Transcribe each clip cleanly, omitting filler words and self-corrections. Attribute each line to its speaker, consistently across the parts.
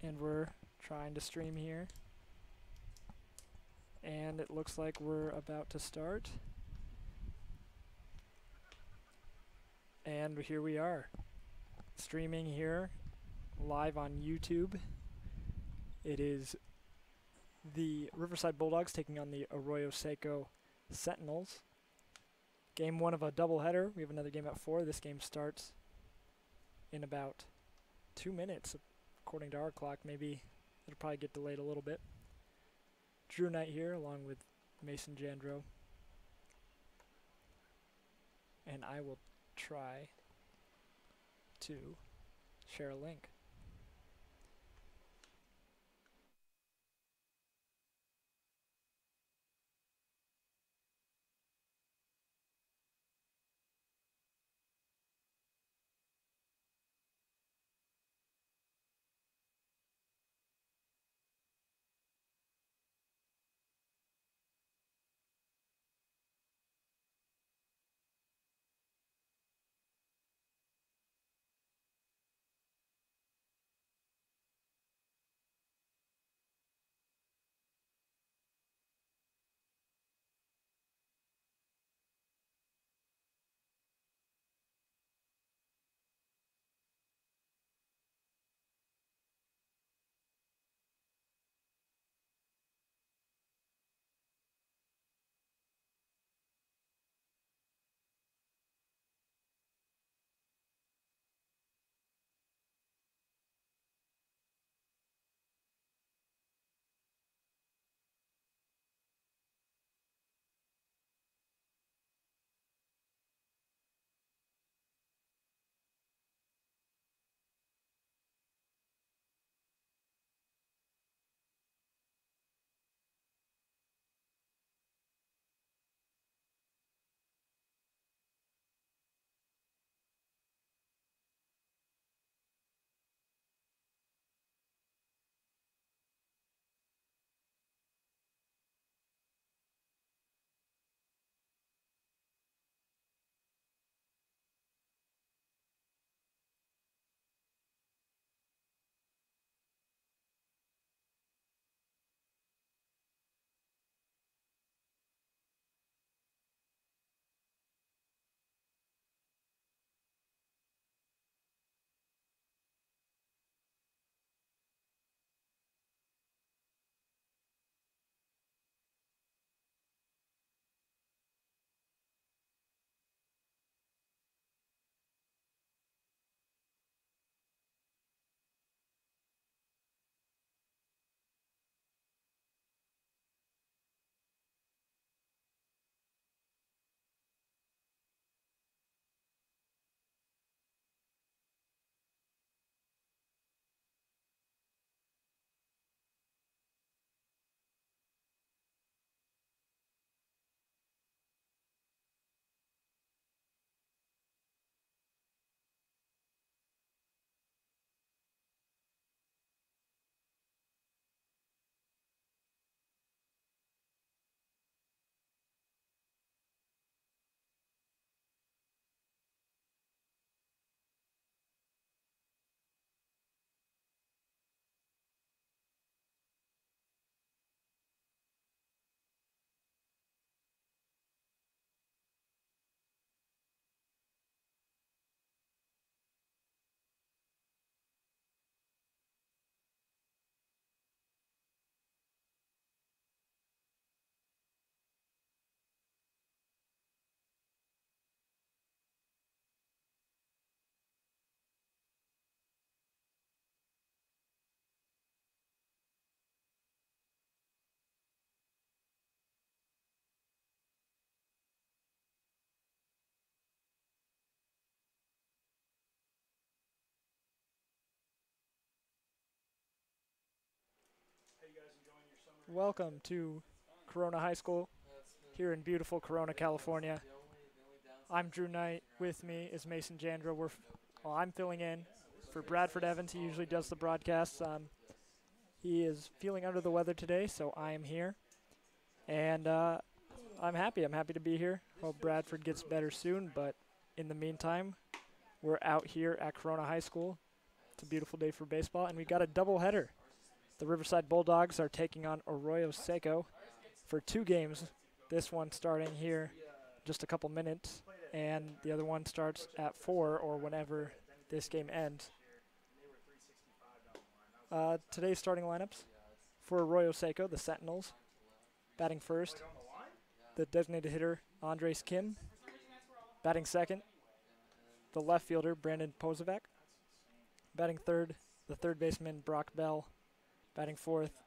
Speaker 1: and we're trying to stream here. And it looks like we're about to start. And here we are, streaming here live on YouTube. It is the Riverside Bulldogs taking on the Arroyo Seco Sentinels. Game 1 of a doubleheader. We have another game at 4. This game starts in about 2 minutes, according to our clock. Maybe it'll probably get delayed a little bit. Drew Knight here, along with Mason Jandro. And I will try to share a link. Welcome to Corona High School here in beautiful Corona, California. I'm Drew Knight. With me is Mason Jandro. I'm filling in for Bradford Evans. He usually does the broadcasts. He is feeling under the weather today, so I am here. And I'm happy. I'm happy to be here. Hope Bradford gets better soon, but in the meantime, we're out here at Corona High School. It's a beautiful day for baseball, and we got a doubleheader. The Riverside Bulldogs are taking on Arroyo Seco for 2 games. This one starting here just a couple minutes, and the other one starts at 4 or whenever this game ends. Today's starting lineups for Arroyo Seco, the Sentinels. Batting first, the designated hitter, Andres Kim. Batting second, the left fielder, Brandon Pozovac. Batting third, the third baseman, Brock Bell. Batting fourth,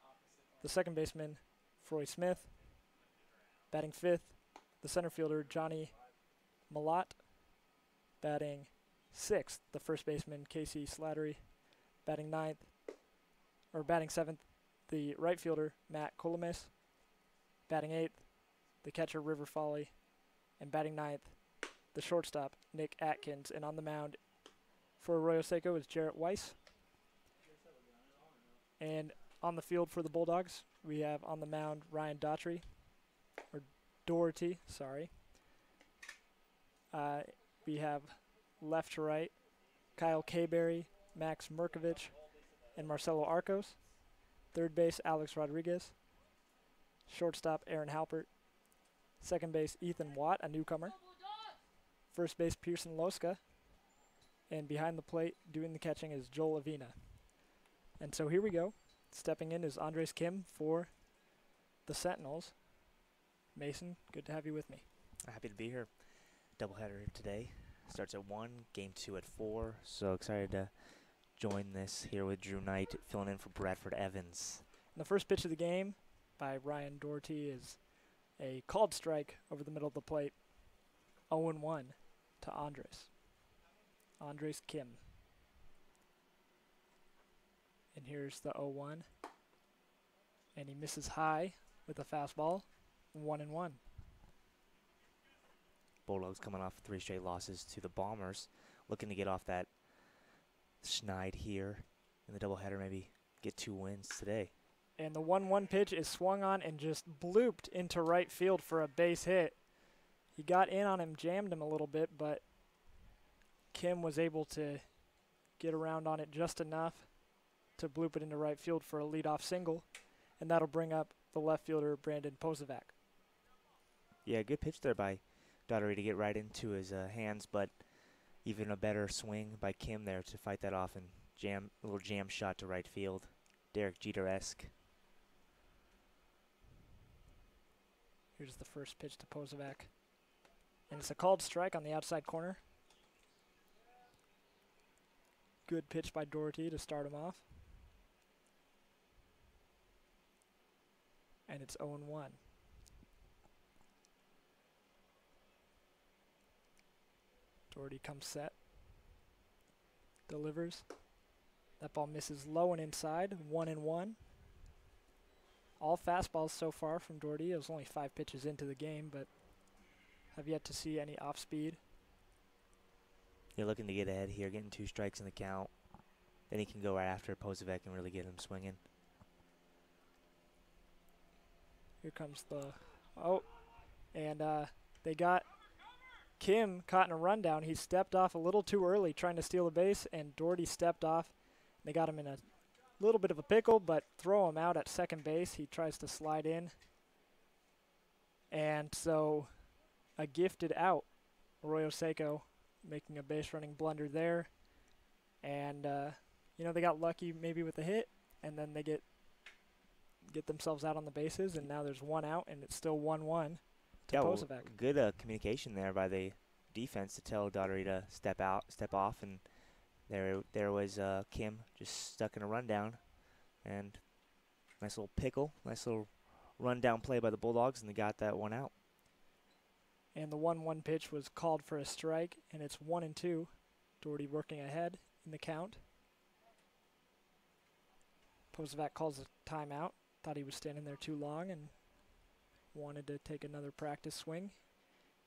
Speaker 1: the second baseman, Froy Smith. Batting fifth, the center fielder, Johnny Malott. Batting sixth, the first baseman, Casey Slattery. Batting seventh, the right fielder, Matt Colomes. Batting eighth, the catcher, River Folly. And batting ninth, the shortstop, Nick Atkins. And on the mound for Arroyo Seco is Jarrett Weiss. And on the field for the Bulldogs, we have on the mound Ryan Doherty, sorry. We have left to right, Kyle Kayberry, Max Merkovich, and Marcelo Arcos. Third base, Alex Rodriguez. Shortstop, Aaron Halpert. Second base, Ethan Watt, a newcomer. First base, Pearson Loska. And behind the plate, doing the catching, is Joel Avina. And so here we go. Stepping in is Andres Kim for the Sentinels. Mason, good to have you with me.
Speaker 2: Happy to be here. Doubleheader today. Starts at 1, game 2 at 4. So excited to join this here with Drew Knight, filling in for Bradford Evans.
Speaker 1: And the first pitch of the game by Ryan Doherty is a called strike over the middle of the plate. 0-1 to Andres Kim. And here's the 0-1. And he misses high with a fastball. 1-1.
Speaker 2: Bulldogs coming off 3 straight losses to the Bombers. Looking to get off that schneid here in the doubleheader, maybe get 2 wins today.
Speaker 1: And the 1-1 pitch is swung on and just blooped into right field for a base hit. He got in on him, jammed him a little bit, but Kim was able to get around on it just enough to bloop it into right field for a leadoff single, and that'll bring up the left fielder, Brandon Pozovac.
Speaker 2: Yeah, good pitch there by Daugherty to get right into his hands, but even a better swing by Kim there to fight that off and a little jam shot to right field. Derek Jeter-esque.
Speaker 1: Here's the first pitch to Pozovac. And it's a called strike on the outside corner. Good pitch by Doherty to start him off. And it's 0-1. Doherty comes set. Delivers. That ball misses low and inside. 1-1. All fastballs so far from Doherty. It was only 5 pitches into the game, but have yet to see any off speed.
Speaker 2: You're looking to get ahead here, getting 2 strikes in the count. Then he can go right after Pozovac and really get him swinging.
Speaker 1: Here comes the... Oh, and they got Kim caught in a rundown. He stepped off a little too early trying to steal a base, and Doherty stepped off. They got him in a little bit of a pickle, but throw him out at second base. He tries to slide in. And so a gifted out. Arroyo Seco making a base running blunder there. And, they got lucky maybe with a hit, and then they get themselves out on the bases, and now there's 1 out, and it's still 1-1 to Pozovac.
Speaker 2: Good communication there by the defense to tell Daugherty to step off, and there was Kim just stuck in a rundown, and nice little pickle, nice little rundown play by the Bulldogs, and they got that 1 out.
Speaker 1: And the 1-1 pitch was called for a strike, and it's 1-2. Doherty working ahead in the count. Pozovac calls a timeout. Thought he was standing there too long and wanted to take another practice swing.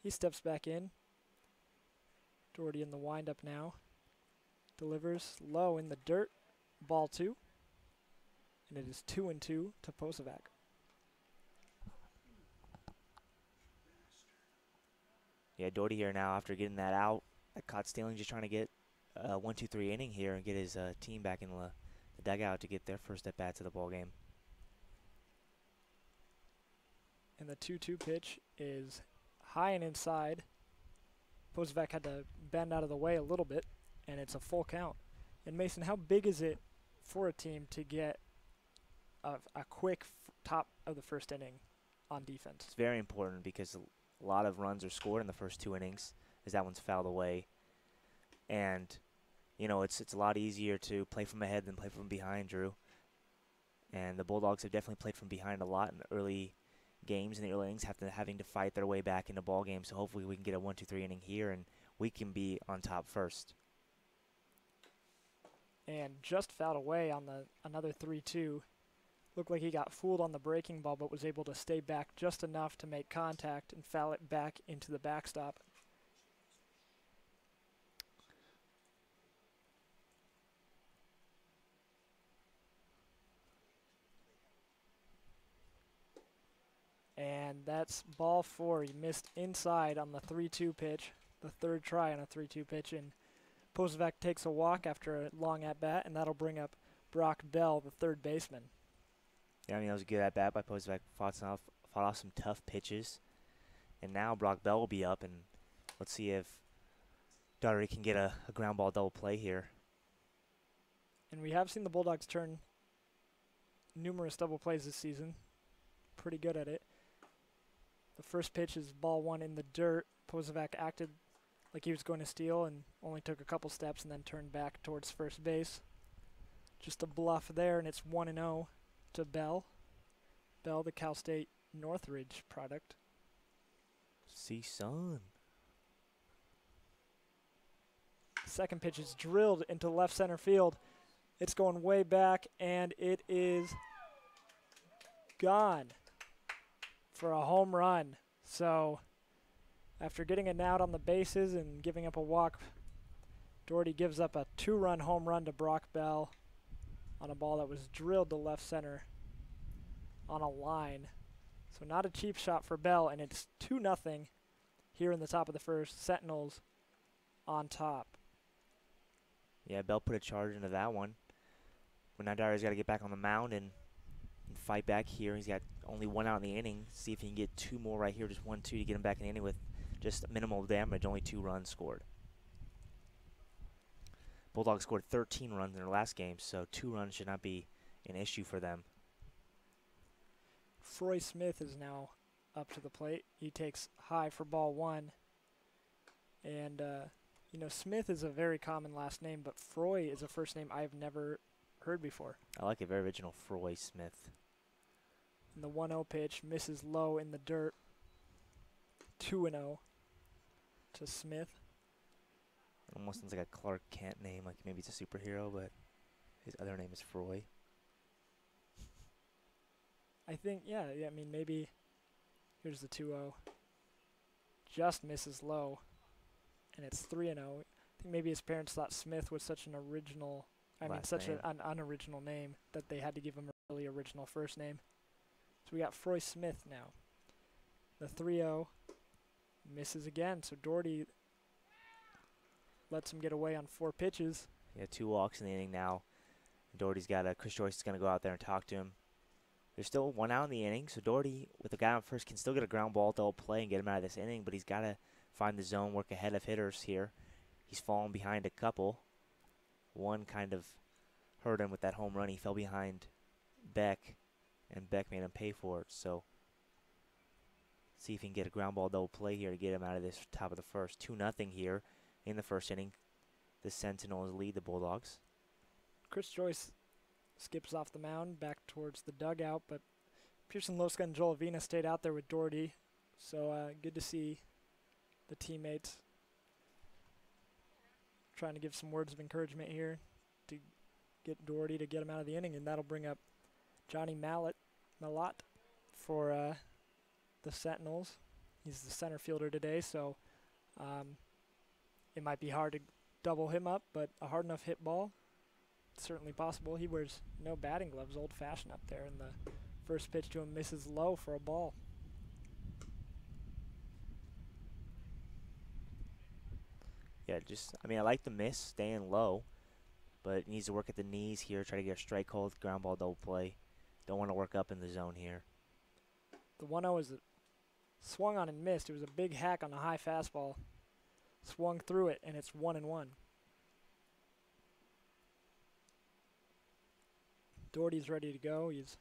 Speaker 1: He steps back in. Doherty in the windup now. Delivers low in the dirt. Ball 2. And it is 2-2 to Pozovac.
Speaker 2: Yeah, Doherty here now after getting that out. That caught stealing, just trying to get a 1-2-3 inning here and get his team back in the the dugout to get their first at bats of the ball game.
Speaker 1: And the 2-2 pitch is high and inside. Posevec had to bend out of the way a little bit, and it's a full count. And Mason, how big is it for a team to get a quick top of the first inning on defense?
Speaker 2: It's very important because a lot of runs are scored in the first 2 innings as that one's fouled away. And, you know, it's a lot easier to play from ahead than play from behind, Drew. And the Bulldogs have definitely played from behind a lot in the early games, in the early innings, having to fight their way back into ball games. So hopefully we can get a 1-2-3 inning here and we can be on top first.
Speaker 1: And just fouled away on another 3-2. Looked like he got fooled on the breaking ball, but was able to stay back just enough to make contact and foul it back into the backstop. And that's ball 4. He missed inside on the 3-2 pitch, the third try on a 3-2 pitch, and Posevec takes a walk after a long at-bat, and that'll bring up Brock Bell, the third baseman.
Speaker 2: Yeah, I mean, that was a good at-bat by Posevec. Fought off some tough pitches. And now Brock Bell will be up, and let's see if Daugherty can get a ground ball double play here.
Speaker 1: And we have seen the Bulldogs turn numerous double plays this season. Pretty good at it. The first pitch is ball 1 in the dirt. Posevec acted like he was going to steal and only took a couple steps and then turned back towards first base. Just a bluff there, and it's 1-0 to Bell. Bell, the Cal State Northridge product.
Speaker 2: See, son.
Speaker 1: Second pitch is drilled into left center field. It's going way back, and it is gone for a home run. So after getting an out on the bases and giving up a walk, Daugherty gives up a 2-run home run to Brock Bell on a ball that was drilled to left center on a line. So not a cheap shot for Bell, and it's 2-0 here in the top of the first. Sentinels on top.
Speaker 2: Yeah, Bell put a charge into that one. But now Daugherty's got to get back on the mound and fight back here. He's got only 1 out in the inning. See if he can get 2 more right here, just 1-2 to get him back in the inning with just minimal damage, only 2 runs scored. Bulldogs scored 13 runs in their last game, so 2 runs should not be an issue for them.
Speaker 1: Froy Smith is now up to the plate. He takes high for ball 1. And, you know, Smith is a very common last name, but Froy is a first name I've never heard before.
Speaker 2: I like it, very original, Froy Smith.
Speaker 1: And the 1-0 pitch misses low in the dirt. 2-0 to Smith.
Speaker 2: It almost sounds like a Clark Kent name, like maybe it's a superhero, but his other name is Froy.
Speaker 1: I think, yeah, I mean, maybe, here's the 2-0. Just misses low, and it's 3-0. I think maybe his parents thought Smith was such an original, such an unoriginal name that they had to give him a really original first name. So we got Froy Smith now. The 3-0 misses again, so Daugherty lets him get away on 4 pitches.
Speaker 2: Yeah, 2 walks in the inning now. Daugherty's got Chris Joyce is going to go out there and talk to him. There's still 1 out in the inning, so Daugherty, with the guy on first, can still get a ground ball double play and get him out of this inning, but he's got to find the zone, work ahead of hitters here. He's fallen behind a couple. One kind of hurt him with that home run. He fell behind Beck, and Beck made him pay for it. So see if he can get a ground ball double play here to get him out of this top of the first. 2-0 here in the first inning. The Sentinels lead the Bulldogs.
Speaker 1: Chris Joyce skips off the mound back towards the dugout, but Pearson Loska and Joel Avina stayed out there with Daugherty. So good to see the teammates trying to give some words of encouragement here to get Daugherty to get him out of the inning, and that'll bring up Johnny Malott for the Sentinels. He's the center fielder today, so it might be hard to double him up, but a hard enough hit ball, certainly possible. He wears no batting gloves, old-fashioned up there, and the first pitch to him misses low for a ball.
Speaker 2: Yeah, I like the miss, staying low, but needs to work at the knees here, try to get a strike hold, ground ball double play. Don't want to work up in the zone here.
Speaker 1: The 1-0 is swung on and missed. It was a big hack on a high fastball. Swung through it, and it's 1-1. Doherty's ready to go. He's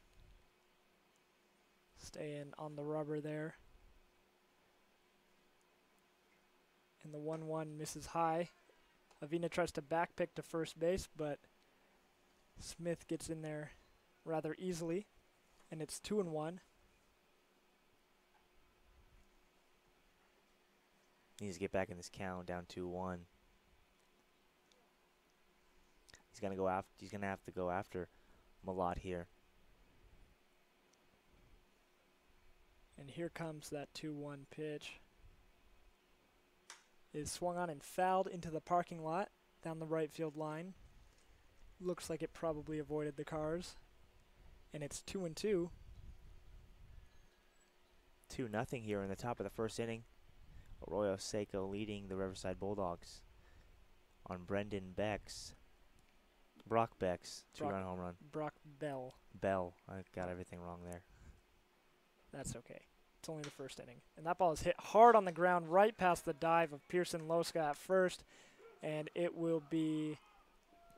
Speaker 1: staying on the rubber there. And the 1-1 misses high. Avina tries to back pick to first base, but Smith gets in there rather easily, and it's 2-1.
Speaker 2: Needs to get back in this count, down 2-1. He's gonna go after. He's gonna have to go after Malott here.
Speaker 1: And here comes that 2-1 pitch. Is swung on and fouled into the parking lot down the right field line. Looks like it probably avoided the cars. And it's 2-2.
Speaker 2: 2-0 here in the top of the first inning. Arroyo Seco leading the Riverside Bulldogs on Brock Beck's two-run home run.
Speaker 1: Brock Bell.
Speaker 2: Bell. I got everything wrong there.
Speaker 1: That's okay. It's only the first inning. And that ball is hit hard on the ground right past the dive of Pearson Loska at first. And it will be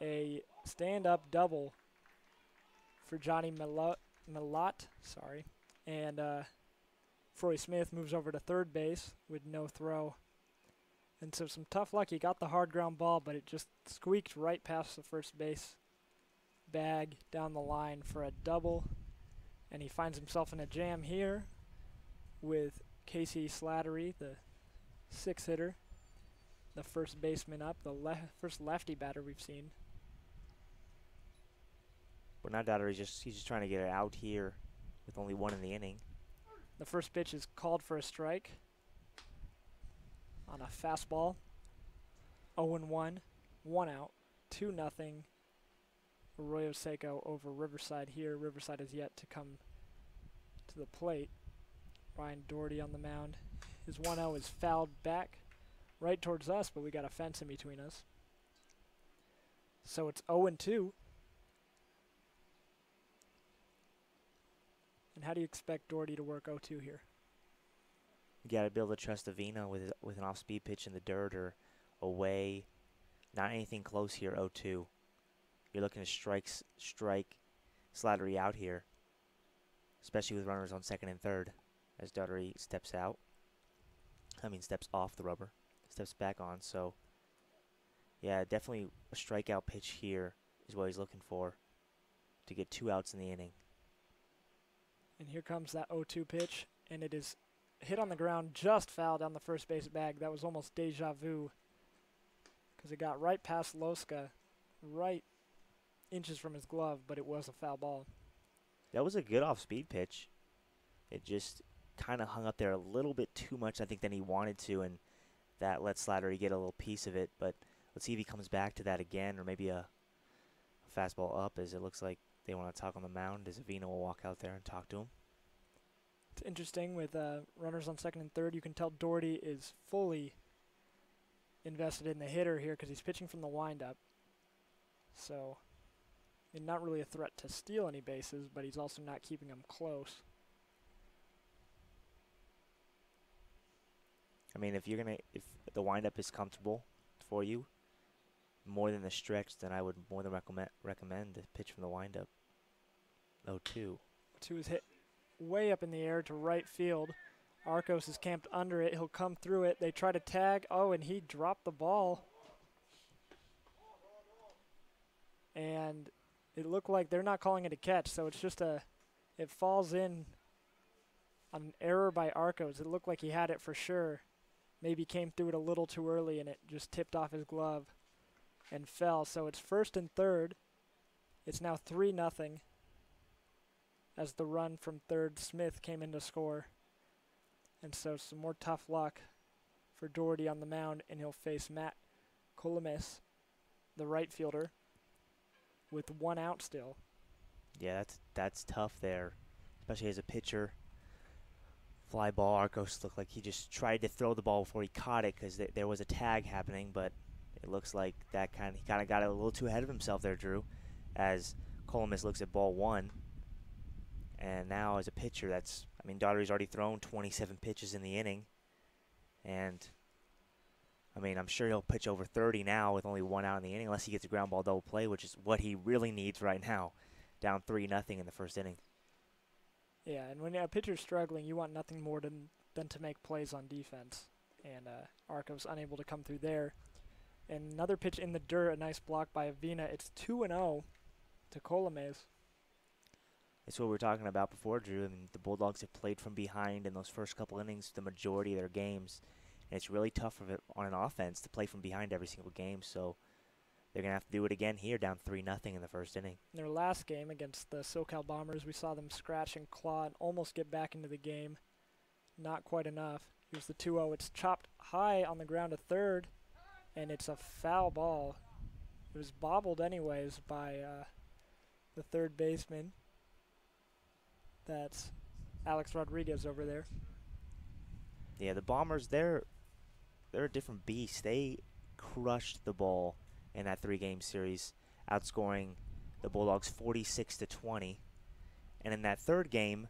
Speaker 1: a stand-up double for Johnny Malott. Sorry. And Froy Smith moves over to third base with no throw. And so some tough luck. He got the hard ground ball, but it just squeaked right past the first base bag down the line for a double. And he finds himself in a jam here with Casey Slattery, the 6-hitter, the first baseman up, the first lefty batter we've seen.
Speaker 2: But now Dottery he's just trying to get it out here with only one in the inning.
Speaker 1: The first pitch is called for a strike on a fastball. 0-1, 1 out, 2-0. Arroyo Seco over Riverside here. Riverside has yet to come to the plate. Ryan Doherty on the mound. His 1-0 is fouled back right towards us, but we got a fence in between us. So it's 0-2. And how do you expect Doherty to work 0-2 here?
Speaker 2: You got to be able to trust Avina with an off-speed pitch in the dirt or away. Not anything close here, 0-2. You're looking to strike Slattery out here, especially with runners on second and third as Doherty steps off the rubber, steps back on. So, yeah, definitely a strikeout pitch here is what he's looking for to get 2 outs in the inning.
Speaker 1: And here comes that 0-2 pitch, and it is hit on the ground, just foul down the first base bag. That was almost deja vu because it got right past Loska, right inches from his glove, but it was a foul ball.
Speaker 2: That was a good off-speed pitch. It just kind of hung up there a little bit too much, I think, than he wanted to, and that let Slattery get a little piece of it. But let's see if he comes back to that again, or maybe a fastball up, as it looks like they want to talk on the mound, as Avina will walk out there and talk to him.
Speaker 1: It's interesting with runners on second and third. You can tell Doherty is fully invested in the hitter here because he's pitching from the windup. So, I mean, not really a threat to steal any bases, but he's also not keeping them close.
Speaker 2: I mean, if the windup is comfortable for you, more than the stretch, then I would more than recommend the pitch from the windup. 0-2.
Speaker 1: 2 is hit way up in the air to right field. Arcos is camped under it. He'll come through it. They try to tag. Oh, and he dropped the ball. And it looked like they're not calling it a catch, so it's just it falls in on an error by Arcos. It looked like he had it for sure. Maybe came through it a little too early, and it just tipped off his glove and fell. So it's first and third. It's now 3-0 as the run from third, Smith, came in to score. And so some more tough luck for Doherty on the mound, and he'll face Matt Colomis, the right fielder, with 1 out still.
Speaker 2: Yeah, that's tough there, especially as a pitcher. Fly ball, Arcos looked like he just tried to throw the ball before he caught it because there was a tag happening, but it looks like that he kind of got a little too ahead of himself there, Drew, as Columbus looks at ball one. And now as a pitcher, I mean, Daugherty's already thrown 27 pitches in the inning. And, I mean, I'm sure he'll pitch over 30 now with only 1 out in the inning, unless he gets a ground ball double play, which is what he really needs right now, down 3-0 in the first inning.
Speaker 1: Yeah, and when a pitcher's struggling, you want nothing more than to make plays on defense. And Arco's unable to come through there. And another pitch in the dirt, a nice block by Avina. It's 2-0 to Colomes.
Speaker 2: It's what we were talking about before, Drew. I mean, the Bulldogs have played from behind in those first couple innings the majority of their games. And it's really tough on an offense to play from behind every single game. So they're going to have to do it again here, down 3-0 in the first inning.
Speaker 1: In their last game against the SoCal Bombers, we saw them scratch and claw and almost get back into the game. Not quite enough. Here's the 2-0. It's chopped high on the ground to third, and it's a foul ball. It was bobbled anyways by the third baseman. That's Alex Rodriguez over there.
Speaker 2: Yeah, the Bombers, they're a different beast. They crushed the ball in that 3-game series, outscoring the Bulldogs 46-20. And in that third game,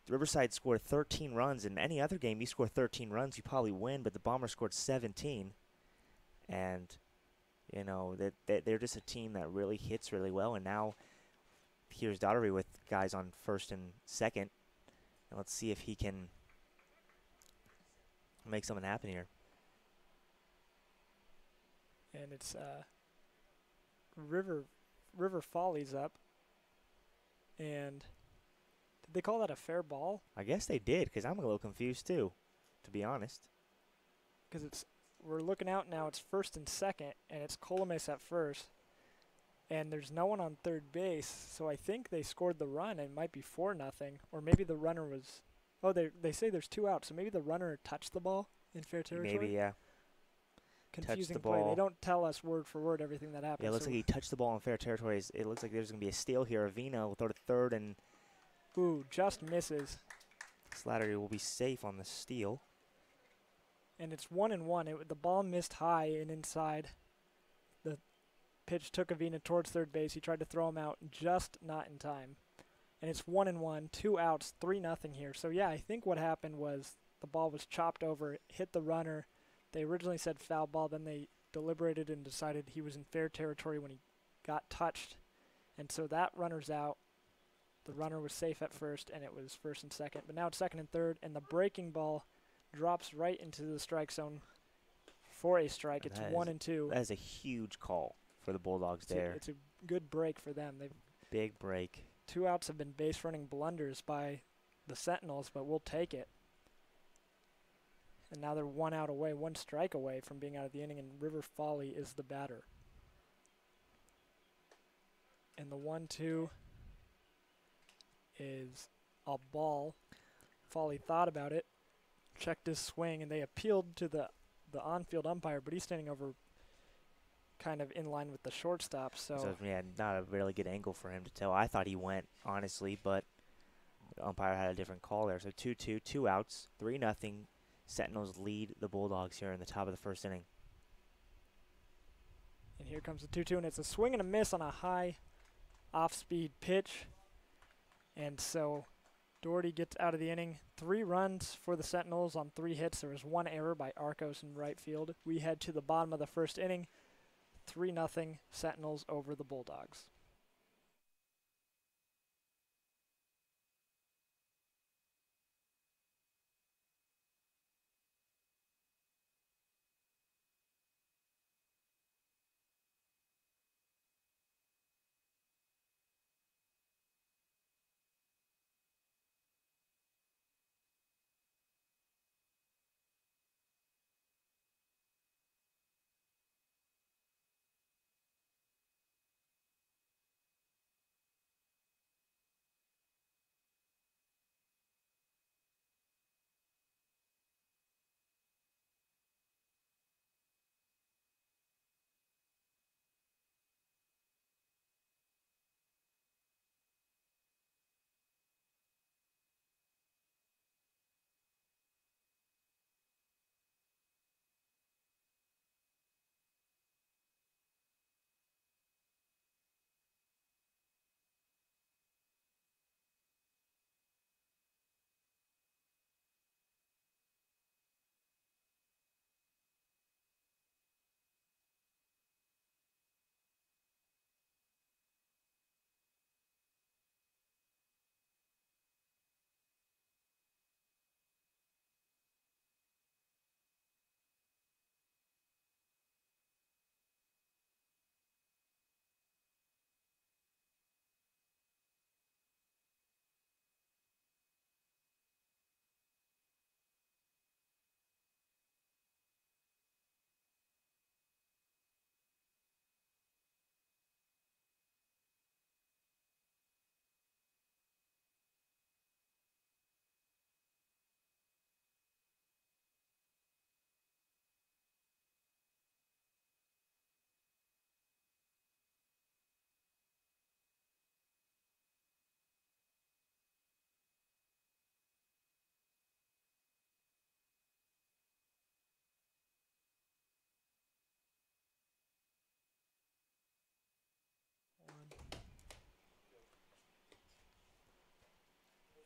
Speaker 2: Riverside scored 13 runs. In any other game, you score 13 runs, you probably win, but the Bombers scored 17. And, you know, they're just a team that really hits really well. And now here's Daugherty with guys on first and second. And let's see if he can make something happen here.
Speaker 1: And it's River Follies up. And did they call that a fair ball?
Speaker 2: I guess they did, because I'm a little confused too, to be honest.
Speaker 1: Because we're looking out now, it's first and second, and it's Colomes at first. And there's no one on third base, so I think they scored the run. It might be 4-0, or maybe the runner was. Oh, they say there's 2 outs, so maybe the runner touched the ball in fair territory.
Speaker 2: Maybe, yeah.
Speaker 1: Confusing
Speaker 2: touched the
Speaker 1: play.
Speaker 2: ball.
Speaker 1: They don't tell us word for word everything that happens.
Speaker 2: Yeah, it looks like he touched the ball in fair territory. It looks like there's going to be a steal here. Avina will throw to third, and
Speaker 1: ooh, just misses.
Speaker 2: Slattery will be safe on the steal.
Speaker 1: And it's 1-1. The ball missed high and inside. The pitch took Avina towards third base. He tried to throw him out, just not in time. And it's 1-1, 2 outs, 3-0 here. So yeah, I think what happened was the ball was chopped over, hit the runner. They originally said foul ball, then they deliberated and decided he was in fair territory when he got touched. And so that runner's out. The runner was safe at first, and it was first and second. But now it's second and third, and the breaking ball drops right into the strike zone for a strike. It's 1-2.
Speaker 2: That is a huge call for the Bulldogs there.
Speaker 1: It's a good break for them.
Speaker 2: Big break.
Speaker 1: 2 outs have been base running blunders by the Sentinels, but we'll take it. And now they're 1 out away, 1 strike away from being out of the inning, and River Folly is the batter. And the 1-2 is a ball. Folly thought about it, checked his swing, and they appealed to the on-field umpire, but he's standing over kind of in line with the shortstop. So
Speaker 2: yeah, not a really good angle for him to tell. I thought he went, honestly, but the umpire had a different call there. So 2-2, 2 outs, 3-0. Sentinels lead the Bulldogs here in the top of the first inning.
Speaker 1: And here comes the 2-2, and it's a swing and a miss on a high off-speed pitch. And so Daugherty gets out of the inning. 3 runs for the Sentinels on 3 hits. There was 1 error by Arcos in right field. We head to the bottom of the first inning. 3-0 Sentinels over the Bulldogs.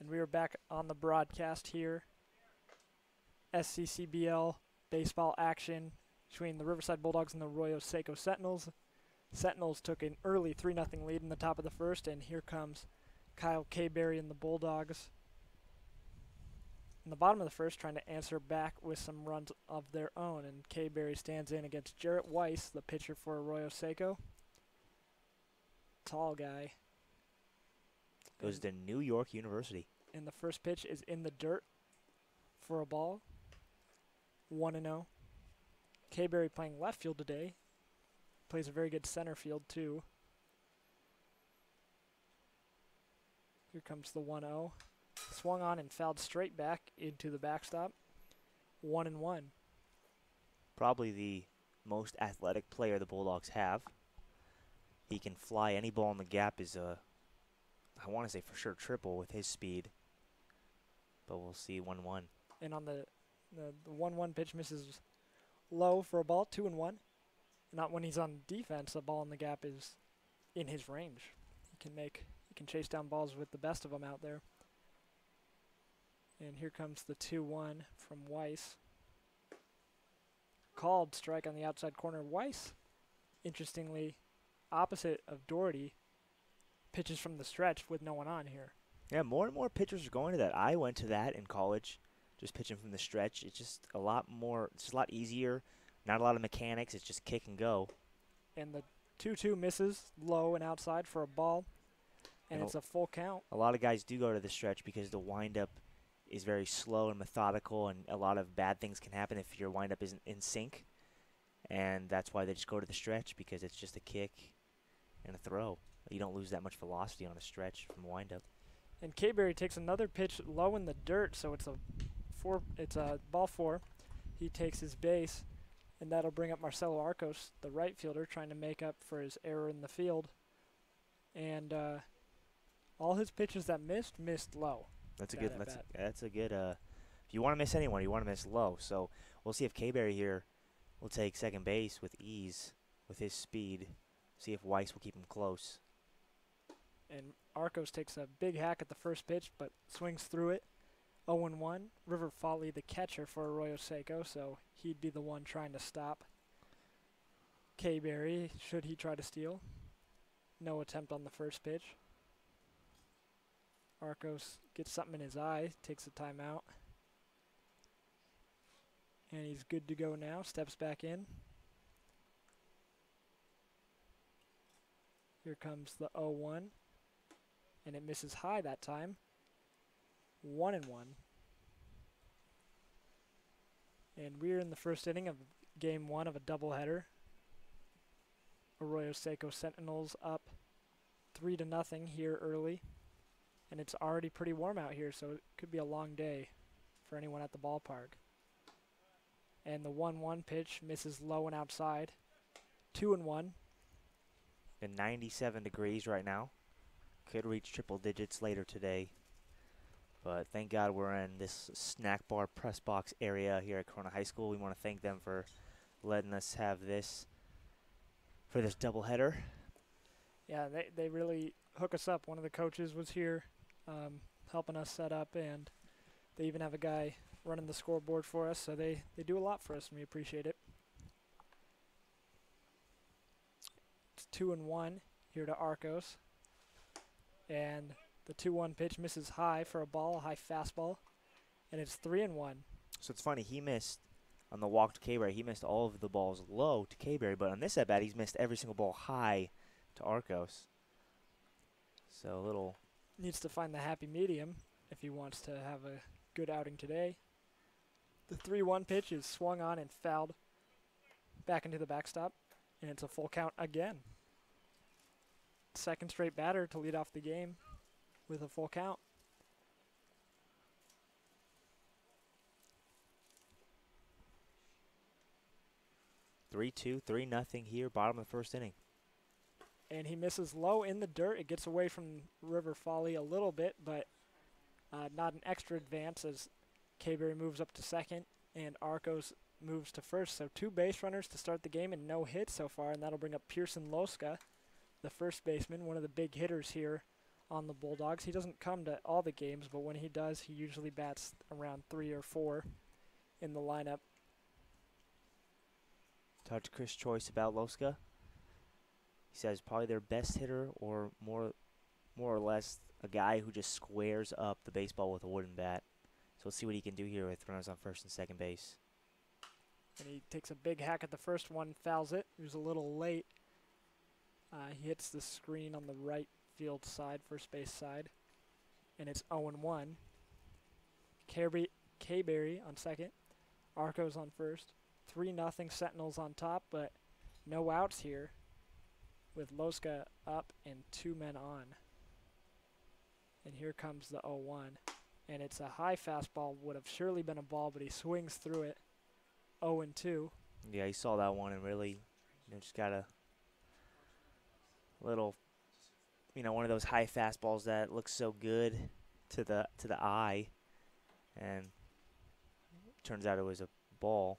Speaker 1: And we are back on the broadcast here. Sccbl baseball action between the Riverside Bulldogs and the Arroyo Seco Sentinels. Sentinels took an early 3-0 lead in the top of the first, and here comes Kyle Kayberry and the Bulldogs in the bottom of the first, trying to answer back with some runs of their own. And Kayberry stands in against Jarrett Weiss, the pitcher for Arroyo Seco. Tall guy.
Speaker 2: Goes to New York University.
Speaker 1: And the first pitch is in the dirt for a ball. 1-0. Kayberry playing left field today. Plays a very good center field too. Here comes the 1-0. Swung on and fouled straight back into the backstop. 1-1.
Speaker 2: Probably the most athletic player the Bulldogs have. He can fly any ball in the gap. Is a, I want to say for sure triple with his speed. But we'll see. 1-1.
Speaker 1: And on the 1-1 pitch misses low for a ball. 2-1. Not when he's on defense. The ball in the gap is in his range. He can chase down balls with the best of them out there. And here comes the 2-1 from Weiss. Called strike on the outside corner. Weiss, interestingly, opposite of Doherty, pitches from the stretch with no one on here.
Speaker 2: Yeah, more and more pitchers are going to that. I went to that in college, just pitching from the stretch. It's just a lot more, it's just a lot easier. Not a lot of mechanics. It's just kick and go.
Speaker 1: And the 2-2 misses low and outside for a ball. And it's a full count.
Speaker 2: A lot of guys do go to the stretch because the windup is very slow and methodical, and a lot of bad things can happen if your windup isn't in sync. And that's why they just go to the stretch, because it's just a kick and a throw. You don't lose that much velocity on a stretch from windup.
Speaker 1: And Kayberry takes another pitch low in the dirt, so it's a ball 4. He takes his base, and that'll bring up Marcelo Arcos, the right fielder, trying to make up for his error in the field. And all his pitches that missed low.
Speaker 2: That's a good. If you want to miss anyone, you want to miss low. So we'll see if Kayberry here will take second base with ease with his speed. See if Weiss will keep him close.
Speaker 1: And Arcos takes a big hack at the first pitch, but swings through it. 0-1. River Foley, the catcher for Arroyo Seco, so he'd be the one trying to stop Kayberry should he try to steal. No attempt on the first pitch. Arcos gets something in his eye, takes a timeout. And he's good to go now, steps back in. Here comes the 0-1. And it misses high that time. 1-1. And we're in the first inning of game 1 of a doubleheader. Arroyo Seco Sentinels up 3-0 here early. And it's already pretty warm out here, so it could be a long day for anyone at the ballpark. And the 1-1 pitch misses low and outside. 2-1.
Speaker 2: And 97 degrees right now. Could reach triple digits later today. But thank God we're in this snack bar press box area here at Corona High School. We want to thank them for letting us have this for this doubleheader.
Speaker 1: Yeah, they really hook us up. One of the coaches was here helping us set up, and they even have a guy running the scoreboard for us, so they do a lot for us, and we appreciate it. It's 2-1 here to Arcos. And the 2-1 pitch misses high for a ball, a high fastball, and it's 3-1.
Speaker 2: So it's funny, he missed on the walk to Kayberry. He missed all of the balls low to Kayberry, but on this at-bat, he's missed every single ball high to Arcos. So a little...
Speaker 1: Needs to find the happy medium if he wants to have a good outing today. The 3-1 pitch is swung on and fouled back into the backstop, and it's a full count again. Second straight batter to lead off the game with a full count.
Speaker 2: Three 3-0 here, bottom of the first inning.
Speaker 1: And he misses low in the dirt. It gets away from River Foley a little bit, but not an extra advance as Kayberry moves up to second and Arcos moves to first. So 2 base runners to start the game and no hits so far, and that'll bring up Pearson Loska, the first baseman, one of the big hitters here on the Bulldogs. He doesn't come to all the games, but when he does, he usually bats around 3 or 4 in the lineup.
Speaker 2: Talked to Chris Choice about Loska. He says probably their best hitter, or more or less a guy who just squares up the baseball with a wooden bat. So we'll see what he can do here with runners on first and second base.
Speaker 1: And he takes a big hack at the first one, fouls it. He was a little late. He hits the screen on the right field side, first base side, and it's 0-1. K-Berry on second. Arco's on first. 3-0 Sentinels on top, but no outs here with Loska up and 2 men on. And here comes the 0-1. And it's a high fastball, would have surely been a ball, but he swings through it. 0-2.
Speaker 2: Yeah, he saw that one and really just got a little, one of those high fastballs that looks so good to the eye, and turns out it was a ball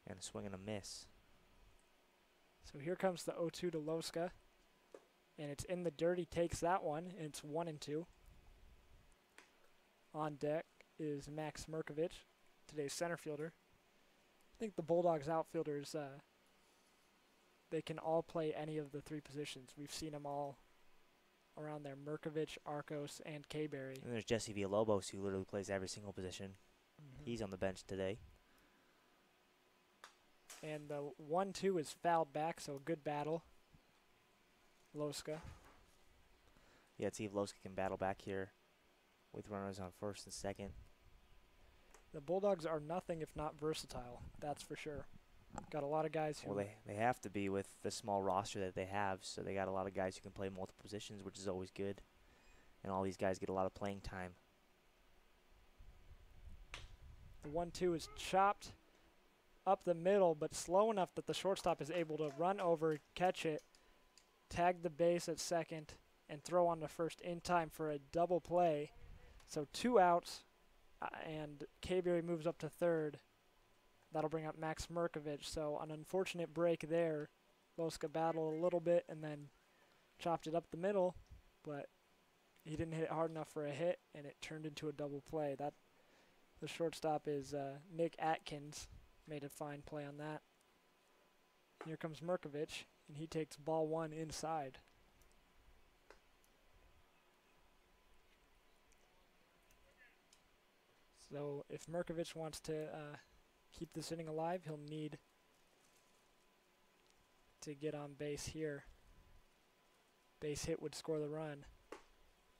Speaker 2: and a swing and a miss.
Speaker 1: So here comes the 0-2 to Loska, and it's in the dirt. He takes that one, and it's 1-2. On deck is Max Merkovich, today's center fielder. I think the Bulldogs outfielders, they can all play any of the 3 positions. We've seen them all around there: Merkovich, Arcos, and K-Berry.
Speaker 2: And there's Jesse Villalobos, who literally plays every single position. He's on the bench today.
Speaker 1: And the 1-2 is fouled back, so a good battle. Loska.
Speaker 2: Yeah, let's see if Loska can battle back here with runners on first and second.
Speaker 1: The Bulldogs are nothing if not versatile, that's for sure. Got a lot of guys who...
Speaker 2: Well, they have to be with the small roster that they have, so they got a lot of guys who can play multiple positions, which is always good. And all these guys get a lot of playing time.
Speaker 1: The 1-2 is chopped up the middle, but slow enough that the shortstop is able to run over, catch it, tag the base at second, and throw on to first in time for a double play. So 2 outs, and K-Berry moves up to third. That'll bring up Max Merkovich. So an unfortunate break there. Loska battled a little bit and then chopped it up the middle, but he didn't hit it hard enough for a hit, and it turned into a double play. The shortstop is Nick Atkins. Made a fine play on that. Here comes Merkovich, and he takes ball 1 inside. So if Merkovich wants to keep this inning alive, he'll need to get on base here. Base hit would score the run.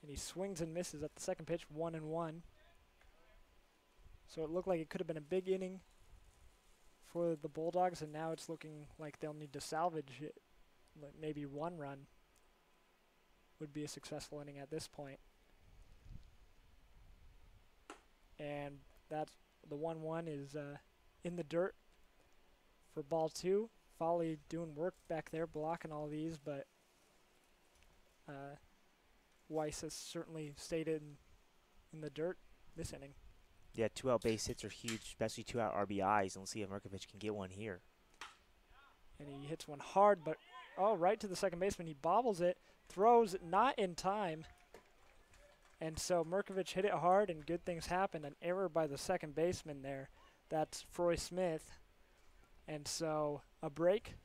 Speaker 1: And he swings and misses at the second pitch, 1-1. So it looked like it could have been a big inning for the Bulldogs, and now it's looking like they'll need to salvage it. Maybe 1 run would be a successful inning at this point. And that's the 1-1 is in the dirt for ball 2. Foley doing work back there, blocking all these, but Weiss has certainly stayed in the dirt this inning.
Speaker 2: Yeah, 2-out base hits are huge, especially 2-out RBIs, and we'll see if Merkovich can get one here.
Speaker 1: And he hits one hard, but right to the second baseman. He bobbles it, throws not in time. And so Merkovich hit it hard, and good things happen. An error by the second baseman there. That's Froy Smith. And so a break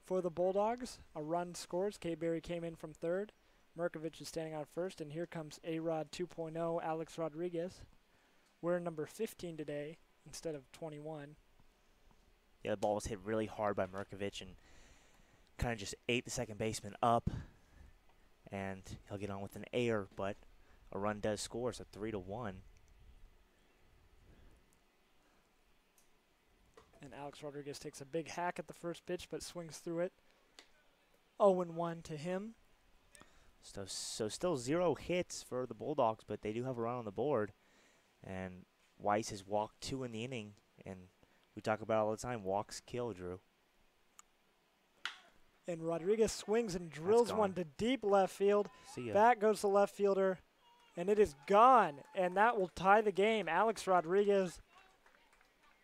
Speaker 1: for the Bulldogs. A run scores. K-Berry came in from third. Merkovich is standing on first, and here comes A-Rod 2.0, Alex Rodriguez. We're number 15 today instead of 21.
Speaker 2: Yeah, the ball was hit really hard by Merkovich and kind of just ate the second baseman up. And he'll get on with an error, but a run does score, so 3-1.
Speaker 1: And Alex Rodriguez takes a big hack at the first pitch, but swings through it. 0-1 to him.
Speaker 2: So still 0 hits for the Bulldogs, but they do have a run on the board. And Weiss has walked 2 in the inning, and we talk about all the time, walks kill, Drew.
Speaker 1: And Rodriguez swings and drills one to deep left field.
Speaker 2: See ya.
Speaker 1: Back goes the left fielder, and it is gone. And that will tie the game. Alex Rodriguez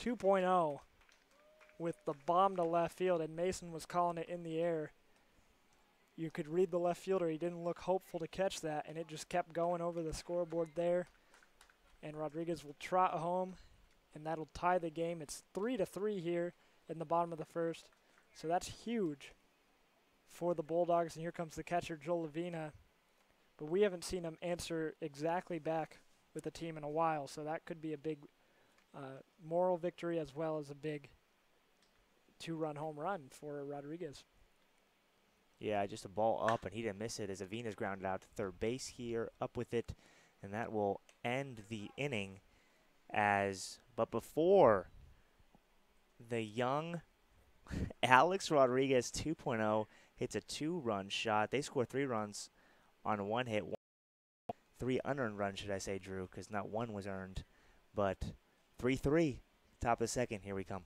Speaker 1: 2.0 with the bomb to left field, and Mason was calling it in the air. you could read the left fielder. He didn't look hopeful to catch that, and it just kept going over the scoreboard there. And Rodriguez will trot home, and that'll tie the game. It's 3-3 here in the bottom of the first, so that's huge for the Bulldogs. And here comes the catcher, Joel Lavina. But we haven't seen him answer exactly back with the team in a while, so that could be a big moral victory as well as a big 2-run home run for Rodriguez.
Speaker 2: Yeah, just a ball up, and he didn't miss it as Avina's grounded out to third base here, up with it, and that will end the inning. But before the young Alex Rodriguez 2.0 hits a 2-run shot, they score 3 runs on 1 hit, 3 unearned runs, should I say, Drew, because not 1 was earned, but 3-3, top of the second, here we come.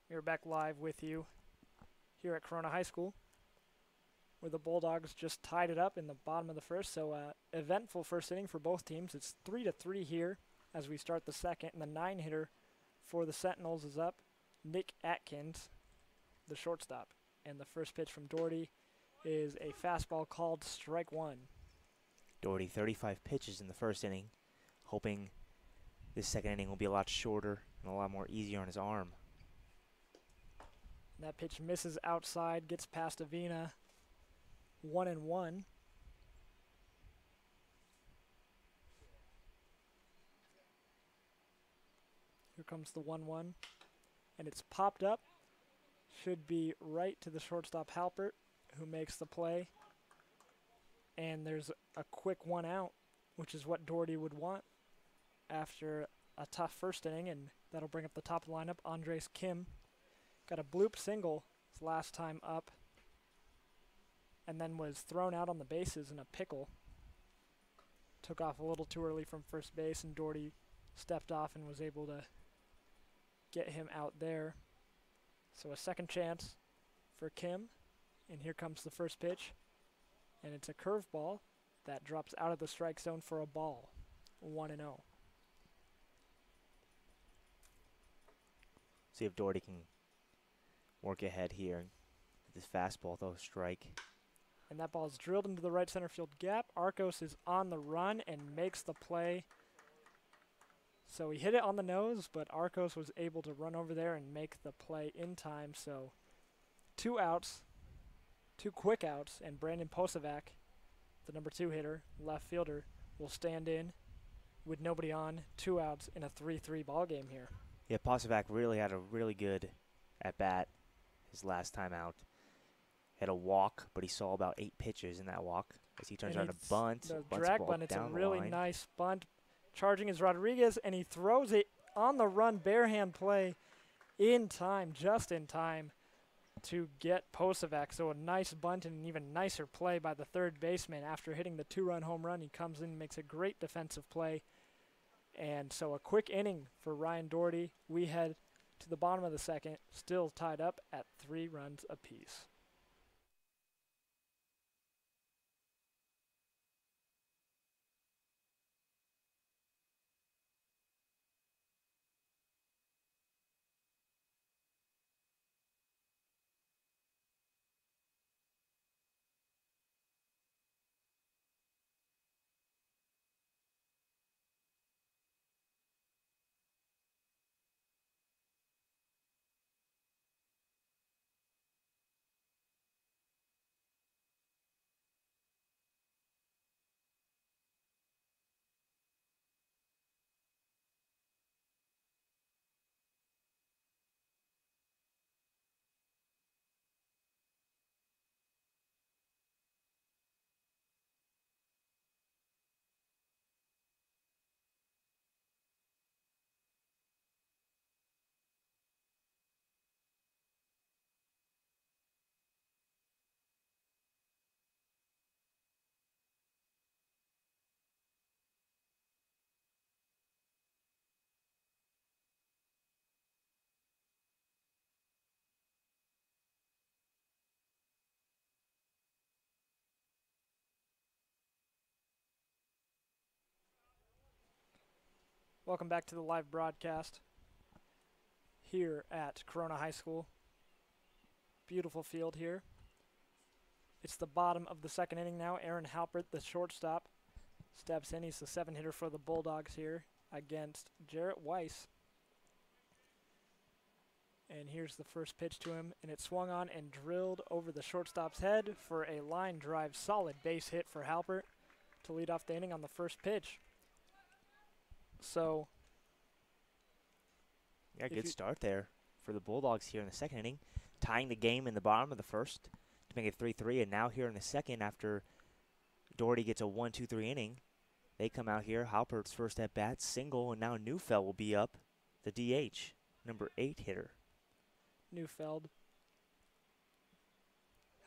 Speaker 1: We're back live with you here at Corona High School, where the Bulldogs just tied it up in the bottom of the first. So eventful first inning for both teams. It's 3-3 here as we start the second, and the 9-hitter for the Sentinels is up, Nick Atkins, the shortstop. And the first pitch from Doherty is a fastball called strike 1.
Speaker 2: Doherty, 35 pitches in the first inning, hoping this second inning will be a lot shorter and a lot more easier on his arm.
Speaker 1: That pitch misses outside, gets past Avina. 1-1. Here comes the 1-1. And it's popped up. Should be right to the shortstop Halpert, who makes the play. And there's a quick 1 out, which is what Doherty would want after a tough first inning, and that'll bring up the top lineup. Andres Kim got a bloop single his last time up, and then was thrown out on the bases in a pickle. Took off a little too early from first base, and Doherty stepped off and was able to get him out there. So a second chance for Kim, and here comes the first pitch, and it's a curveball that drops out of the strike zone for a ball. 1-0.
Speaker 2: See if Doherty can work ahead here. This fastball, though, strike.
Speaker 1: And that ball is drilled into the right center field gap. Arcos is on the run and makes the play. So he hit it on the nose, but Arcos was able to run over there and make the play in time. So 2 outs, 2 quick outs, and Brandon Posovac, the number 2 hitter, left fielder, will stand in with nobody on, 2 outs in a 3-3 ball game here.
Speaker 2: Yeah, Posovac really had a really good at-bat his last time out. Had a walk, but he saw about 8 pitches in that walk as he turns around to bunt.
Speaker 1: The drag bunt, it's a really nice bunt. Charging is Rodriguez, and he throws it on the run, barehand play in time, just in time to get Posovac. So a nice bunt and an even nicer play by the third baseman. After hitting the 2-run home run, he comes in and makes a great defensive play. And so a quick inning for Ryan Doherty. We head to the bottom of the second, still tied up at 3 runs apiece. Welcome back to the live broadcast here at Corona High School. Beautiful field here. It's the bottom of the second inning now. Aaron Halpert, the shortstop, steps in. He's the 7-hitter for the Bulldogs here against Jarrett Weiss. And here's the first pitch to him, and it swung on and drilled over the shortstop's head for a line drive. Solid base hit for Halpert to lead off the inning on the first pitch. So,
Speaker 2: yeah, good start there for the Bulldogs here in the second inning, tying the game in the bottom of the first to make it 3-3. And now here in the second, after Doherty gets a 1-2-3 inning, they come out here. Halpert's first at bat, single, and now Neufeld will be up, the DH, number 8 hitter.
Speaker 1: Neufeld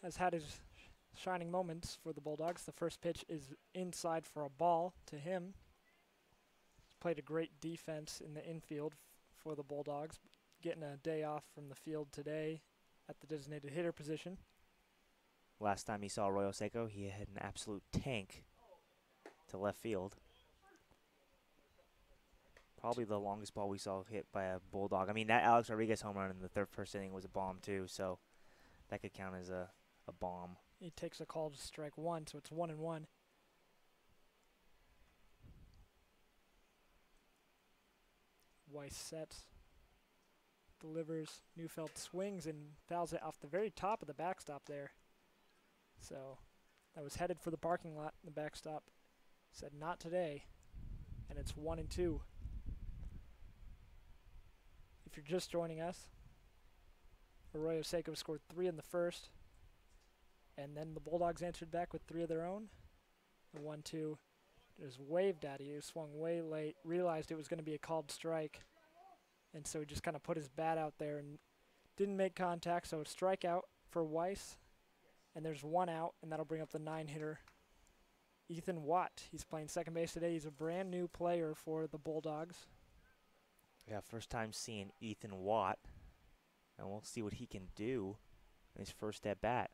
Speaker 1: has had his shining moments for the Bulldogs. The first pitch is inside for a ball to him. He's played a great defense in the infield for the Bulldogs, getting a day off from the field today at the designated hitter position.
Speaker 2: Last time he saw Arroyo Seco, he had an absolute tank to left field. Probably the longest ball we saw hit by a Bulldog. I mean, that Alex Rodriguez home run in the first inning was a bomb too, so that could count as a bomb.
Speaker 1: He takes a call to strike one, so it's 1-1. Weiss sets, delivers. Neufeld swings and fouls it off the very top of the backstop there. So that was headed for the parking lot. The backstop said not today, and it's 1-2. If you're just joining us, Arroyo Seco scored 3 in the first, and then the Bulldogs answered back with 3 of their own. The 1-2 was waved at. He swung way late, realized it was going to be a called strike, and so he just kind of put his bat out there and didn't make contact. So a strikeout for Weiss, and there's 1 out, and that'll bring up the 9-hitter, Ethan Watt. He's playing second base today. He's a brand new player for the Bulldogs.
Speaker 2: Yeah, first time seeing Ethan Watt, and we'll see what he can do in his first at bat.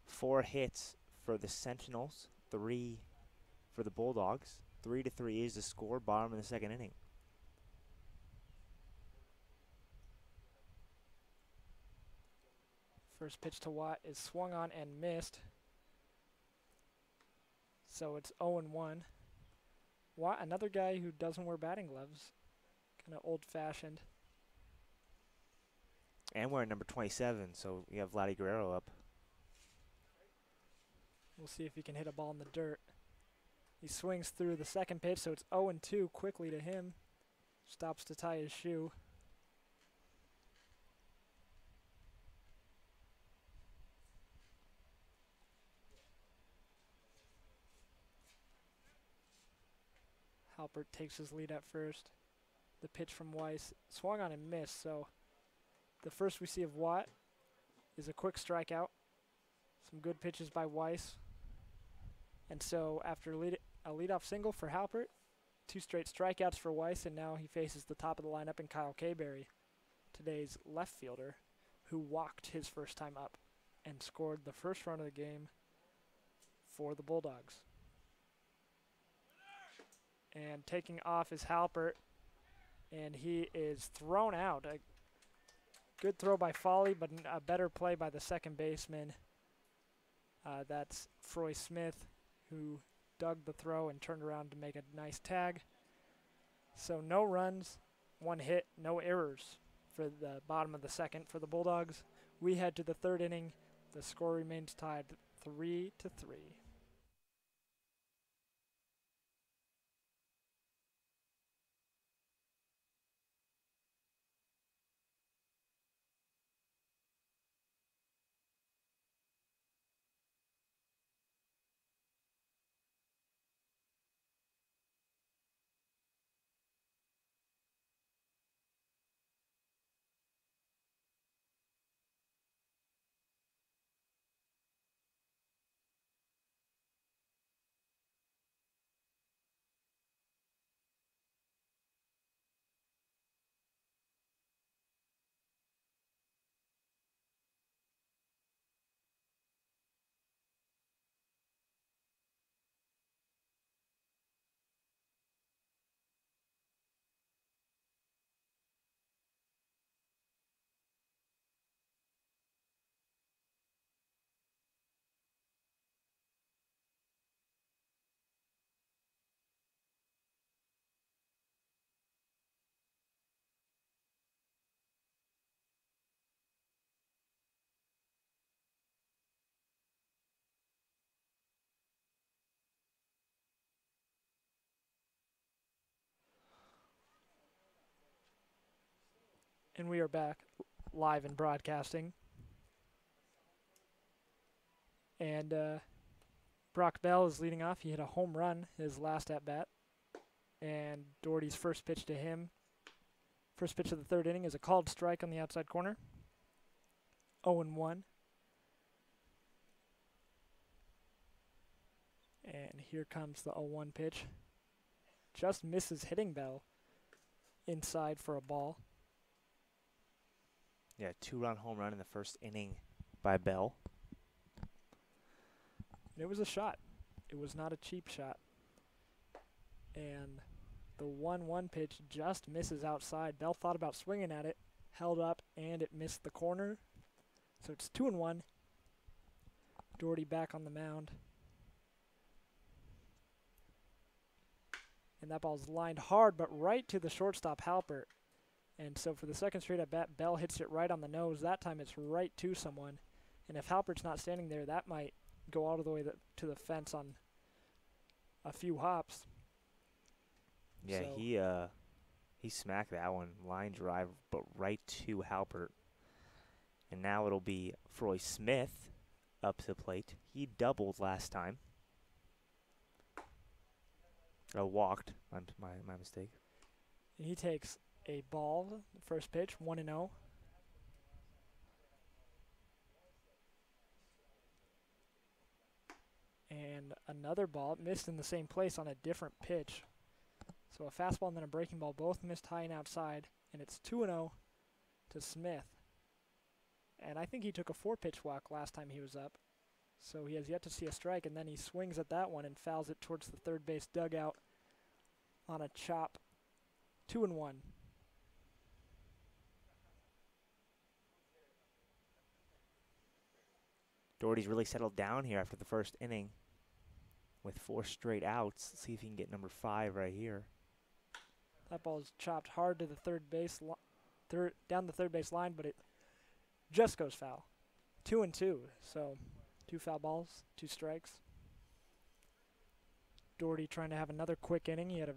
Speaker 2: 4 hits for the Sentinels, 3 for the Bulldogs. 3-3 is the score, bottom of the second inning.
Speaker 1: First pitch to Watt is swung on and missed. So it's 0-1. Watt, another guy who doesn't wear batting gloves. Kind of old-fashioned.
Speaker 2: And we're at number 27, so we have Vladdy Guerrero up.
Speaker 1: We'll see if he can hit a ball in the dirt. He swings through the second pitch, so it's 0-2 quickly to him. Stops to tie his shoe. Halpert takes his lead at first. The pitch from Weiss swung on and missed, so the first we see of Watt is a quick strikeout. Some good pitches by Weiss. And so after a leadoff single for Halpert, 2 straight strikeouts for Weiss, and now he faces the top of the lineup in Kyle Kayberry, today's left fielder, who walked his first time up and scored the first run of the game for the Bulldogs. And taking off is Halpert, and he is thrown out. A good throw by Foley, but a better play by the second baseman. That's Froy Smith, who dug the throw and turned around to make a nice tag. So no runs, 1 hit, no errors for the bottom of the second for the Bulldogs. We head to the third inning. The score remains tied 3-3. And we are back live and broadcasting. And Brock Bell is leading off. He hit a home run his last at-bat. And Doherty's first pitch to him, first pitch of the third inning, is a called strike on the outside corner. 0-1. And here comes the 0-1 pitch. Just misses hitting Bell inside for a ball.
Speaker 2: Yeah, 2-run home run in the first inning by Bell.
Speaker 1: And it was a shot. It was not a cheap shot. And the 1-1 pitch just misses outside. Bell thought about swinging at it, held up, and it missed the corner. So it's 2-1. Doherty back on the mound. And that ball's lined hard, but right to the shortstop, Halpert. And so for the second straight at bat, Bell hits it right on the nose. That time it's right to someone. And if Halpert's not standing there, that might go all the way to the fence on a few hops.
Speaker 2: Yeah,
Speaker 1: so
Speaker 2: he smacked that one, line drive, but right to Halpert. And now it'll be Froy Smith up to the plate. He doubled last time. Walked. My mistake.
Speaker 1: He takes a ball, first pitch, 1-0. And another ball, missed in the same place on a different pitch. So a fastball and then a breaking ball, both missed high and outside. And it's 2-0 to Smith. And I think he took a 4-pitch walk last time he was up. So he has yet to see a strike, and then he swings at that one and fouls it towards the third base dugout on a chop. 2-1.
Speaker 2: Doherty's really settled down here after the first inning with 4 straight outs. Let's see if he can get number 5 right here.
Speaker 1: That ball's chopped hard to the third base, down the third base line, but it just goes foul. 2-2, so 2 foul balls, 2 strikes. Doherty trying to have another quick inning. He had a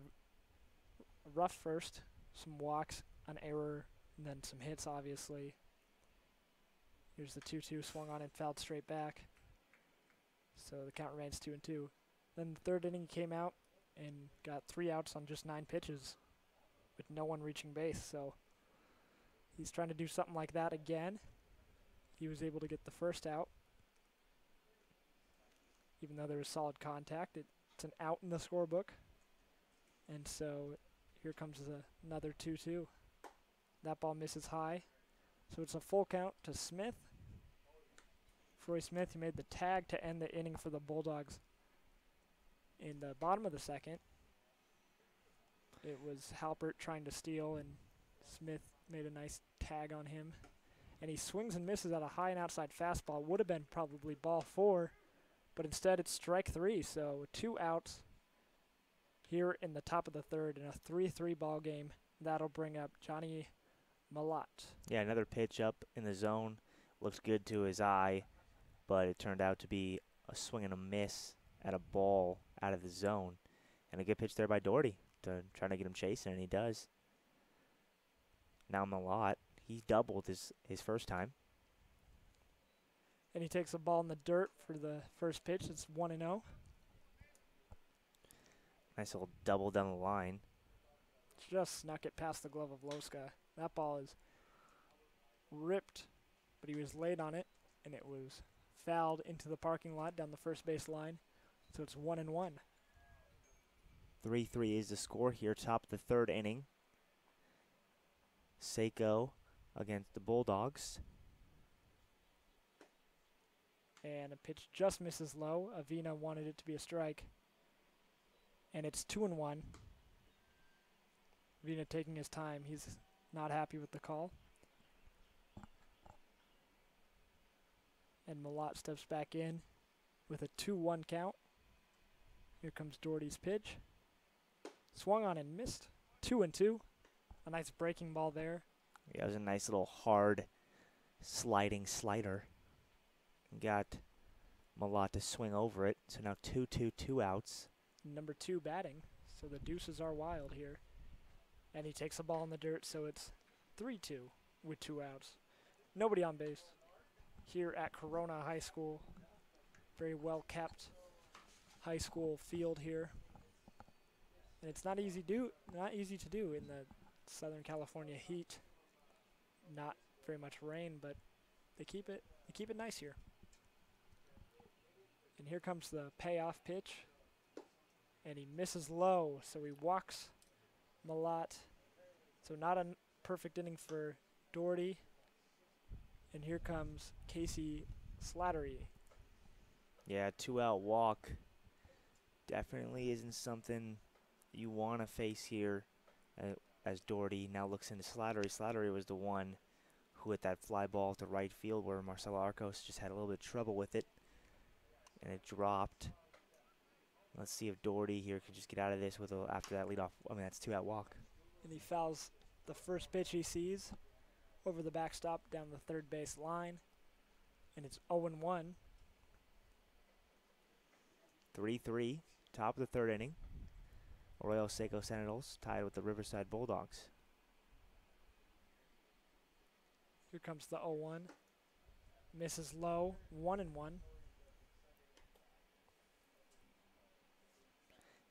Speaker 1: rough first, some walks, an error, and then some hits, obviously. Here's the 2-2, swung on and fouled straight back. So the count remains 2-2. Then the third inning came out, and got 3 outs on just 9 pitches with no one reaching base. So he's trying to do something like that again. He was able to get the first out. Even though there was solid contact, it's an out in the scorebook. And so here comes another 2-2. That ball misses high. So it's a full count to Smith. Troy Smith, he made the tag to end the inning for the Bulldogs. In the bottom of the second, it was Halpert trying to steal, and Smith made a nice tag on him. And he swings and misses at a high and outside fastball. Would have been probably ball 4, but instead it's strike 3. So 2 outs here in the top of the third in a 3-3 ball game. That'll bring up Johnny Malat.
Speaker 2: Yeah, another pitch up in the zone. Looks good to his eye, but it turned out to be a swing and a miss at a ball out of the zone. And a good pitch there by Doherty to trying to get him chasing, and he does. Now Malat, he doubled his first time.
Speaker 1: And he takes the ball in the dirt for the first pitch. It's 1-0.
Speaker 2: Nice little double down the line.
Speaker 1: Just snuck it past the glove of Loska. That ball is ripped, but he was late on it, and it was fouled into the parking lot down the first base line. So it's 1-1.
Speaker 2: 3-3 is the score here, top of the third inning. Seco against the Bulldogs.
Speaker 1: And a pitch just misses low. Avina wanted it to be a strike. And it's 2-1. Avina taking his time. He's not happy with the call. And Malat steps back in with a 2-1 count. Here comes Doherty's pitch. Swung on and missed. 2-2. A nice breaking ball there.
Speaker 2: Yeah, it was a nice little hard sliding slider. Got Malat to swing over it. So now 2-2, 2 outs.
Speaker 1: Number 2 batting. So the deuces are wild here. And he takes the ball in the dirt, so it's 3-2 with 2 outs. Nobody on base here at Corona High School. Very well kept high school field here. And it's not easy to do in the Southern California heat. Not very much rain, but they keep it nice here. And here comes the payoff pitch. And he misses low, so he walks Malat. So not a perfect inning for Doherty. And here comes Casey Slattery.
Speaker 2: Yeah, 2-out walk definitely isn't something you want to face here as Doherty now looks into Slattery. Slattery was the one who hit that fly ball to right field where Marcelo Arcos just had a little bit of trouble with it. And it dropped. Let's see if Doherty here can just get out of this with after that leadoff. I mean, that's 2-out walk.
Speaker 1: And he fouls the first pitch he sees over the backstop down the third base line. And it's 0-1.
Speaker 2: 3-3, top of the third inning. Arroyo Seco Sentinels tied with the Riverside Bulldogs.
Speaker 1: Here comes the 0-1. Misses low, 1-1.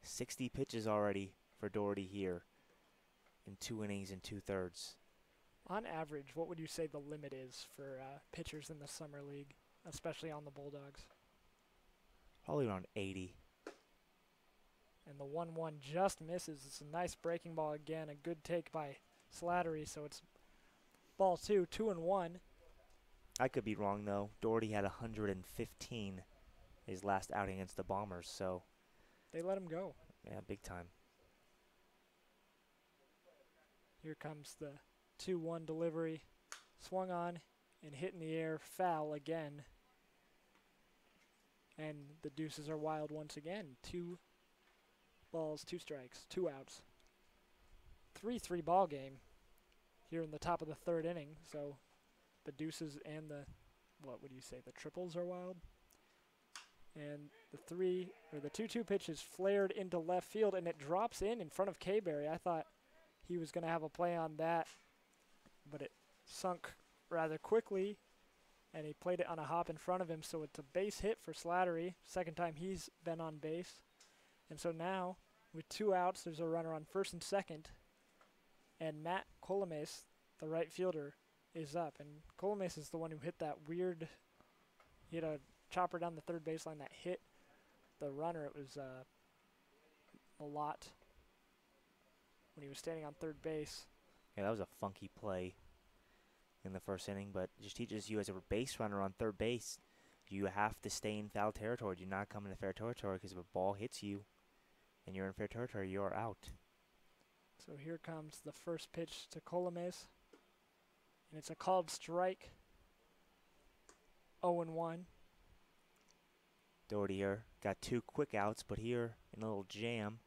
Speaker 2: 60 pitches already for Doherty here in 2 innings and 2/3.
Speaker 1: On average, what would you say the limit is for pitchers in the summer league, especially on the Bulldogs?
Speaker 2: Probably around 80.
Speaker 1: And the 1-1 just misses. It's a nice breaking ball again. A good take by Slattery, so it's ball 2, 2-1.
Speaker 2: I could be wrong, though. Doherty had 115 his last outing against the Bombers, so
Speaker 1: they let him go.
Speaker 2: yeah, big time.
Speaker 1: Here comes the 2-1 delivery. Swung on and hit in the air. Foul again. And the deuces are wild once again. 2 balls, 2 strikes, 2 outs. 3-3 ball game here in the top of the third inning. So the deuces and the, what would you say, the triples are wild. And the 2-2 pitch is flared into left field, and it drops in front of K-Berry. I thought he was going to have a play on that, but it sunk rather quickly, and he played it on a hop in front of him, so it's a base hit for Slattery. Second time he's been on base. And so now with 2 outs, there's a runner on first and second. And Matt Colomes, the right fielder, is up. And Colomes is the one who hit that weird, he hit a chopper down the third baseline that hit the runner. It was a lot when he was standing on third base.
Speaker 2: Yeah, that was a funky play in the first inning, but it just teaches you as a base runner on third base, you have to stay in foul territory. Do not come into fair territory, because if a ball hits you and you're in fair territory, you're out.
Speaker 1: So here comes the first pitch to Colomes, and it's a called strike. 0-1.
Speaker 2: Doherty here got 2 quick outs, but here in a little jam,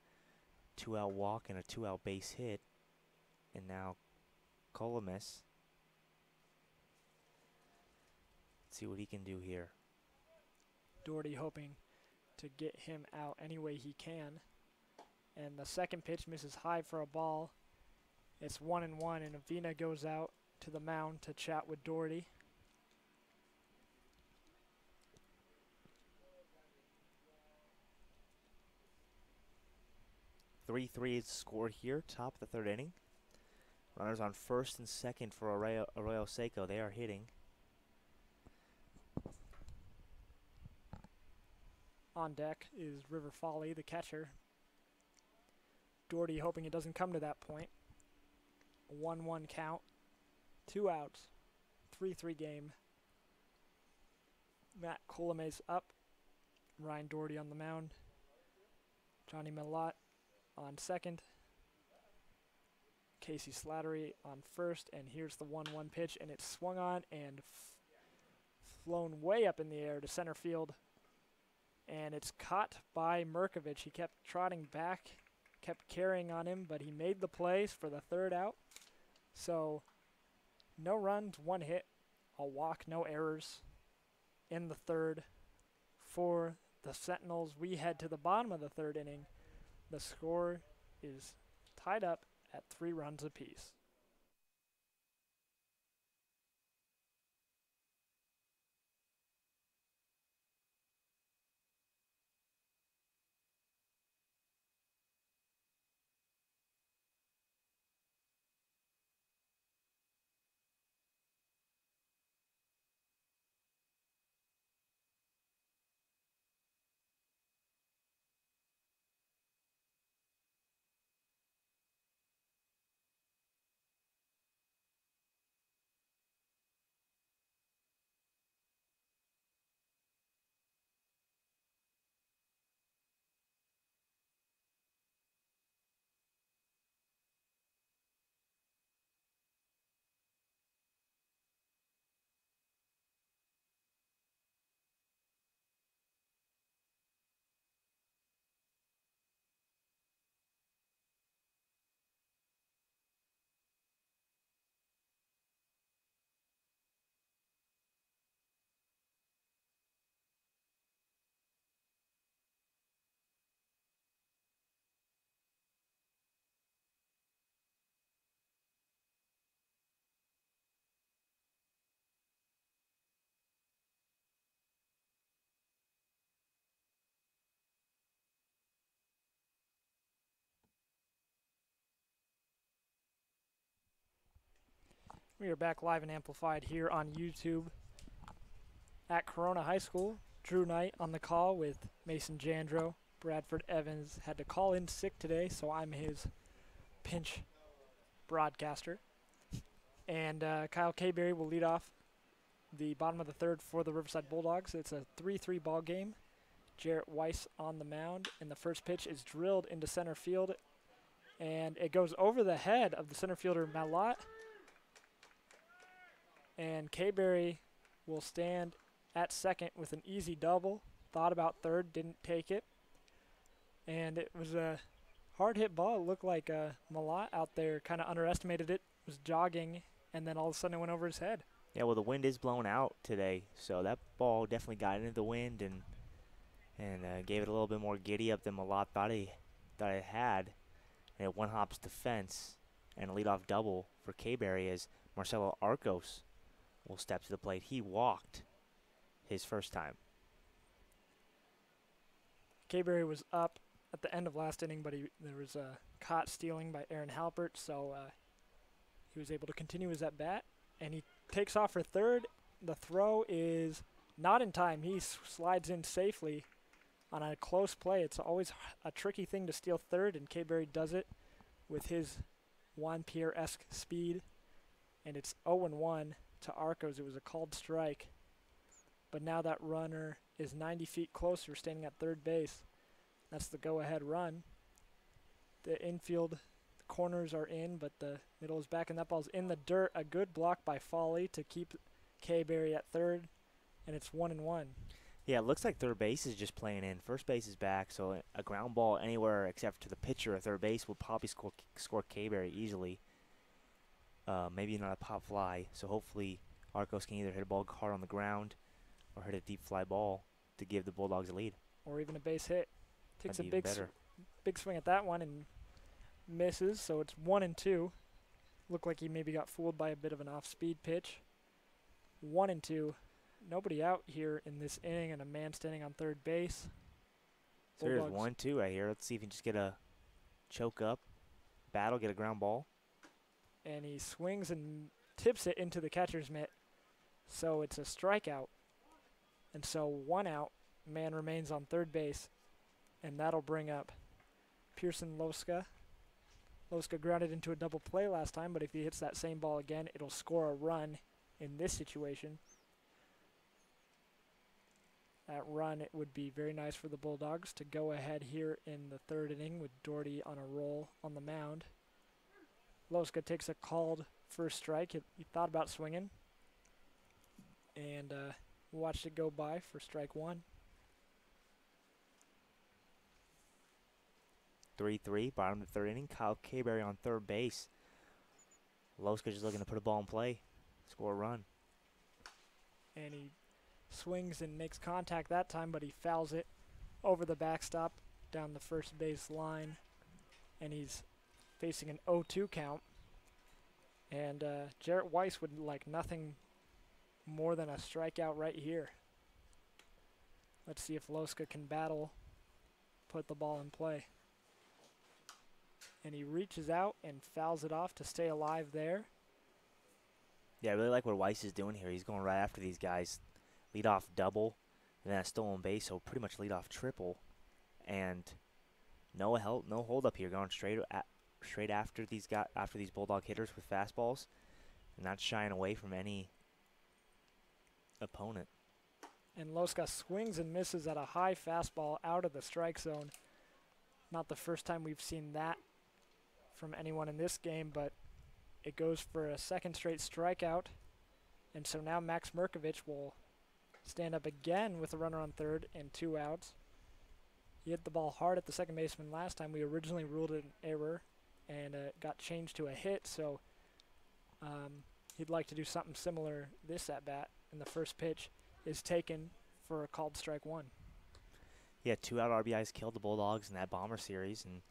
Speaker 2: 2-out walk and a 2-out base hit, and now Colomes. Let's see what he can do here.
Speaker 1: Doherty hoping to get him out any way he can. And the second pitch misses high for a ball. It's 1-1, and Avina goes out to the mound to chat with Doherty.
Speaker 2: (3-3) is the score here, top of the third inning. Runners on first and second for Arroyo Seco. They are hitting.
Speaker 1: On deck is River Folly, the catcher. Doherty hoping it doesn't come to that point. 1-1 count. 2 outs. 3-3 game. Matt Colomes up. Ryan Doherty on the mound. Johnny Mellott on second. Casey Slattery on first. And here's the 1-1 pitch. And it's swung on and flown way up in the air to center field. And it's caught by Merkovich. He kept trotting back, kept carrying on him, but he made the plays for the third out. So no runs, 1 hit, a walk, no errors in the third for the Sentinels. We head to the bottom of the third inning. The score is tied up at 3 runs apiece. We are back live and amplified here on YouTube at Corona High School. Drew Knight on the call with Mason Jandro. Bradford Evans had to call in sick today, so I'm his pinch broadcaster. And Kyle Kayberry will lead off the bottom of the third for the Riverside Bulldogs. It's a 3-3 ball game. Jarrett Weiss on the mound, and the first pitch is drilled into center field, and it goes over the head of the center fielder Mellott. And Kayberry will stand at second with an easy double. Thought about third, didn't take it. And it was a hard hit ball. It looked like Mellott out there kind of underestimated it, was jogging, and then all of a sudden it went over his head.
Speaker 2: Yeah, well, the wind is blowing out today, so that ball definitely got into the wind and gave it a little bit more giddy up than Mellott thought it had. And it one-hops the fence, and a leadoff double for Kayberry as Marcelo Arcos will step to the plate. He walked his first time.
Speaker 1: Kayberry was up at the end of last inning, but there was a caught stealing by Aaron Halpert, so he was able to continue his at bat, and he takes off for third. The throw is not in time. He slides in safely on a close play. It's always a tricky thing to steal third, and K-Berry does it with his Juan Pierre-esque speed, and it's 0-1 to Arcos. It was a called strike, but now that runner is 90 feet closer, standing at third base. That's the go-ahead run. The infield corners are in, but the middle is back, and that ball's in the dirt. A good block by Foley to keep K-Berry at third, and it's 1-1.
Speaker 2: Yeah, it looks like third base is just playing in. First base is back, so a ground ball anywhere except to the pitcher at third base will probably score K-Berry easily. Maybe not a pop fly, so hopefully Arcos can either hit a ball hard on the ground or hit a deep fly ball to give the Bulldogs a lead.
Speaker 1: Or even a base hit. Takes a
Speaker 2: better.
Speaker 1: big swing at that one and misses, so it's 1-2. Looked like he maybe got fooled by a bit of an off-speed pitch. 1-2. Nobody out here in this inning, and a man standing on third base.
Speaker 2: So here's 1-2 right here. Let's see if he can just get a choke up, battle, get a ground ball.
Speaker 1: And he swings and tips it into the catcher's mitt. So it's a strikeout. And so 1 out, man remains on third base, and that'll bring up Pearson Loska. Loska grounded into a double play last time, but if he hits that same ball again, it'll score a run in this situation. That run, it would be very nice for the Bulldogs to go ahead here in the third inning with Doherty on a roll on the mound. Loska takes a called first strike. He thought about swinging and watched it go by for strike one.
Speaker 2: 3-3, bottom of the third inning. Kyle K-Berry on third base. Loska just looking to put a ball in play, score a run.
Speaker 1: And he swings and makes contact that time, but he fouls it over the backstop down the first base line, and he's facing an 0-2 count. And Jarrett Weiss would like nothing more than a strikeout right here. Let's see if Loska can battle, put the ball in play. And he reaches out and fouls it off to stay alive there.
Speaker 2: Yeah, I really like what Weiss is doing here. He's going right after these guys. Lead off double, and then a stolen base, so pretty much lead off triple. And no hold up here, going straight after these Bulldog hitters with fastballs, and not shying away from any opponent.
Speaker 1: And Loska swings and misses at a high fastball out of the strike zone. Not the first time we've seen that from anyone in this game, but it goes for a second straight strikeout. And so now Max Merkovich will stand up again with a runner on third and 2 outs. He hit the ball hard at the second baseman last time. We originally ruled it an error, and it got changed to a hit, so he'd like to do something similar this at-bat. And the first pitch is taken for a called strike one.
Speaker 2: Yeah, 2 out RBIs killed the Bulldogs in that Bomber series, and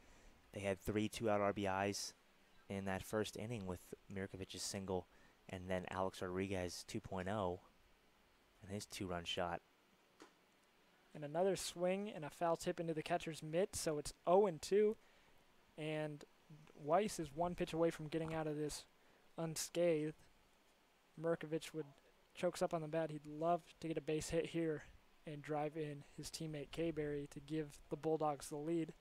Speaker 2: they had 3 2-out RBIs in that first inning with Mirkovich's single, and then Alex Rodriguez 2.0 and his 2-run shot.
Speaker 1: And another swing and a foul tip into the catcher's mitt, so it's 0-2, and Weiss is 1 pitch away from getting out of this unscathed. Mirkovich chokes up on the bat. He'd love to get a base hit here and drive in his teammate K-Berry to give the Bulldogs the lead.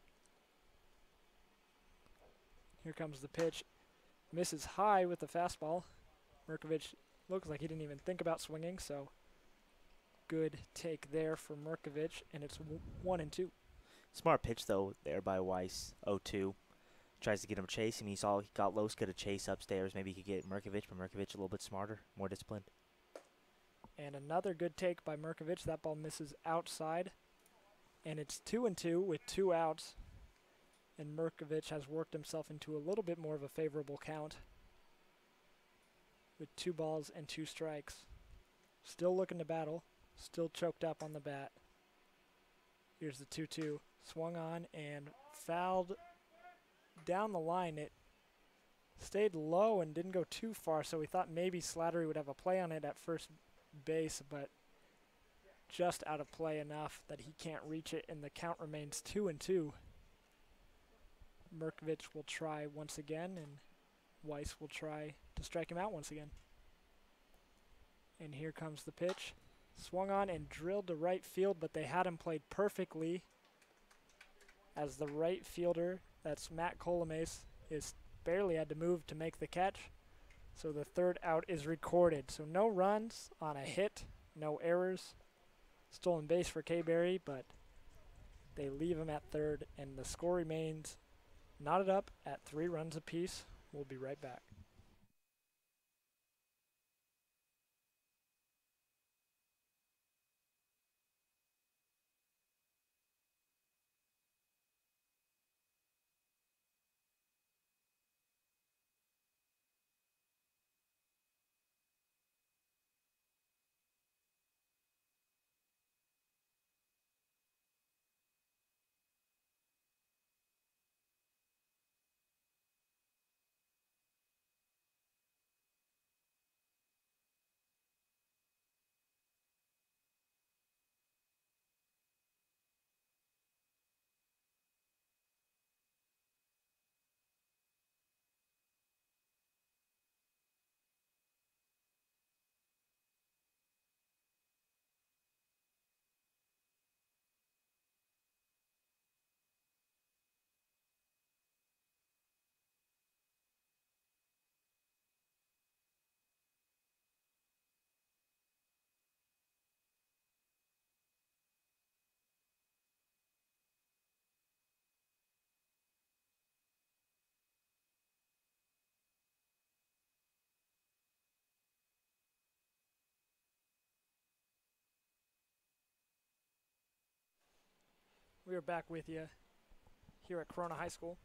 Speaker 1: Here comes the pitch. Misses high with the fastball. Mirkovich looks like he didn't even think about swinging, so good take there for Mirkovich, and it's 1-2.
Speaker 2: Smart pitch, though, there by Weiss, 0-2. Tries to get him chasing. He got Loska to chase upstairs. Maybe he could get Mirkovich, but Mirkovich a little bit smarter, more disciplined.
Speaker 1: And another good take by Mirkovich. That ball misses outside. And it's 2-2 with 2 outs. And Mirkovich has worked himself into a little bit more of a favorable count with 2 balls and 2 strikes. Still looking to battle. Still choked up on the bat. Here's the 2-2. Swung on and fouled down the line. It stayed low and didn't go too far, so we thought maybe Slattery would have a play on it at first base, but just out of play enough that he can't reach it, and the count remains 2-2. Merkovich will try once again, and Weiss will try to strike him out once again. And here comes the pitch. Swung on and drilled to right field, but they had him played perfectly as the right fielder, that's Matt Colomace, is barely had to move to make the catch. So the third out is recorded. So no runs on a hit, no errors. Stolen base for K-Berry, but they leave him at third, and the score remains knotted up at 3 runs apiece. We'll be right back. We are back with you here at Corona High School,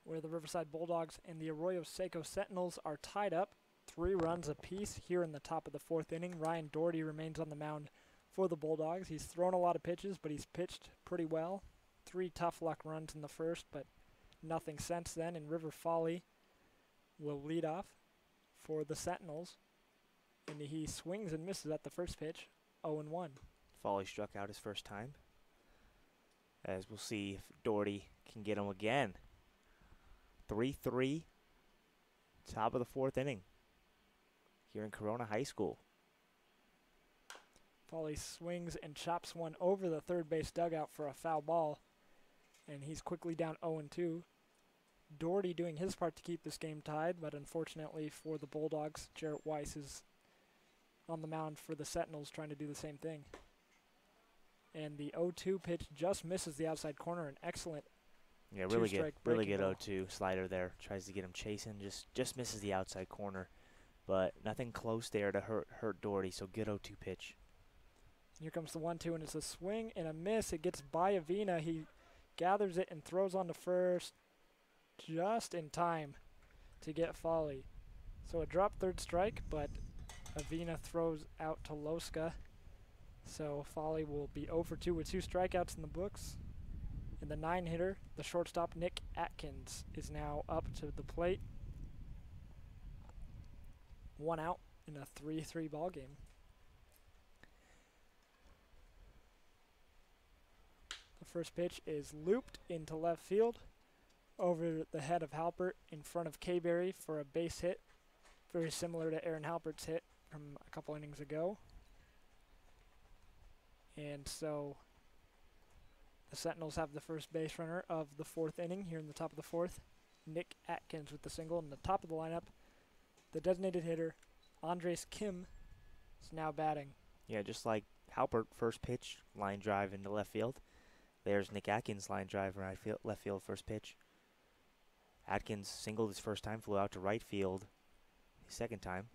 Speaker 1: where the Riverside Bulldogs and the Arroyo Seco Sentinels are tied up 3 runs apiece here in the top of the 4th inning. Ryan Doherty remains on the mound for the Bulldogs. He's thrown a lot of pitches, but he's pitched pretty well. 3 tough luck runs in the first, but nothing since then. And River Folly will lead off for the Sentinels, and he swings and misses at the first pitch, 0-1.
Speaker 2: Foley struck out his first time. As we'll see if Doherty can get him again. 3-3, top of the 4th inning here in Corona High School.
Speaker 1: Foley swings and chops one over the third base dugout for a foul ball, and he's quickly down 0-2. Doherty doing his part to keep this game tied, but unfortunately for the Bulldogs, Jarrett Weiss is on the mound for the Sentinels trying to do the same thing. And the 0-2 pitch just misses the outside corner. An excellent
Speaker 2: really good
Speaker 1: ball.
Speaker 2: 0-2 slider there. Tries to get him chasing, just misses the outside corner, but nothing close there to hurt Doherty. So good 0-2 pitch.
Speaker 1: Here comes the 1-2, and it's a swing and a miss. It gets by Avina. He gathers it and throws on to first just in time to get Foley. So a drop third strike, but Avina throws out to Loska. So Foley will be 0-2 with 2 strikeouts in the books. And the 9-hitter, the shortstop Nick Atkins, is now up to the plate. 1 out in a 3-3 ball game. The first pitch is looped into left field over the head of Halpert in front of K-Berry for a base hit, very similar to Aaron Halpert's hit from a couple innings ago. And so the Sentinels have the first base runner of the 4th inning here in the top of the 4th. Nick Atkins with the single in the top of the lineup. The designated hitter, Andres Kim, is now batting.
Speaker 2: Yeah, just like Halpert, first pitch, line drive into left field. There's Nick Atkins, line drive, left field, first pitch. Atkins singled his first time, flew out to right field his second time.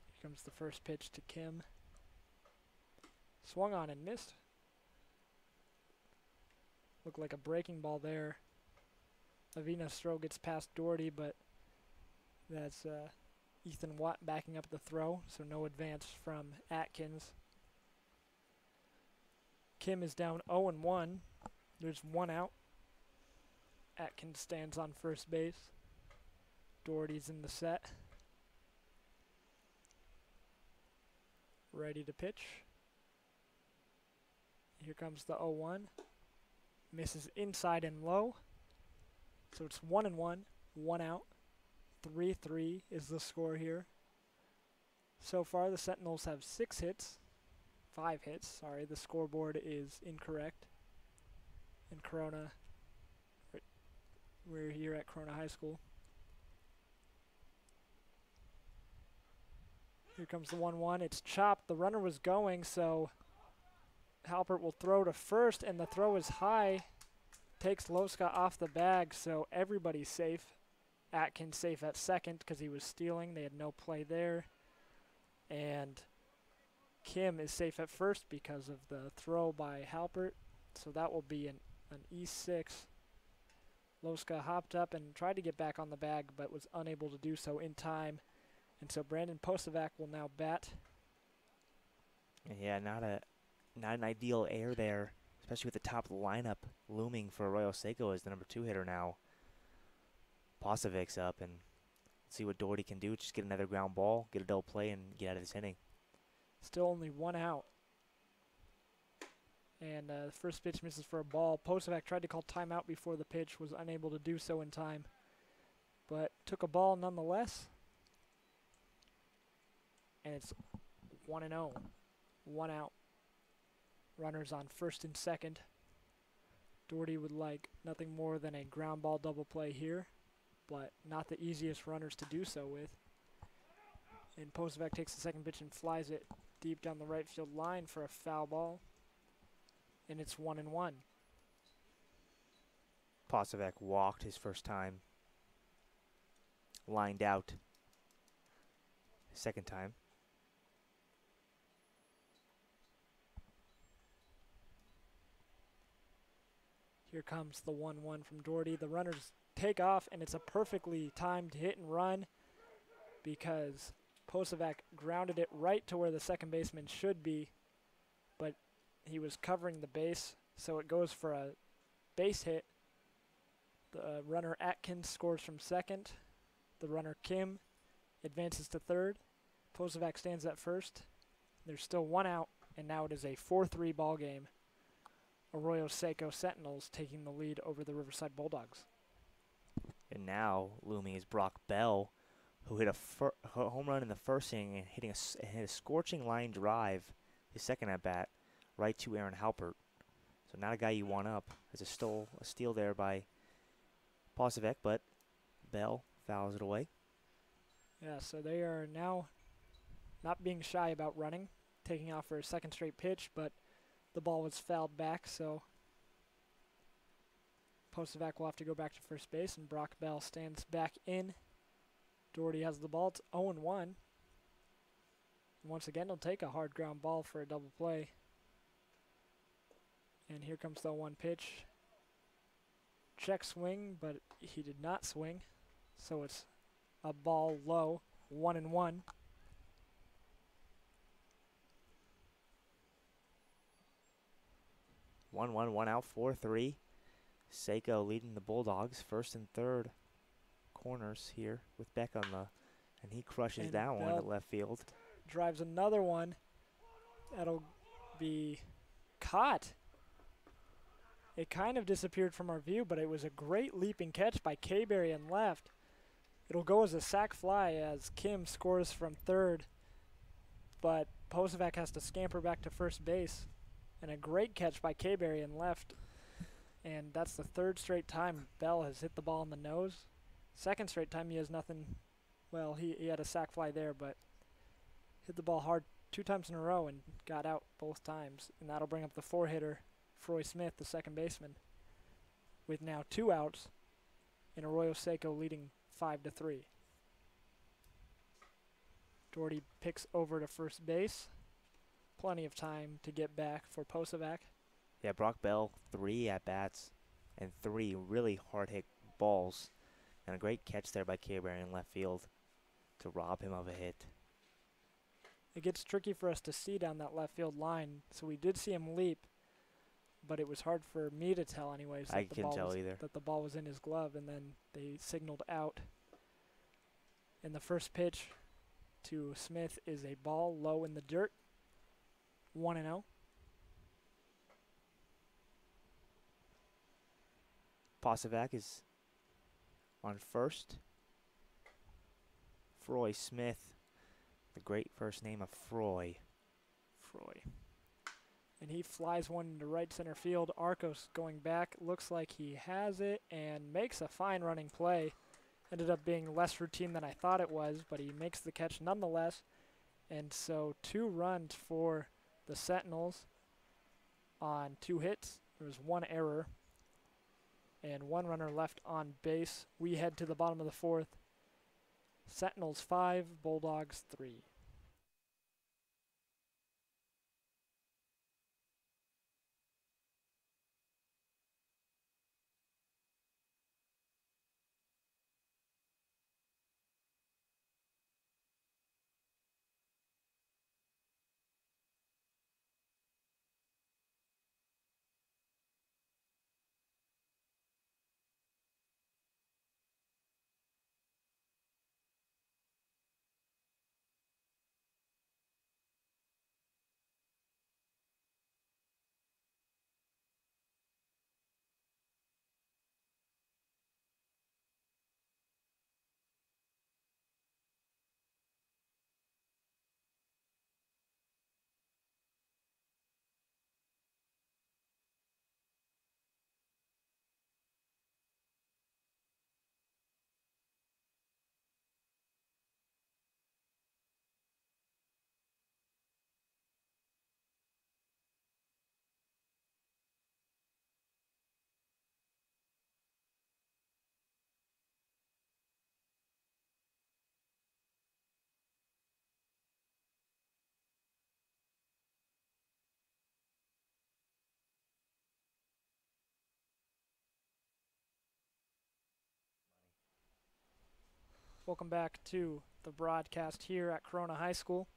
Speaker 1: Here comes the first pitch to Kim. Swung on and missed. Looked like a breaking ball there. Avina's throw gets past Doherty, but that's Ethan Watt backing up the throw, so no advance from Atkins. Kim is down 0-1. There's 1 out. Atkins stands on first base. Doherty's in the set. Ready to pitch. Here comes the 0-1. Misses inside and low. So it's 1-1, 1 out. 3-3 is the score here. So far, the Sentinels have 5 hits. Sorry, the scoreboard is incorrect. In Corona, we're here at Corona High School. Here comes the 1-1. It's chopped. The runner was going, so Halpert will throw to first, and the throw is high. Takes Loska off the bag, so everybody's safe. Atkins safe at second because he was stealing. They had no play there. And Kim is safe at first because of the throw by Halpert. So that will be an E6. Loska hopped up and tried to get back on the bag, but was unable to do so in time. And so Brandon Posovac will now bat.
Speaker 2: Yeah, not an ideal air there, especially with the top of the lineup looming for Arroyo Seco as the number 2 hitter now. Posovic's up, and see what Doherty can do. Just get another ground ball, get a double play, and get out of this inning.
Speaker 1: Still only 1 out. And the first pitch misses for a ball. Posovac tried to call timeout before the pitch, was unable to do so in time, but took a ball nonetheless. And it's 1-0, 1 out. Runners on first and second. Doherty would like nothing more than a ground ball double play here, but not the easiest runners to do so with. And Posovac takes the second pitch and flies it deep down the right field line for a foul ball. And it's 1-1.
Speaker 2: Posovac walked his first time. Lined out. Second time.
Speaker 1: Here comes the 1-1 from Doherty. The runners take off, and it's a perfectly timed hit and run because Posovac grounded it right to where the second baseman should be, but he was covering the base, so it goes for a base hit. The runner Atkins scores from second. The runner Kim advances to third. Posovac stands at first. There's still 1 out, and now it is a 4-3 ball game. Arroyo Seco Sentinels taking the lead over the Riverside Bulldogs.
Speaker 2: And now looming is Brock Bell, who hit a home run in the first inning and hit a scorching line drive, his second at bat, right to Aaron Halpert. So not a guy you want up. There's a steal there by Posovac, but Bell fouls it away.
Speaker 1: Yeah, so they are now not being shy about running, taking off for a second straight pitch, but the ball was fouled back, so Posovac will have to go back to first base, and Brock Bell stands back in. Doherty has the ball. It's 0-1. And once again, he'll take a hard ground ball for a double play. And here comes the 1 pitch. Check swing, but he did not swing, so it's a ball low, 1-1.
Speaker 2: One out, 4-3. Seco leading the Bulldogs, first and third corners here with Beck on the, and he crushes
Speaker 1: And
Speaker 2: that one
Speaker 1: Bell
Speaker 2: at left field.
Speaker 1: Drives another one. That'll be caught. It kind of disappeared from our view, but it was a great leaping catch by K-Berry in left. It'll go as a sac fly as Kim scores from third, but Posovac has to scamper back to first base. And a great catch by K-Berry in left. And that's the 3rd straight time Bell has hit the ball in the nose. 2nd straight time he has nothing. Well, he had a sac fly there, but hit the ball hard 2 times in a row and got out both times. And that'll bring up the 4-hitter, Froy Smith, the second baseman, with now 2 outs and Arroyo Seco leading 5-3. Doherty picks over to first base. Plenty of time to get back for Posovac.
Speaker 2: Yeah, Brock Bell, 3 at-bats and 3 really hard-hit balls. And a great catch there by K-Berry in left field to rob him of a hit.
Speaker 1: It gets tricky for us to see down that left field line, so we did see him leap, but it was hard for me to tell anyways
Speaker 2: I couldn't tell either.
Speaker 1: that the ball was in his glove, and then they signaled out. And the first pitch to Smith is a ball low in the dirt. 1-0.
Speaker 2: Posovac is on first. Froy Smith, the great first name of Froy.
Speaker 1: Froy. And he flies one into right center field. Arcos going back. Looks like he has it and makes a fine running play. Ended up being less routine than I thought it was, but he makes the catch nonetheless. And so 2 runs for the Sentinels on 2 hits. There was 1 error and 1 runner left on base. We head to the bottom of the 4th. Sentinels 5, Bulldogs 3. Welcome back to the broadcast here at Corona High School,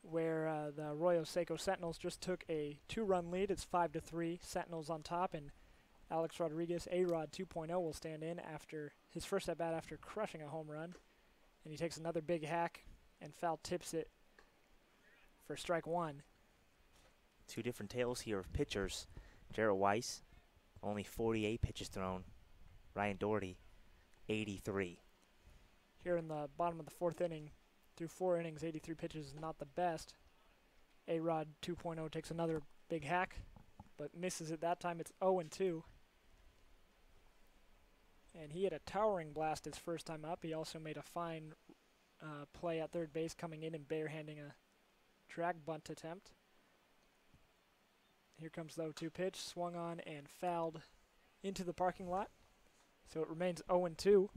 Speaker 1: where the Arroyo Seco Sentinels just took a 2-run lead. It's 5-3, Sentinels on top, and Alex Rodriguez, A-Rod 2.0, will stand in after his first at-bat after crushing a home run. And he takes another big hack and foul tips it for strike 1.
Speaker 2: 2 different tales here of pitchers. Jarrett Weiss, only 48 pitches thrown. Ryan Doherty, 83.
Speaker 1: Here in the bottom of the 4th inning, through 4 innings, 83 pitches is not the best. A-Rod 2.0 takes another big hack, but misses it that time. It's 0-2. And he had a towering blast his first time up. He also made a fine play at third base, coming in and barehanding a drag bunt attempt. Here comes the 0-2 pitch, swung on and fouled into the parking lot. So it remains 0-2.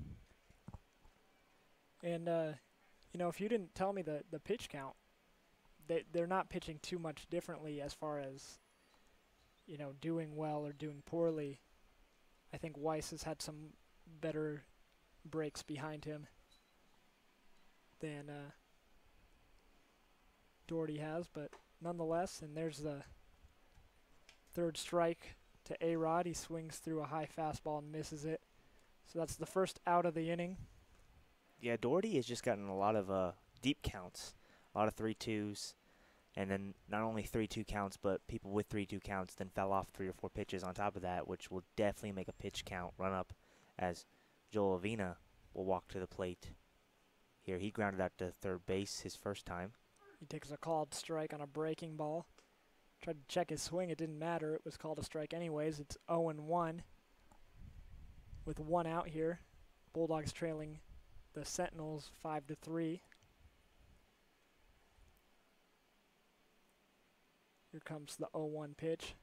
Speaker 1: And, you know, if you didn't tell me the pitch count, they're not pitching too much differently as far as, you know, doing well or doing poorly. I think Weiss has had some better breaks behind him than Doherty has, but nonetheless, and there's the 3rd strike to A-Rod. He swings through a high fastball and misses it. So that's the first out of the inning.
Speaker 2: Yeah, Doherty has just gotten a lot of deep counts, a lot of 3-2s, and then not only 3-2 counts, but people with 3-2 counts then fell off 3 or 4 pitches on top of that, which will definitely make a pitch count run up as Joel Avina will walk to the plate. Here he grounded out to third base his first time.
Speaker 1: He takes a called strike on a breaking ball. Tried to check his swing. It didn't matter. It was called a strike anyways. It's 0-1 with 1 out here. Bulldogs trailing the Sentinels 5-3. Here comes the 0-1 pitch.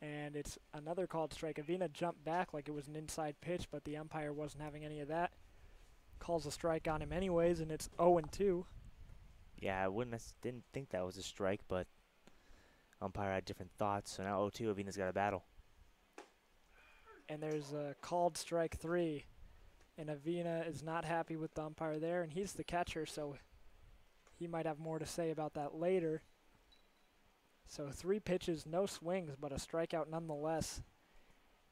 Speaker 1: And it's another called strike. Avina jumped back like it was an inside pitch, but the umpire wasn't having any of that. Calls a strike on him anyways, and it's 0-2.
Speaker 2: Yeah, didn't think that was a strike, but umpire had different thoughts. So now 0-2, Avina's got a battle.
Speaker 1: And there's a called strike 3. And Avina is not happy with the umpire there, and he's the catcher, so he might have more to say about that later. So 3 pitches, no swings, but a strikeout nonetheless.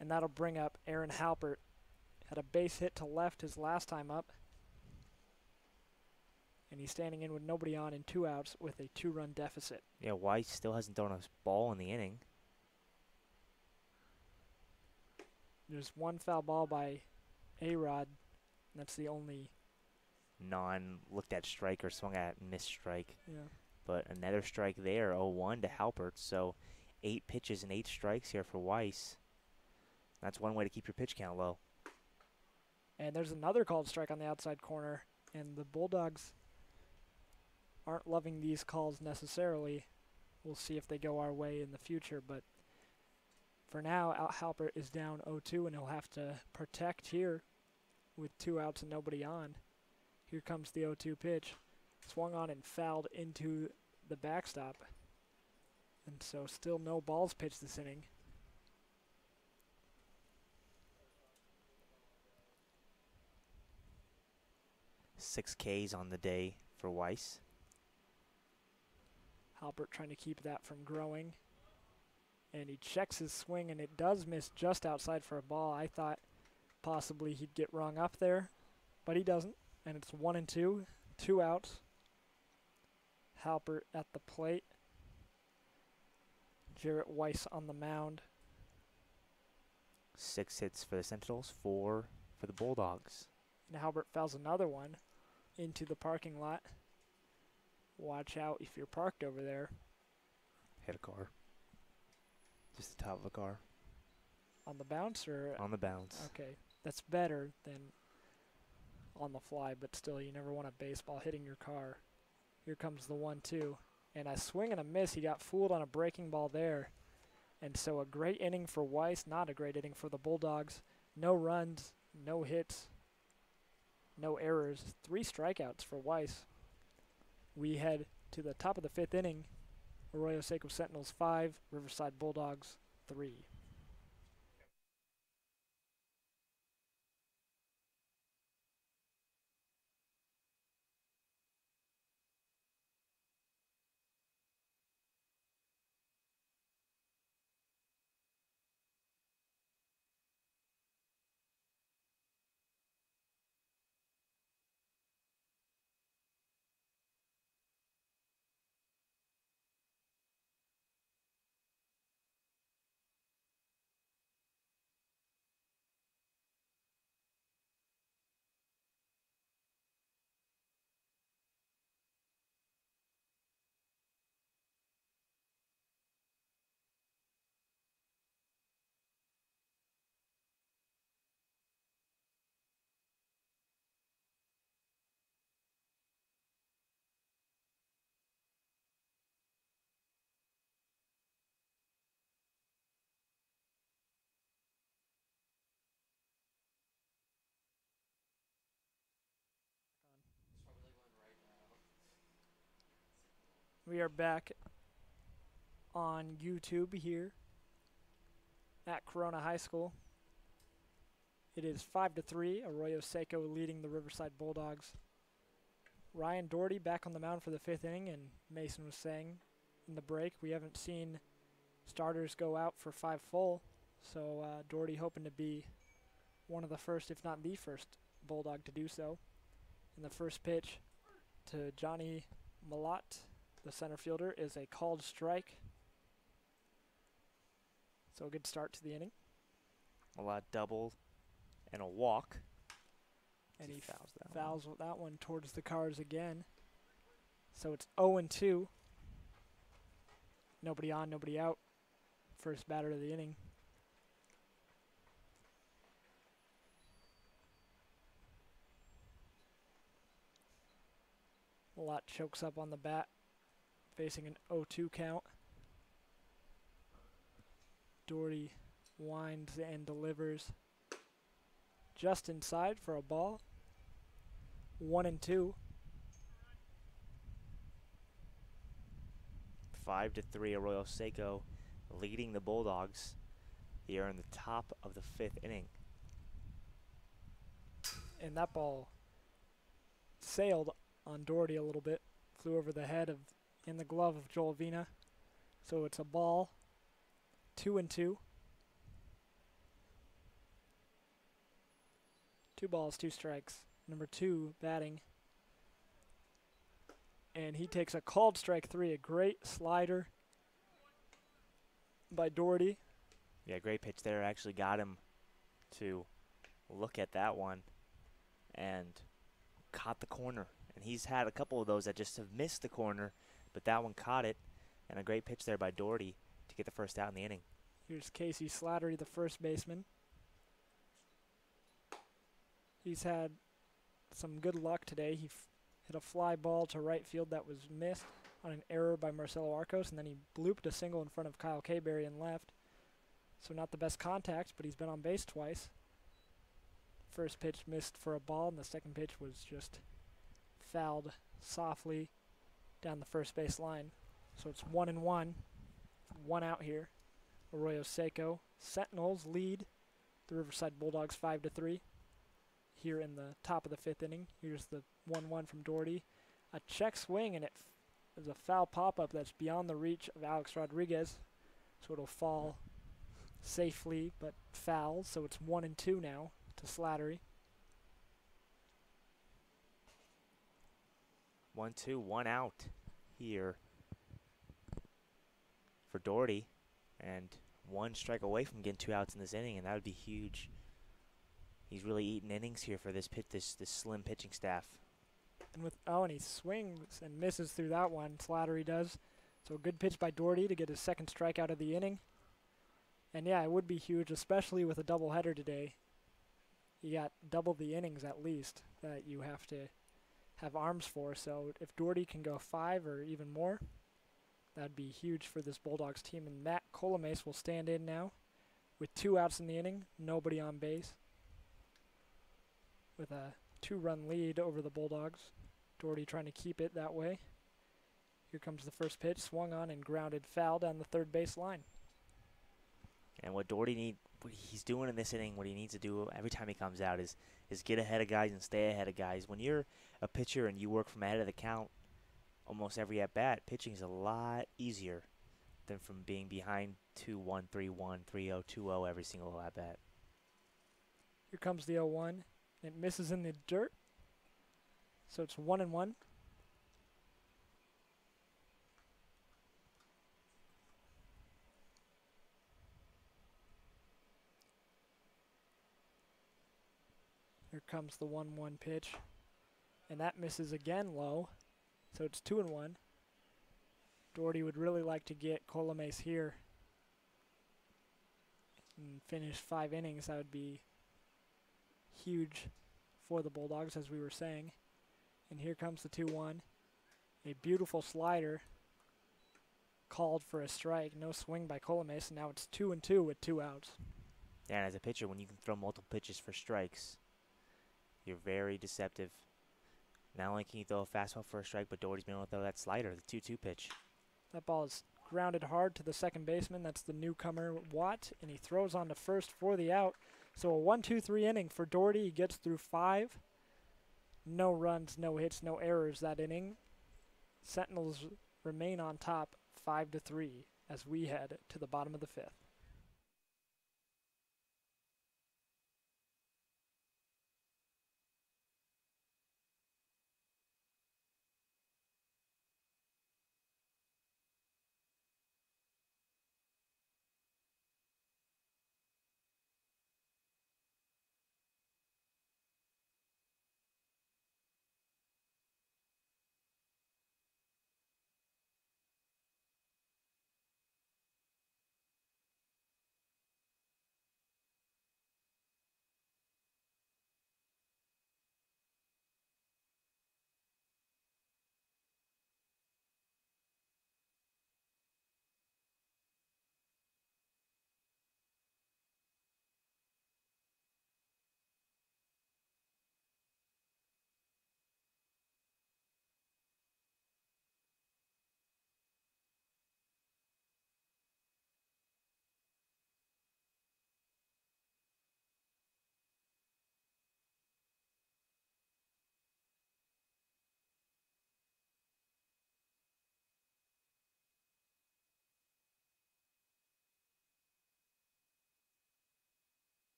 Speaker 1: And that'll bring up Aaron Halpert. Had a base hit to left his last time up. And he's standing in with nobody on and 2 outs with a 2-run deficit.
Speaker 2: Yeah, Weiss still hasn't thrown a ball in the inning.
Speaker 1: There's one foul ball by A-Rod. That's the only.
Speaker 2: Non-looked at strike or swung at missed strike.
Speaker 1: Yeah.
Speaker 2: But another strike there, 0-1 to Halpert. So 8 pitches and 8 strikes here for Weiss. That's one way to keep your pitch count low.
Speaker 1: And there's another called strike on the outside corner. And the Bulldogs aren't loving these calls necessarily. We'll see if they go our way in the future. But for now, Halpert is down 0-2, and he'll have to protect here with 2 outs and nobody on. Here comes the 0-2 pitch. Swung on and fouled into the backstop. And so still no balls pitched this inning.
Speaker 2: Six Ks on the day for Weiss.
Speaker 1: Halpert trying to keep that from growing. And he checks his swing, and it does miss just outside for a ball. I thought possibly he'd get rung up there, but he doesn't. And it's 1-2, 2 outs. Halpert at the plate. Jarrett Weiss on the mound.
Speaker 2: 6 hits for the Sentinels, 4 for the Bulldogs.
Speaker 1: And Halpert fouls another one into the parking lot. Watch out if you're parked over there.
Speaker 2: Hit a car. Just the top of a car.
Speaker 1: On the bounce or?
Speaker 2: On the bounce.
Speaker 1: Okay, that's better than on the fly, but still, you never want a baseball hitting your car. Here comes the 1-2. And a swing and a miss. He got fooled on a breaking ball there. And so a great inning for Weiss, not a great inning for the Bulldogs. No runs, no hits, no errors. 3 strikeouts for Weiss. We head to the top of the 5th inning. Arroyo Seco Sentinels 5, Riverside Bulldogs 3. We are back on YouTube here at Corona High School. It is 5-3, Arroyo Seco leading the Riverside Bulldogs. Ryan Doherty back on the mound for the 5th inning, and Mason was saying in the break we haven't seen starters go out for 5 full, so Doherty hoping to be one of the first, if not the first, Bulldog to do so. And the first pitch to Johnny Malott, the center fielder, is a called strike. So a good start to the inning.
Speaker 2: Malott double and a walk.
Speaker 1: And he
Speaker 2: fouls
Speaker 1: that one towards the Cars again. So it's 0-2. Nobody on, nobody out. First batter of the inning. Malott chokes up on the bat, facing an 0-2 count. Doherty winds and delivers just inside for a ball. 1-2.
Speaker 2: 5-3, Arroyo Seco leading the Bulldogs here in the top of the 5th inning.
Speaker 1: And that ball sailed on Doherty a little bit, flew over the head of, in the glove of Joel Vina. So it's a ball, 2-2. 2 balls, 2 strikes. Number 2 batting. And he takes a called strike 3, a great slider by Doherty.
Speaker 2: Yeah, great pitch there. Actually got him to look at that one and caught the corner. And he's had a couple of those that just have missed the corner, but that one caught it. And a great pitch there by Doherty to get the first out in the inning.
Speaker 1: Here's Casey Slattery, the first baseman. He's had some good luck today. He hit a fly ball to right field that was missed on an error by Marcelo Arcos, and then he blooped a single in front of Kyle Kayberry and left. So not the best contact, but he's been on base twice. First pitch missed for a ball, and the second pitch was just fouled softly down the first base line. So it's 1-1, one out here. Arroyo Seco Sentinels lead the Riverside Bulldogs 5-3 here in the top of the fifth inning. Here's the 1-1 from Doherty. A check swing, and it is a foul pop-up that's beyond the reach of Alex Rodriguez. So it'll fall safely, but foul. So it's 1-2 now to Slattery.
Speaker 2: 1-2, one out here for Doherty, and one strike away from getting 2 outs in this inning, and that would be huge. He's really eating innings here for this slim pitching staff.
Speaker 1: And he swings and misses through that one. Slattery does. So a good pitch by Doherty to get his second strikeout of the inning. And yeah, it would be huge, especially with a doubleheader today. You got double the innings at least that you have to have arms for. So if Doherty can go 5 or even more, that'd be huge for this Bulldogs team. And Matt Colomace will stand in now with 2 outs in the inning, nobody on base, with a 2-run lead over the Bulldogs. Doherty trying to keep it that way. Here comes the first pitch, swung on and grounded foul down the third base line.
Speaker 2: And what he's doing in this inning, what he needs to do every time he comes out is get ahead of guys and stay ahead of guys. When you're a pitcher and you work from ahead of the count almost every at-bat, pitching is a lot easier than from being behind 2-1, 3-1, 3-0, 2-0 every single at-bat.
Speaker 1: Here comes the 0-1. It misses in the dirt. So it's 1-1. Here comes the 1-1 pitch. And that misses again low. So it's 2-1. Doherty would really like to get Colomace here and finish 5 innings. That would be huge for the Bulldogs, as we were saying. And here comes the 2-1. A beautiful slider called for a strike. No swing by Colomace, and now it's 2-2 with 2 outs.
Speaker 2: Yeah, and as a pitcher, when you can throw multiple pitches for strikes, you're very deceptive. Not only can you throw a fastball for a strike, but Doherty's been able to throw that slider, the 2-2 pitch.
Speaker 1: That ball is grounded hard to the second baseman. That's the newcomer, Watt, and he throws on to first for the out. So a 1-2-3 inning for Doherty. He gets through 5. No runs, no hits, no errors that inning. Sentinels remain on top 5-3 as we head to the bottom of the 5th.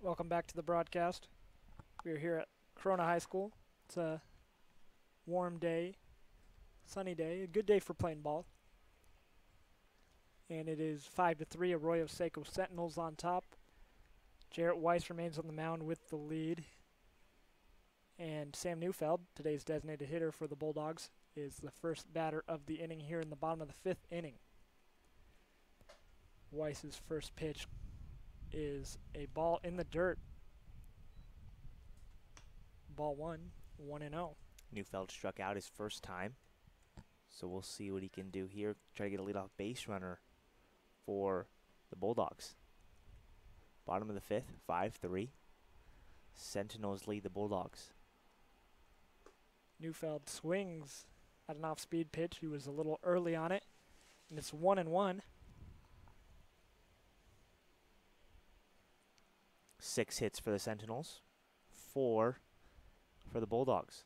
Speaker 1: Welcome back to the broadcast. We are here at Corona High School. It's a warm day, sunny day, a good day for playing ball. And it is 5-3, Arroyo Seco Sentinels on top. Jarrett Weiss remains on the mound with the lead. And Sam Neufeld, today's designated hitter for the Bulldogs, is the first batter of the inning here in the bottom of the 5th inning. Weiss's first pitch is a ball in the dirt. Ball 1-0.
Speaker 2: Neufeld struck out his first time, so we'll see what he can do here. Try to get a leadoff base runner for the Bulldogs. Bottom of the 5th, 5-3. Sentinels lead the Bulldogs.
Speaker 1: Neufeld swings at an off-speed pitch. He was a little early on it, and it's 1-1.
Speaker 2: 6 hits for the Sentinels, 4 for the Bulldogs.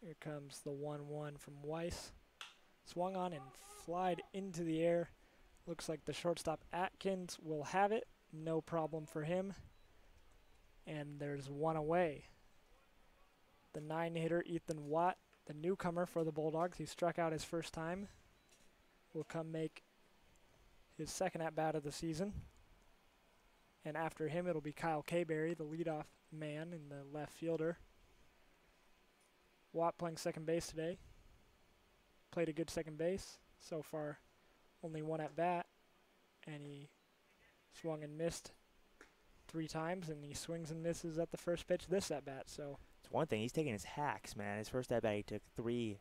Speaker 1: Here comes the 1-1 from Weiss. Swung on and flied into the air. Looks like the shortstop Atkins will have it. No problem for him. And there's one away. The 9-hitter Ethan Watt, the newcomer for the Bulldogs. He struck out his first time. Will come make his second at-bat of the season. And after him, it'll be Kyle Kayberry, the leadoff man and the left fielder. Watt playing second base today. Played a good second base. So far, only one at bat. And he swung and missed 3 times, and he swings and misses at the first pitch this at bat. So
Speaker 2: it's one thing, he's taking his hacks, man. His first at bat, he took 3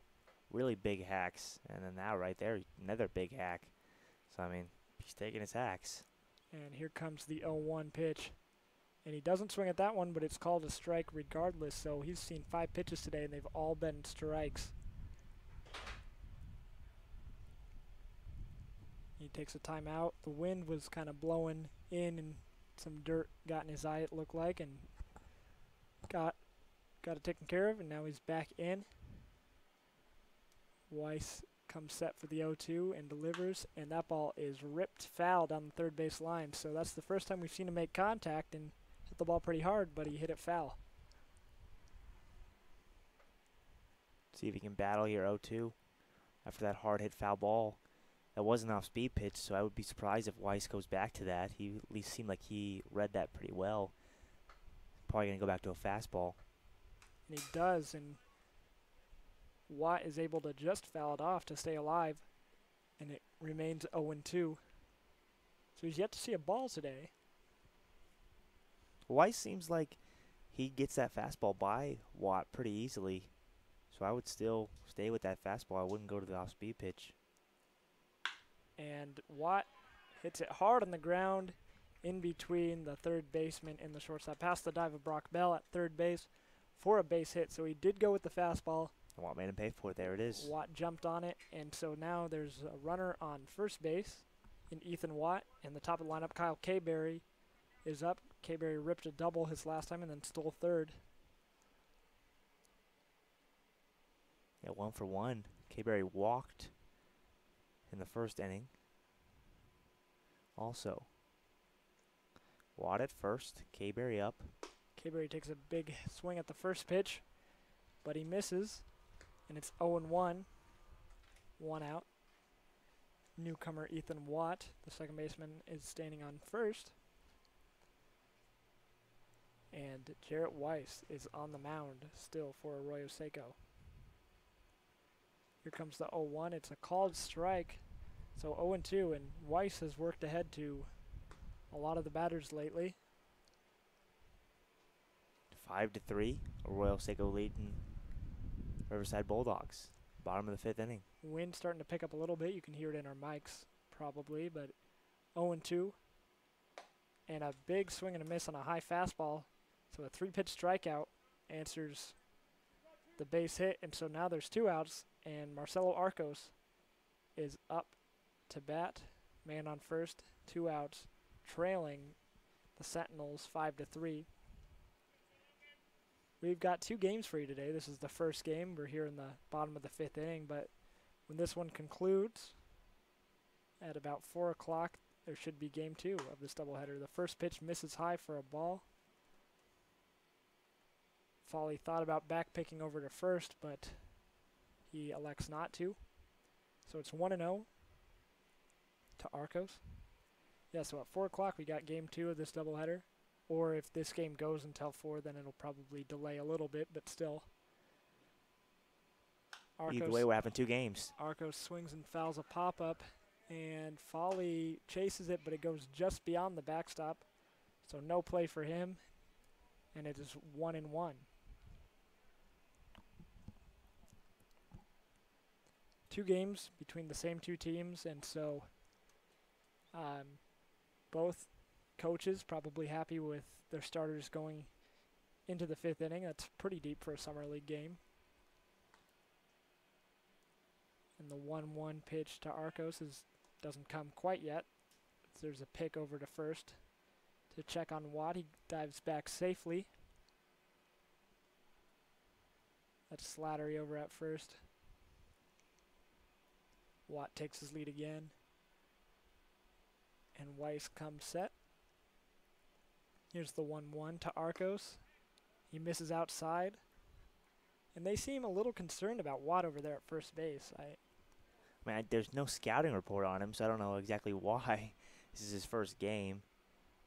Speaker 2: really big hacks, and then now right there, another big hack. So I mean, he's taking his hacks.
Speaker 1: And here comes the 0-1 pitch. And he doesn't swing at that one, but it's called a strike regardless. So he's seen 5 pitches today, and they've all been strikes. He takes a timeout. The wind was kind of blowing in, and some dirt got in his eye, it looked like, and got it taken care of, and now he's back in. Weiss comes set for the 0-2 and delivers, and that ball is ripped foul down the third base line. So that's the first time we've seen him make contact and hit the ball pretty hard, but he hit it foul.
Speaker 2: See if he can battle here 0-2 after that hard hit foul ball. That was an off-speed pitch, so I would be surprised if Weiss goes back to that. He at least seemed like he read that pretty well. Probably going to go back to a fastball.
Speaker 1: And he does, and Watt is able to just foul it off to stay alive, and it remains 0-2. So he's yet to see a ball today.
Speaker 2: Weiss seems like he gets that fastball by Watt pretty easily, so I would still stay with that fastball. I wouldn't go to the off-speed pitch.
Speaker 1: And Watt hits it hard on the ground in between the third baseman and the shortstop. Past the dive of Brock Bell at third base for a base hit. So he did go with the fastball.
Speaker 2: Watt made him pay for it. There it is.
Speaker 1: Watt jumped on it. And so now there's a runner on first base in Ethan Watt. And the top of the lineup, Kyle Kayberry, is up. Kayberry ripped a double his last time and then stole third.
Speaker 2: Yeah, 1 for 1. Kayberry walked in the first inning. Also, Watt at first, Kayberry up.
Speaker 1: Kayberry takes a big swing at the first pitch, but he misses, and it's 0-1. 1 out. Newcomer Ethan Watt, the second baseman, is standing on first. And Jarrett Weiss is on the mound still for Arroyo Seco. Here comes the 0-1. It's a called strike. So 0-2, and Weiss has worked ahead to a lot of the batters lately.
Speaker 2: 5-3. Arroyo Seco leading Riverside Bulldogs. Bottom of the 5th inning.
Speaker 1: Wind starting to pick up a little bit. You can hear it in our mics probably, but 0-2. And a big swing and a miss on a high fastball. So a 3-pitch strikeout answers the base hit, and so now there's 2 outs, and Marcelo Arcos is up to bat, man on first, 2 outs, trailing the Sentinels 5-3. We've got 2 games for you today. This is the first game. We're here in the bottom of the 5th inning, but when this one concludes at about 4 o'clock, there should be game 2 of this doubleheader. The first pitch misses high for a ball. Foley thought about back picking over to first, but he elects not to. So it's 1-0 to Arcos. Yeah, so at 4 o'clock we got game 2 of this doubleheader. Or if this game goes until 4, then it'll probably delay a little bit, but still.
Speaker 2: Either way, we're having 2 games.
Speaker 1: Arcos swings and fouls a pop-up, and Foley chases it, but it goes just beyond the backstop. So no play for him, and it is 1-1. 2 games between the same 2 teams, and so both coaches probably happy with their starters going into the 5th inning. That's pretty deep for a summer league game. And the 1-1 pitch to Arcos doesn't come quite yet. There's a pick over to first to check on Watt. He dives back safely. That's Slattery over at first. Watt takes his lead again. And Weiss comes set. Here's the 1-1 to Arcos. He misses outside. And they seem a little concerned about Watt over there at first base.
Speaker 2: I mean, there's no scouting report on him, so I don't know exactly why this is his first game.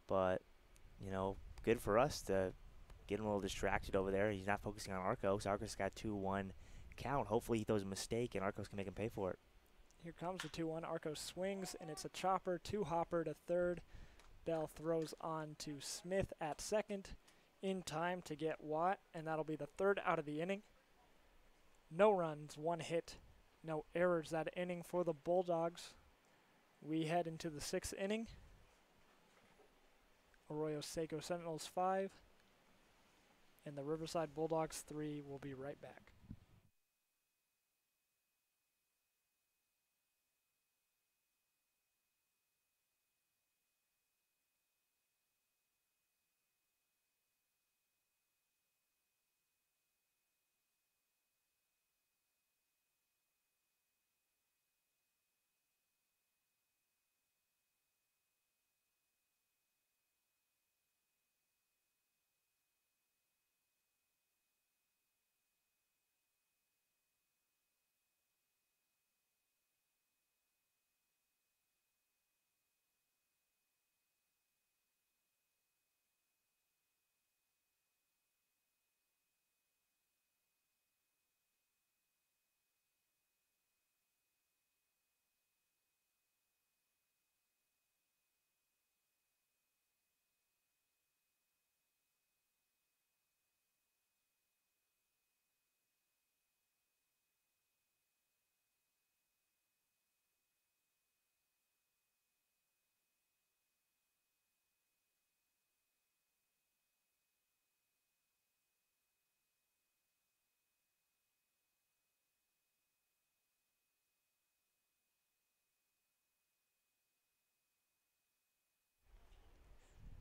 Speaker 2: But, you know, good for us to get him a little distracted over there. He's not focusing on Arcos. Arcos got 2-1 count. Hopefully he throws a mistake and Arcos can make him pay for it.
Speaker 1: Here comes the 2-1. Arcos swings, and it's a chopper to Hopper to third. Bell throws on to Smith at second in time to get Watt, and that'll be the 3rd out of the inning. No runs, 1 hit, no errors that inning for the Bulldogs. We head into the 6th inning. Arroyo Seco Sentinels 5, and the Riverside Bulldogs 3. Will be right back.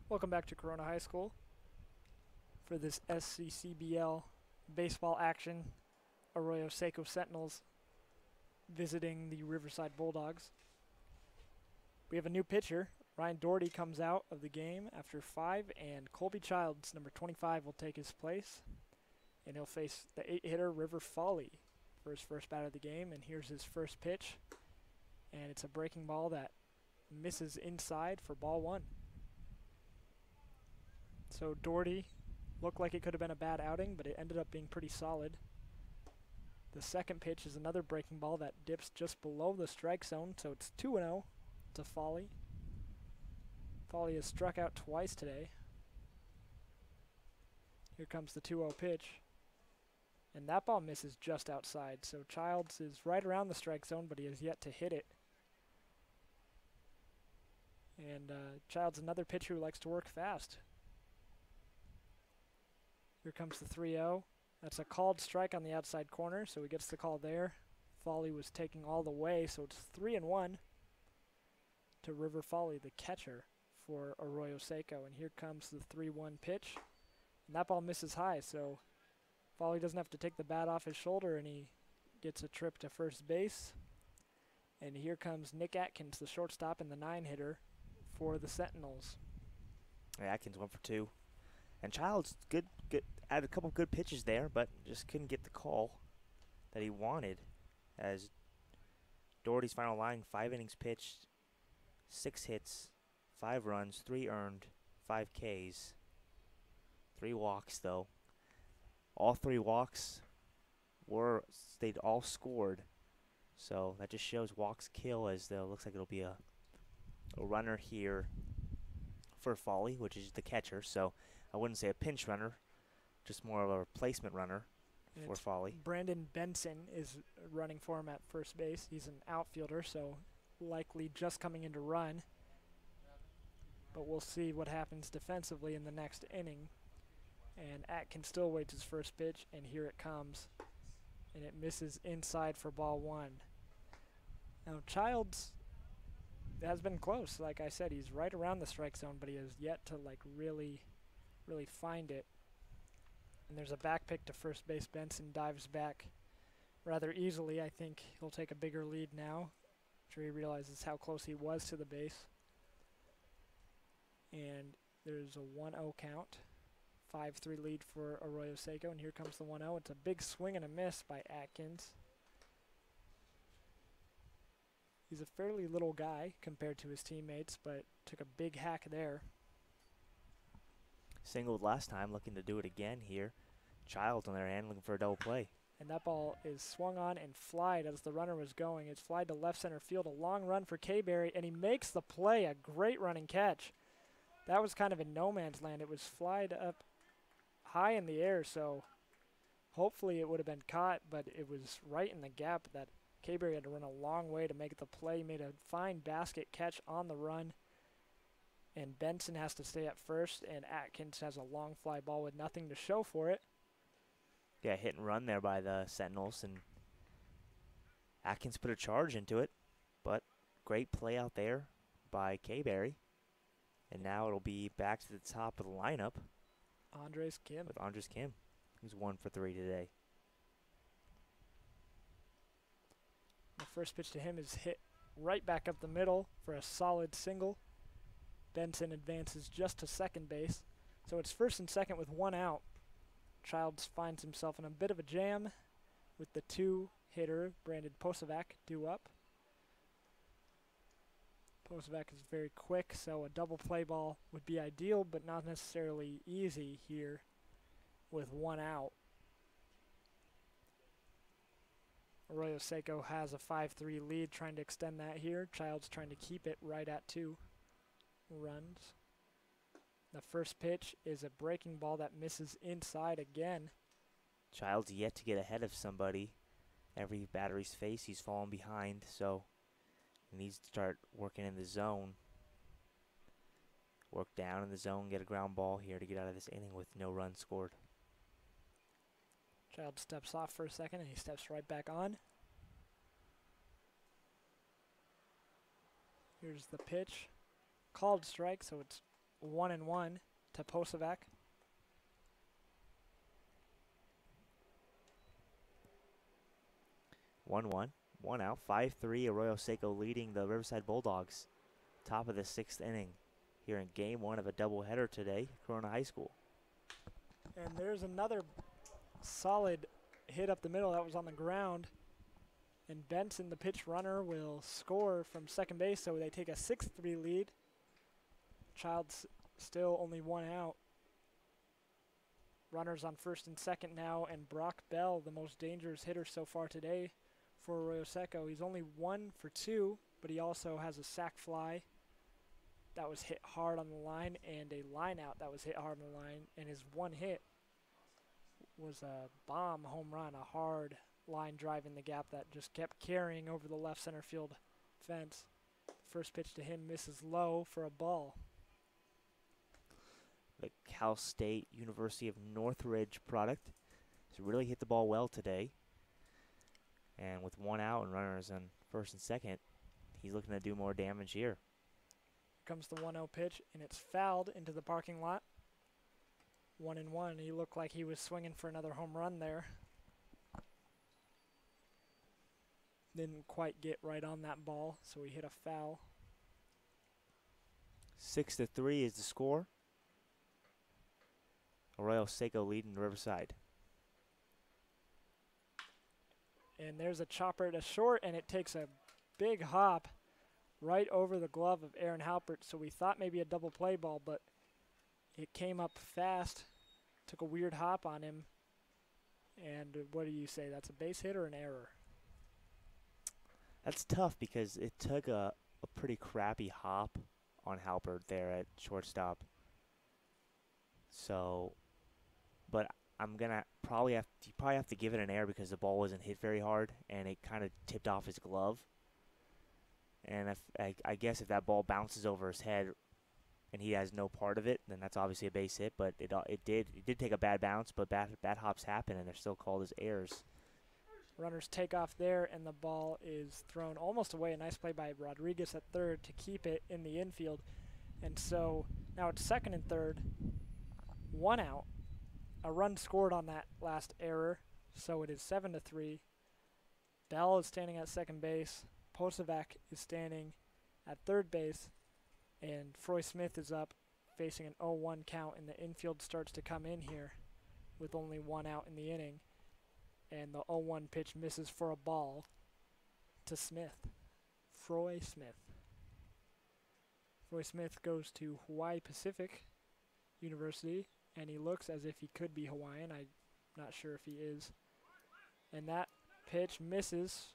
Speaker 1: Welcome back to Corona High School for this Sccbl baseball action. Arroyo Seco Sentinels visiting the Riverside Bulldogs. We have a new pitcher. Ryan Doherty comes out of the game after 5, and Colby Childs, number 25, will take his place. And he'll face the 8-hitter River Foley for his first bat of the game. And here's his first pitch. And it's a breaking ball that misses inside for ball 1. So Doherty looked like it could have been a bad outing, but it ended up being pretty solid. The second pitch is another breaking ball that dips just below the strike zone, so it's 2-0 to Foley. Foley has struck out twice today. Here comes the 2-0 pitch. And that ball misses just outside, so Childs is right around the strike zone, but he has yet to hit it. And Childs, another pitcher who likes to work fast. Here comes the 3-0. That's a called strike on the outside corner, so he gets the call there. Foley was taking all the way, so it's 3-1 to River Foley, the catcher for Arroyo Seco. And here comes the 3-1 pitch. And that ball misses high, so Foley doesn't have to take the bat off his shoulder, and he gets a trip to first base. And here comes Nick Atkins, the shortstop and the 9-hitter for the Sentinels.
Speaker 2: Atkins 1 for 2. And Childs, good had a couple good pitches there, but just couldn't get the call that he wanted. As Doherty's final line, 5 innings pitched, 6 hits, 5 runs, 3 earned, 5 Ks, 3 walks though. All 3 walks they'd all scored. So that just shows walks kill, as there looks like it'll be a runner here for Foley, which is the catcher. So I wouldn't say a pinch runner, just more of a replacement runner for Foley.
Speaker 1: Brandon Benson is running for him at first base. He's an outfielder, so likely just coming in to run. But we'll see what happens defensively in the next inning. And Atkins still waits his first pitch, and here it comes. And it misses inside for ball 1. Now, Childs has been close. Like I said, he's right around the strike zone, but he has yet to like really find it. And there's a back pick to first base. Benson dives back rather easily. I think he'll take a bigger lead now, after he realizes how close he was to the base. And there's a 1-0 count. 5-3 lead for Arroyo Seco, and here comes the 1-0. It's a big swing and a miss by Atkins. He's a fairly little guy compared to his teammates, but took a big hack there.
Speaker 2: Singled last time, looking to do it again here. Childs on their hand, looking for a double play.
Speaker 1: And that ball is swung on and flied as the runner was going. It's flied to left center field, a long run for K-Berry, and he makes the play, a great running catch. That was kind of in no man's land. It was flied up high in the air, so hopefully it would have been caught, but it was right in the gap that K-Berry had to run a long way to make the play. Made a fine basket catch on the run, and Benson has to stay at first, and Atkins has a long fly ball with nothing to show for it.
Speaker 2: Yeah, hit and run there by the Sentinels, and Atkins put a charge into it, but great play out there by K-Berry. And now it'll be back to the top of the lineup.
Speaker 1: Andres Kim.
Speaker 2: With Andres Kim, who's 1 for 3 today.
Speaker 1: The first pitch to him is hit right back up the middle for a solid single. Benson advances just to second base. So it's first and second with 1 out. Childs finds himself in a bit of a jam with the 2-hitter, Brandon Posovac, due up. Posovac is very quick, so a double play ball would be ideal, but not necessarily easy here with 1 out. Arroyo Seco has a 5-3 lead, trying to extend that here. Childs trying to keep it right at 2 runs. The first pitch is a breaking ball that misses inside again.
Speaker 2: Childs yet to get ahead of somebody. Every battery's face, he's fallen behind, so he needs to start working in the zone. Work down in the zone, get a ground ball here to get out of this inning with no runs scored.
Speaker 1: Childs steps off for a second, and he steps right back on. Here's the pitch. Called strike, so it's 1-1 to Posovac. One
Speaker 2: out, 5-3, Arroyo Seco leading the Riverside Bulldogs. Top of the 6th inning here in game 1 of a doubleheader today, Corona High School.
Speaker 1: And there's another solid hit up the middle that was on the ground. And Benson, the pitch runner, will score from second base, so they take a 6-3 lead. Childs still only 1 out. Runners on first and second now, and Brock Bell, the most dangerous hitter so far today for Arroyo Seco. He's only 1 for 2, but he also has a sac fly that was hit hard on the line and a line out that was hit hard on the line, and his 1 hit was a bomb home run, a hard line drive in the gap that just kept carrying over the left center field fence. First pitch to him misses low for a ball.
Speaker 2: The Cal State University of Northridge product has really hit the ball well today. And with 1 out and runners on first and second, he's looking to do more damage here.
Speaker 1: Here comes the 1-0 pitch, and it's fouled into the parking lot. 1-1. He looked like he was swinging for another home run there. Didn't quite get right on that ball, so he hit a foul.
Speaker 2: 6-3 is the score. Arroyo Seco leading Riverside.
Speaker 1: And there's a chopper to short, and it takes a big hop right over the glove of Aaron Halpert. So we thought maybe a double play ball, but it came up fast, took a weird hop on him. And what do you say? That's a base hit or an error?
Speaker 2: That's tough because it took a pretty crappy hop on Halpert there at shortstop. So, but I'm gonna you probably have to give it an error because the ball wasn't hit very hard and it kind of tipped off his glove. And I guess if that ball bounces over his head and he has no part of it, then that's obviously a base hit. But it did take a bad bounce, but bad hops happen and they're still called as errors.
Speaker 1: Runners take off there, and the ball is thrown almost away. A nice play by Rodriguez at third to keep it in the infield. And so now it's second and third, 1 out. A run scored on that last error, so it is 7-3. Bell is standing at second base. Posovac is standing at third base, and Froy Smith is up facing an 0-1 count, and the infield starts to come in here with only 1 out in the inning. And the 0-1 pitch misses for a ball to Smith. Froy Smith. Froy Smith goes to Hawaii Pacific University, and he looks as if he could be Hawaiian. I'm not sure if he is. And that pitch misses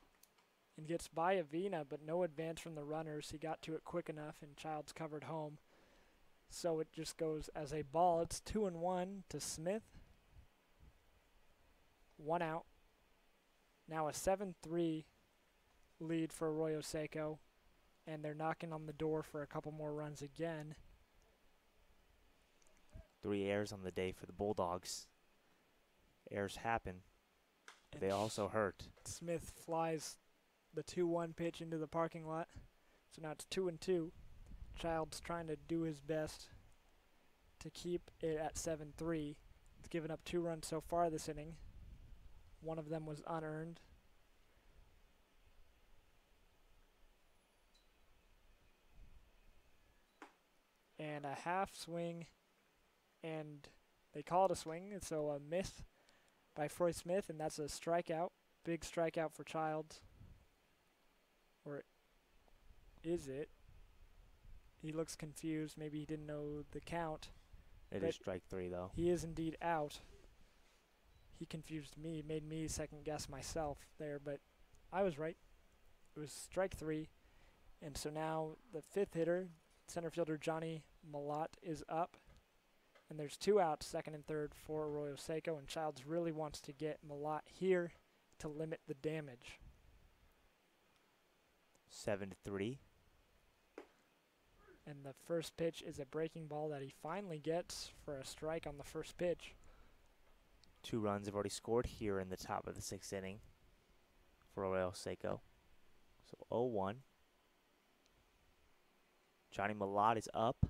Speaker 1: and gets by Avina, but no advance from the runners. He got to it quick enough, and Childs covered home. So it just goes as a ball. It's 2-1 to Smith. 1 out. Now a 7-3 lead for Arroyo Seco, and they're knocking on the door for a couple more runs again.
Speaker 2: 3 errors on the day for the Bulldogs. Errors happen.
Speaker 1: And
Speaker 2: They also hurt.
Speaker 1: Smith flies the 2-1 pitch into the parking lot. So now it's 2-2. Childs trying to do his best to keep it at 7-3. It's given up 2 runs so far this inning. One of them was unearned. And a half swing, and they call it a swing, and so a miss by Froy Smith, and that's a strikeout. Big strikeout for Childs. Or is it? He looks confused. Maybe he didn't know the count.
Speaker 2: It is strike 3, though.
Speaker 1: He is indeed out. He confused me, made me second guess myself there, but I was right. It was strike 3. And so now the 5th hitter, center fielder Johnny Malott, is up. And there's 2 outs, second and third for Arroyo Seco, and Childs really wants to get Malott here to limit the damage.
Speaker 2: 7-3.
Speaker 1: And the first pitch is a breaking ball that he finally gets for a strike on the first pitch.
Speaker 2: 2 runs have already scored here in the top of the 6th inning for Arroyo Seco. So 0-1. Johnny Malott is up.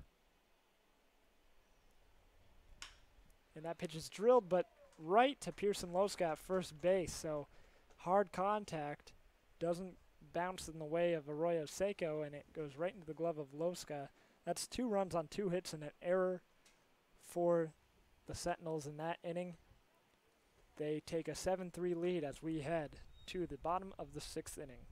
Speaker 1: And that pitch is drilled, but right to Pearson Loska at first base. So hard contact, doesn't bounce in the way of Arroyo Seco, and it goes right into the glove of Loska. That's 2 runs on 2 hits and an error for the Sentinels in that inning. They take a 7-3 lead as we head to the bottom of the 6th inning.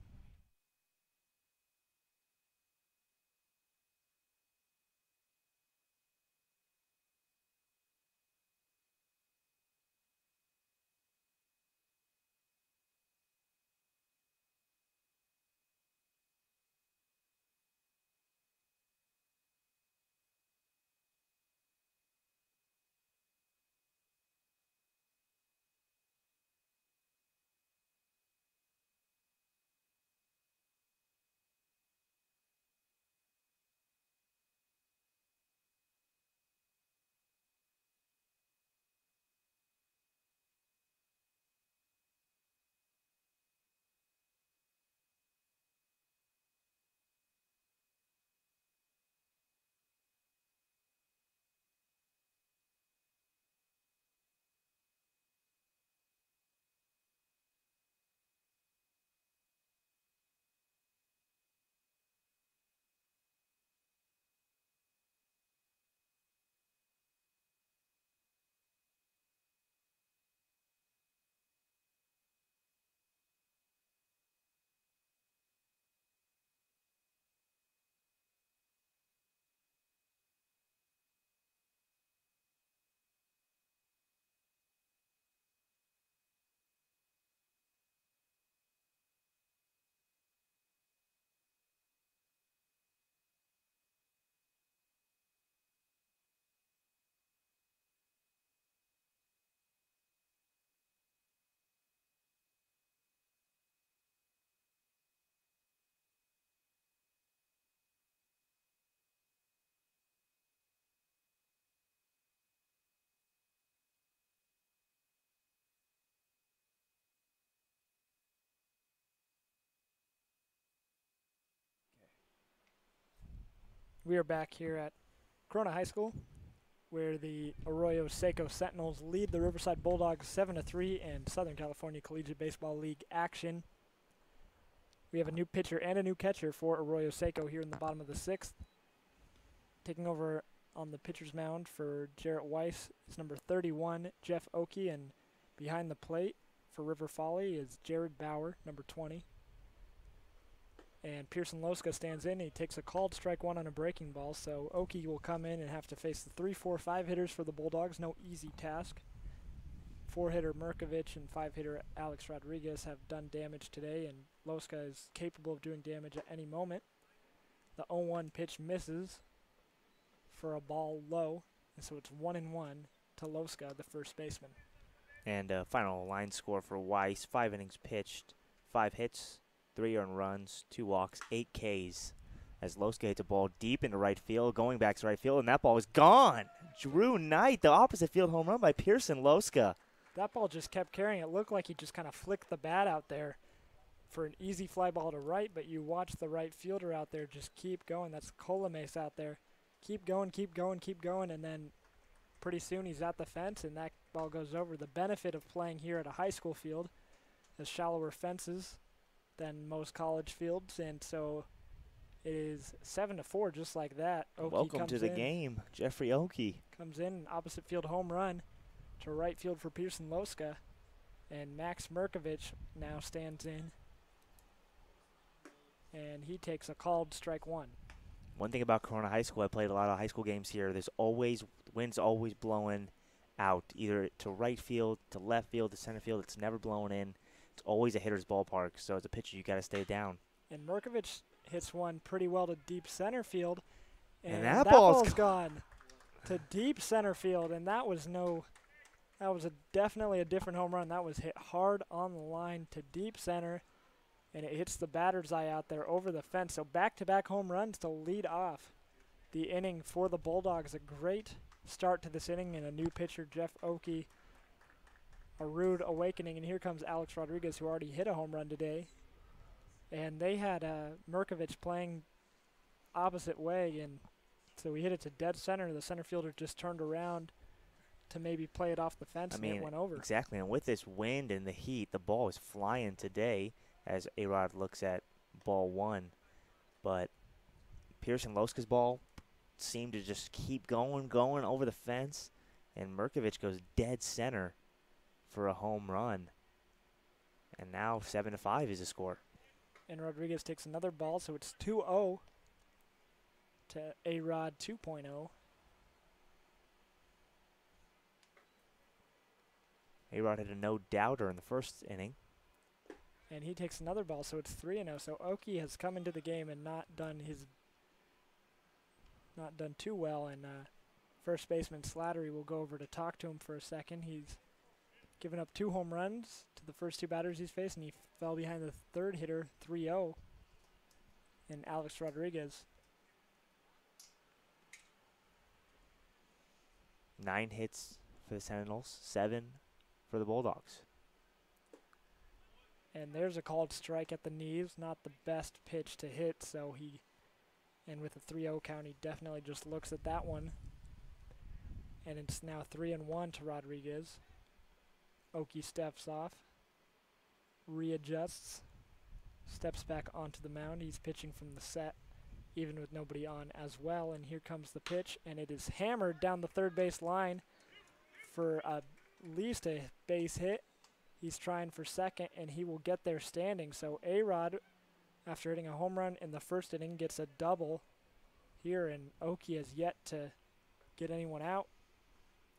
Speaker 1: We are back here at Corona High School, where the Arroyo Seco Sentinels lead the Riverside Bulldogs 7-3 in Southern California Collegiate Baseball League action. We have a new pitcher and a new catcher for Arroyo Seco here in the bottom of the sixth. Taking over on the pitcher's mound for Jarrett Weiss is number 31, Jeff Oakey, and behind the plate for River Folly is Jared Bauer, number 20. And Pearson Loska stands in. He takes a called strike one on a breaking ball, so Oakey will come in and have to face the 3, 4, 5 hitters for the Bulldogs. No easy task. 4-hitter Merkovich and 5-hitter Alex Rodriguez have done damage today, and Loska is capable of doing damage at any moment. The 0-1 pitch misses for a ball low, and so it's 1-1 to Loska, the first baseman.
Speaker 2: And final line score for Weiss, 5 innings pitched, 5 hits, 3 earned runs, 2 walks, 8 Ks. As Loska hits a ball deep into right field, going back to right field, and that ball is gone. Drew Knight, the opposite field home run by Pearson Loska.
Speaker 1: That ball just kept carrying. It looked like he just kind of flicked the bat out there for an easy fly ball to right, but you watch the right fielder out there just keep going. That's Colames out there. Keep going, keep going, keep going, and then pretty soon he's at the fence, and that ball goes over. The benefit of playing here at a high school field is shallower fences than most college fields, and so it is 7-4 just like that. Oakey
Speaker 2: Welcome to the game, Jeffrey Oakey.
Speaker 1: Comes in, opposite field home run to right field for Pearson Loska, and Max Merkovich now stands in, and he takes a called strike one.
Speaker 2: One thing about Corona High School, I played a lot of high school games here. There's always, wind's always blowing out, either to right field, to left field, to center field. It's never blowing in. It's always a hitter's ballpark, so as a pitcher, you got to stay down.
Speaker 1: And Merkovich hits one pretty well to deep center field,
Speaker 2: and that ball's
Speaker 1: gone to deep center field, and that was definitely a different home run. That was hit hard on the line to deep center, and it hits the batter's eye out there over the fence. So back-to-back home runs to lead off the inning for the Bulldogs. A great start to this inning, and a new pitcher, Jeff Oakey, a rude awakening. And here comes Alex Rodriguez, who already hit a home run today. And they had Merkovich playing opposite way, and so he hit it to dead center. The center fielder just turned around to maybe play it off the fence, and it went over.
Speaker 2: Exactly, and with this wind and the heat, the ball is flying today as A-Rod looks at ball one. But Pearson Loska's ball seemed to just keep going over the fence, and Merkovich goes dead center for a home run. And now 7-5 is the score.
Speaker 1: And Rodriguez takes another ball, so it's 2-0 to A-Rod 2.0.
Speaker 2: A-Rod had a no-doubter in the first inning.
Speaker 1: And he takes another ball, so it's 3-0. So Oakey has come into the game and not done too well. And first baseman Slattery will go over to talk to him for a second. He's given up 2 home runs to the first 2 batters he's faced, and he fell behind the third hitter 3-0 in Alex Rodriguez.
Speaker 2: 9 hits for the Sentinels, 7 for the Bulldogs.
Speaker 1: And there's a called strike at the knees, not the best pitch to hit, so and with a 3-0 count, he definitely just looks at that one. And it's now 3-1 to Rodriguez. Oakey steps off, readjusts, steps back onto the mound. He's pitching from the set, even with nobody on as well. And here comes the pitch, and it is hammered down the third base line for at least a base hit. He's trying for second, and he will get there standing. So A-Rod, after hitting a home run in the first inning, gets a double here, and Oakey has yet to get anyone out.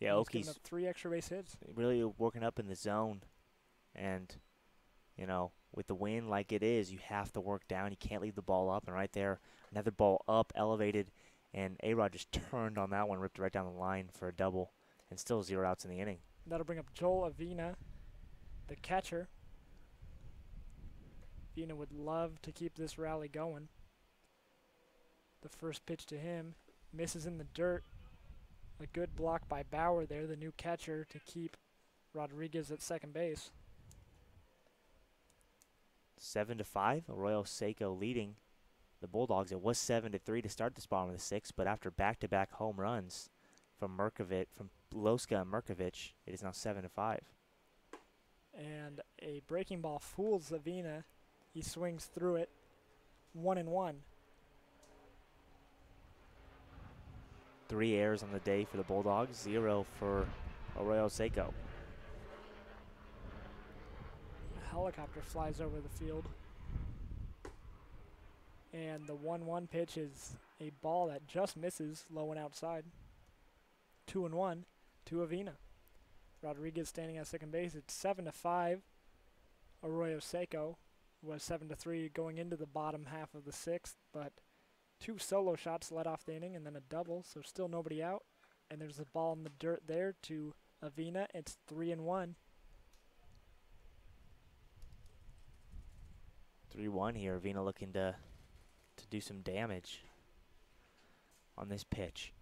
Speaker 2: Yeah, Oakey's
Speaker 1: up 3 extra base hits.
Speaker 2: Really working up in the zone. And, you know, with the wind like it is, you have to work down. You can't leave the ball up. And right there, another ball up, elevated, and A-Rod just turned on that one, ripped it right down the line for a double, and still 0 outs in the inning.
Speaker 1: That'll bring up Joel Avina, the catcher. Avina would love to keep this rally going. The first pitch to him misses in the dirt. A good block by Bauer there, the new catcher, to keep Rodriguez at second base.
Speaker 2: 7-5, Arroyo Seco leading the Bulldogs. It was 7-3 to start this bottom of the sixth, but after back-to-back home runs from Loska and Merkovich, it is now 7-5.
Speaker 1: And a breaking ball fools Avina. He swings through it. 1-1.
Speaker 2: 3 errors on the day for the Bulldogs, 0 for Arroyo Seco.
Speaker 1: A helicopter flies over the field. And the 1-1 pitch is a ball that just misses low and outside. 2-1 to Avina. Rodriguez standing at second base. It's 7-5. Arroyo Seco was 7-3 going into the bottom half of the sixth, but 2 solo shots led off the inning and then a double, so still nobody out. And there's a ball in the dirt there to Avina. It's 3-1.
Speaker 2: 3-1 here. Avina looking to do some damage on this pitch.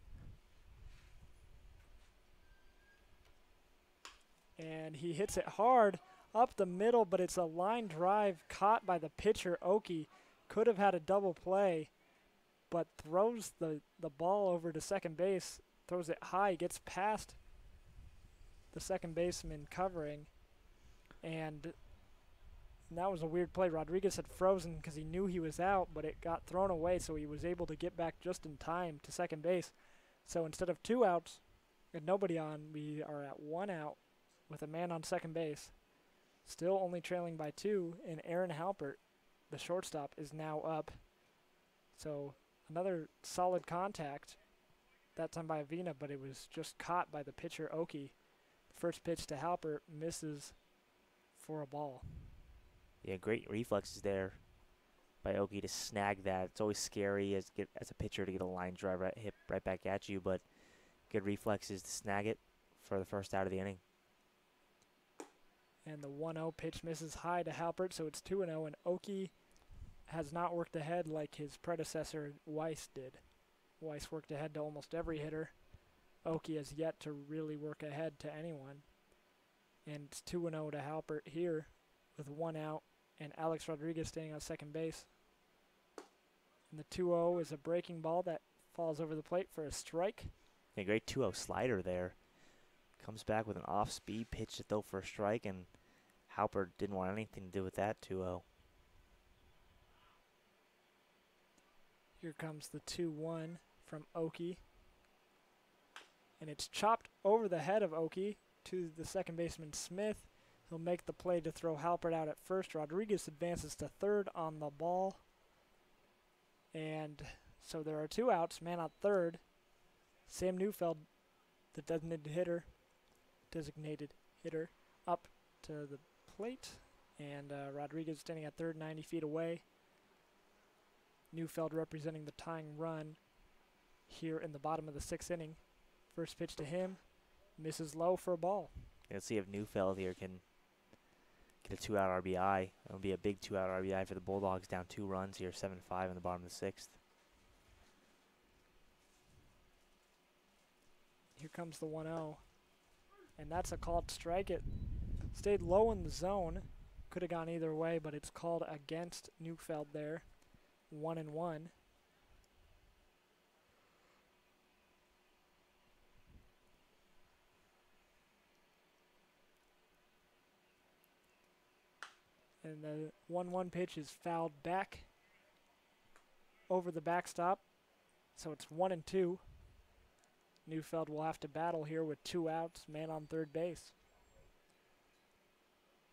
Speaker 1: And he hits it hard up the middle, but it's a line drive caught by the pitcher, Oki. Could have had a double play, but throws the ball over to second base, throws it high, gets past the second baseman covering. And that was a weird play. Rodriguez had frozen because he knew he was out, but it got thrown away, so he was able to get back just in time to second base. So instead of 2 outs and nobody on, we are at 1 out with a man on second base. Still only trailing by 2, and Aaron Halpert, the shortstop, is now up. So another solid contact, that time by Avina, but it was just caught by the pitcher, Oki. First pitch to Halpert misses for a ball.
Speaker 2: Yeah, great reflexes there by Oki to snag that. It's always scary as a pitcher to get a line drive hit right back at you, but good reflexes to snag it for the first out of the inning.
Speaker 1: And the 1-0 pitch misses high to Halpert, so it's 2-0, and Oki has not worked ahead like his predecessor, Weiss, did. Weiss worked ahead to almost every hitter. Oki has yet to really work ahead to anyone. And it's 2-0 to Halpert here with 1 out, and Alex Rodriguez standing on second base. And the 2-0 is a breaking ball that falls over the plate for a strike.
Speaker 2: A great 2-0 slider there. Comes back with an off-speed pitch to throw for a strike, and Halpert didn't want anything to do with that 2-0.
Speaker 1: Here comes the 2-1 from Oki. And it's chopped over the head of Oki to the second baseman, Smith. He'll make the play to throw Halpert out at first. Rodriguez advances to third on the ball. And so there are 2 outs, man on third. Sam Neufeld, the designated hitter, up to the plate. And Rodriguez standing at third, 90 feet away. Neufeld representing the tying run here in the bottom of the 6th inning. First pitch to him, misses low for a ball.
Speaker 2: Let's see if Neufeld here can get a 2-out RBI. It'll be a big 2-out RBI for the Bulldogs, down 2 runs here, 7-5 in the bottom of the 6th.
Speaker 1: Here comes the 1-0. And that's a called strike. It stayed low in the zone. Could have gone either way, but it's called against Neufeld there. 1-1. And the 1-1 pitch is fouled back over the backstop. So it's 1-2. Neufeld will have to battle here with 2 outs, man on third base.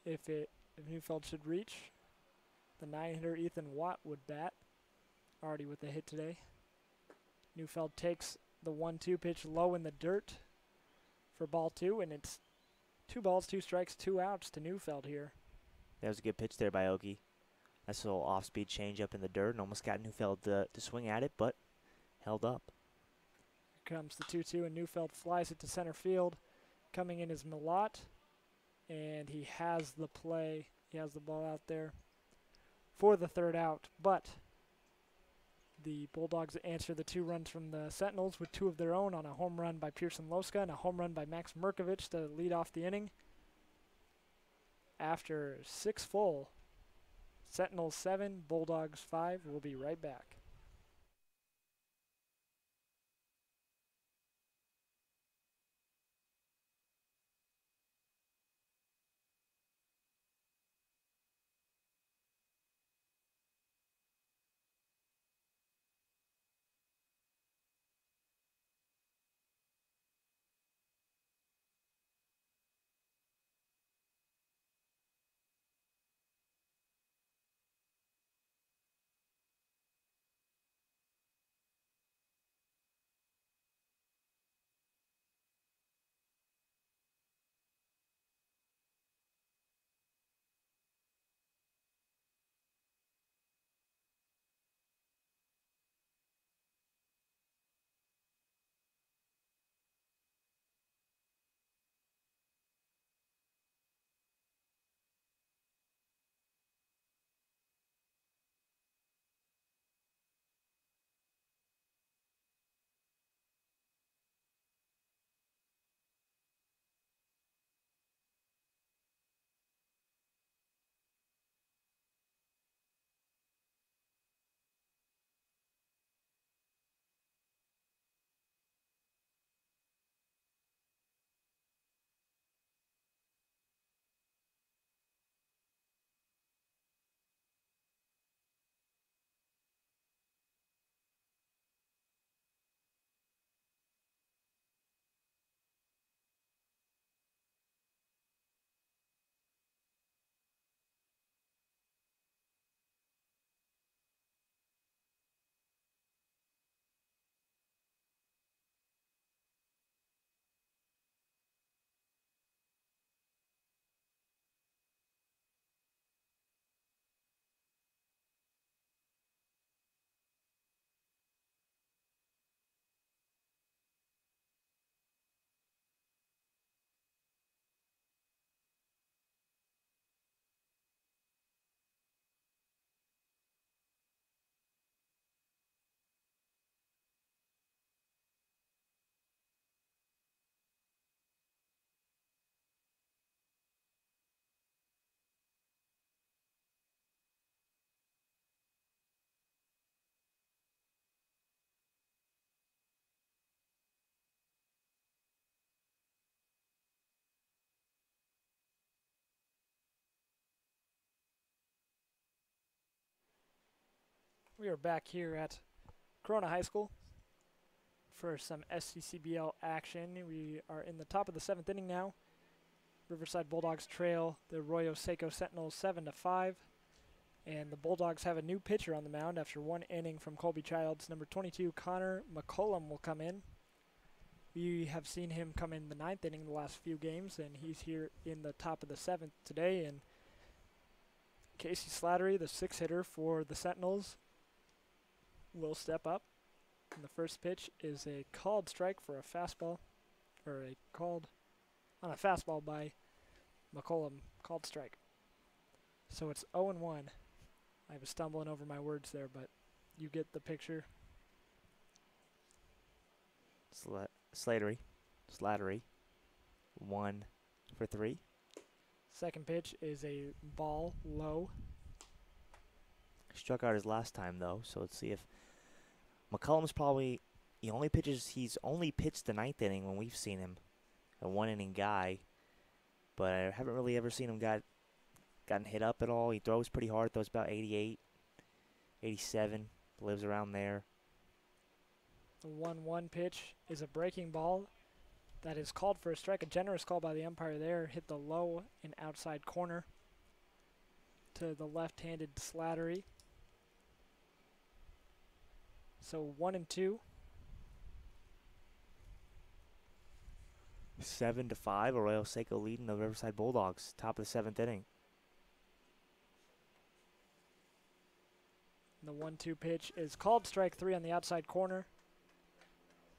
Speaker 1: If Neufeld should reach, the 9-hitter Ethan Watt would bat, already with a hit today. Neufeld takes the 1-2 pitch low in the dirt for ball 2, and it's 2 balls, 2 strikes, 2 outs to Neufeld here.
Speaker 2: That was a good pitch there by Oki. Nice little off-speed change up in the dirt and almost got Neufeld to swing at it, but held up.
Speaker 1: Here comes the 2-2, and Neufeld flies it to center field. Coming in is Milot, and he has the play. He has the ball out there for the 3rd out, but the Bulldogs answer the 2 runs from the Sentinels with 2 of their own on a home run by Pearson Loska and a home run by Max Merkovich to lead off the inning. After 6 full, Sentinels 7, Bulldogs 5. We'll be right back. We are back here at Corona High School for some Sccbl action. We are in the top of the 7th inning now. Riverside Bulldogs trail the Arroyo Seco Sentinels 7-5. And the Bulldogs have a new pitcher on the mound after one inning from Colby Childs. Number 22, Connor McCollum, will come in. We have seen him come in the 9th inning the last few games, and he's here in the top of the 7th today. And Casey Slattery, the 6-hitter for the Sentinels, will step up. And the first pitch is a called strike for a fastball, or a called on a fastball by McCollum, called strike. So it's 0-1. I was stumbling over my words there, but you get the picture.
Speaker 2: Slattery, 1 for 3.
Speaker 1: Second pitch is a ball low.
Speaker 2: Struck out his last time though, so let's see if McCollum's probably he's only pitched the 9th inning when we've seen him, a 1-inning guy, but I haven't really ever seen him gotten hit up at all. He throws pretty hard, throws about 88, 87, lives around there.
Speaker 1: The 1-1 pitch is a breaking ball that is called for a strike. A generous call by the umpire there. Hit the low and outside corner to the left-handed Slattery. So 1-2.
Speaker 2: 7-5, Arroyo Seco leading the Riverside Bulldogs, top of the 7th inning.
Speaker 1: The 1-2 pitch is called strike 3 on the outside corner.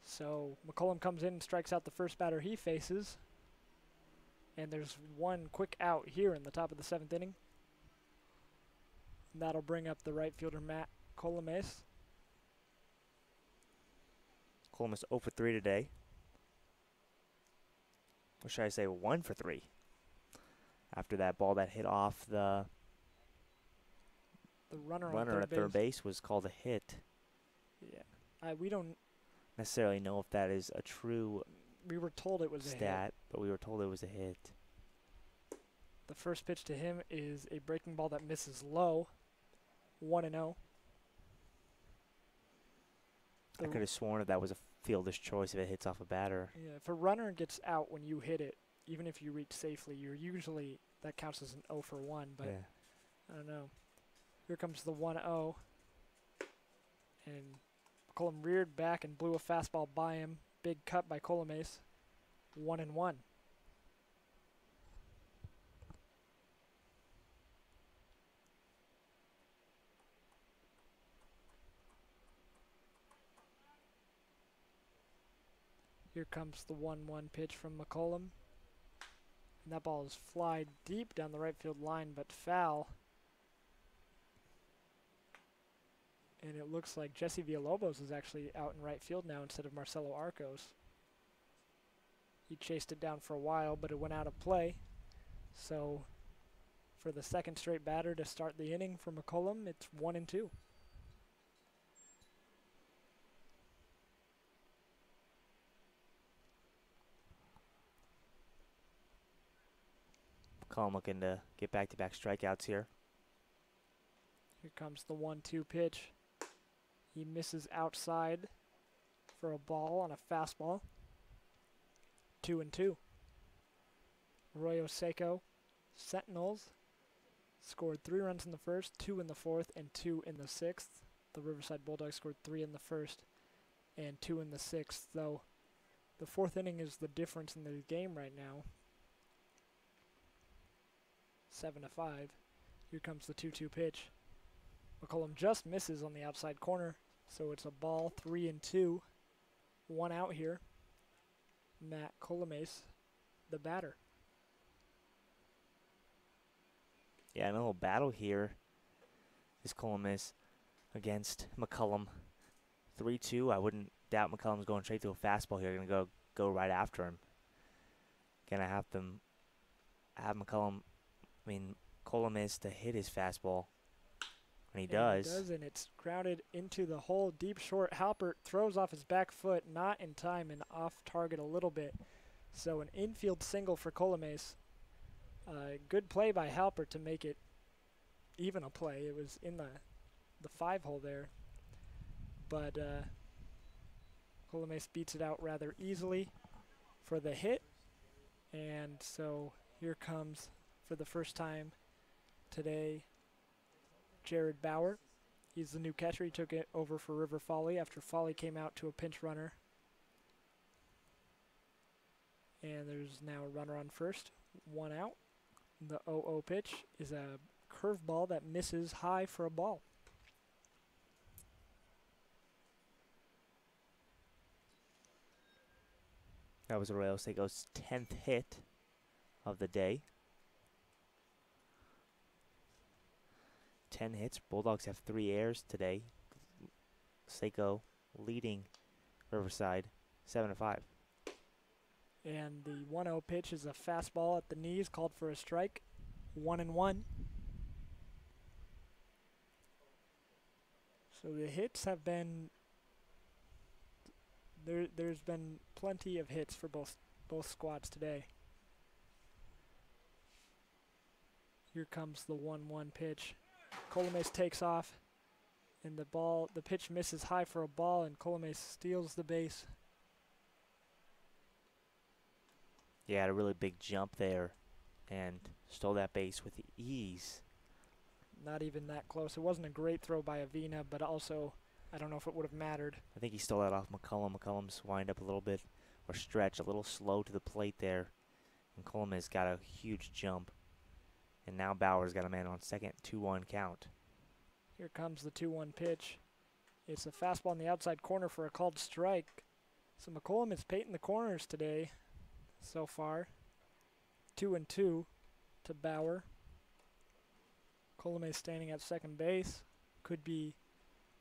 Speaker 1: So McCollum comes in and strikes out the first batter he faces. And there's one quick out here in the top of the 7th inning. And that'll bring up the right fielder, Matt Colomes.
Speaker 2: Colomes 0 for 3 today. Or should I say 1 for 3? After that ball that hit off the runner at third base was called a hit.
Speaker 1: Yeah. We don't
Speaker 2: necessarily know if that is a true
Speaker 1: we were told it was a hit.
Speaker 2: But we were told it was a hit.
Speaker 1: The first pitch to him is a breaking ball that misses low. 1-0.
Speaker 2: I could have sworn that was a fielder's choice if it hits off a batter.
Speaker 1: Yeah, if a runner gets out when you hit it, even if you reach safely, that counts as an 0 for 1, but yeah. I don't know. Here comes the 1-0. And McCollum reared back and blew a fastball by him. Big cut by Colomes. 1-1. Here comes the 1-1 pitch from McCollum. And that ball is fly deep down the right field line, but foul. And it looks like Jesse Villalobos is actually out in right field now instead of Marcelo Arcos. He chased it down for a while, but it went out of play. So for the second straight batter to start the inning for McCollum, it's 1-2.
Speaker 2: McCollum looking to get back-to-back strikeouts here.
Speaker 1: Here comes the 1-2 pitch. He misses outside for a ball on a fastball. 2-2. Arroyo Seco Sentinels scored 3 runs in the first, 2 in the 4th, and 2 in the 6th. The Riverside Bulldogs scored 3 in the first and 2 in the 6th, though the 4th inning is the difference in the game right now. 7-5. Here comes the 2-2 pitch. McCollum just misses on the outside corner, so it's a ball, 3-2. 1 out here. Matt Colomes, the batter.
Speaker 2: Yeah, a little battle here is Colomes against McCollum. 3-2. I wouldn't doubt McCollum's going straight to a fastball here. Going to go right after him. Gonna have Colomes to hit his fastball. And he does.
Speaker 1: He does, and it's grounded into the hole, deep short. Halpert throws off his back foot, not in time and off target a little bit. So an infield single for Colomes. Good play by Halpert to make it even a play. It was in the the 5-hole there. But Colomes beats it out rather easily for the hit. And so here comes, for the first time today, Jared Bauer. He's the new catcher. He took it over for River Folly after Folly came out to a pinch runner. And there's now a runner on first, 1 out. The 0-0 pitch is a curveball that misses high for a ball.
Speaker 2: That was Arroyo Seco's 10th hit of the day. 10 hits. Bulldogs have 3 errors today. Seco leading Riverside 7-5.
Speaker 1: And the 1-0 pitch is a fastball at the knees, called for a strike. 1-1. So the hits have been there's been plenty of hits for both squads today. Here comes the 1-1 pitch. Colomes takes off, and the pitch misses high for a ball, and Colomes steals the base.
Speaker 2: Yeah, had a really big jump there and stole that base with ease.
Speaker 1: Not even that close. It wasn't a great throw by Avina, but also I don't know if it would have mattered.
Speaker 2: I think he stole that off McCullum. McCullum's wind up a little bit, or stretch, a little slow to the plate there. And Coleman has got a huge jump. And now Bauer's got a man on second, 2-1 count.
Speaker 1: Here comes the 2-1 pitch. It's a fastball in the outside corner for a called strike. So McCullum is painting the corners today so far. 2-2 to Bauer. Colomes standing at second base. Could be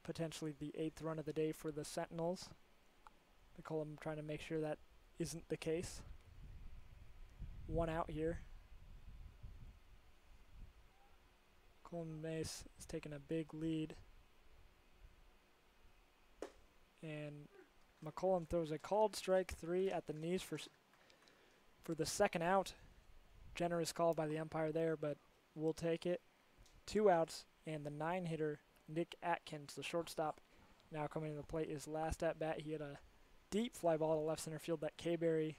Speaker 1: potentially the 8th run of the day for the Sentinels. McCullum trying to make sure that isn't the case. 1 out here. Colomes is taking a big lead. And McCullum throws a called strike 3 at the knees for the second out. Generous call by the umpire there, but we'll take it. 2 outs, and the 9-hitter, Nick Atkins, the shortstop, now coming to the plate. His last at-bat, he had a deep fly ball to left center field that K-Berry,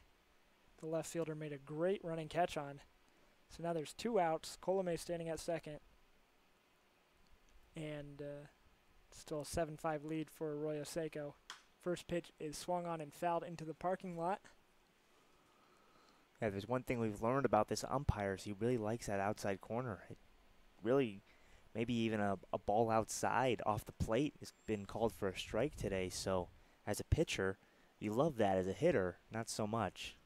Speaker 1: the left fielder, made a great running catch on. So now there's 2 outs. Colomes standing at second. And still a 7-5 lead for Arroyo Seco. First pitch is swung on and fouled into the parking lot.
Speaker 2: Yeah, there's one thing we've learned about this umpire is he really likes that outside corner. It really, maybe even a ball outside off the plate has been called for a strike today. So as a pitcher, you love that. As a hitter, not so much.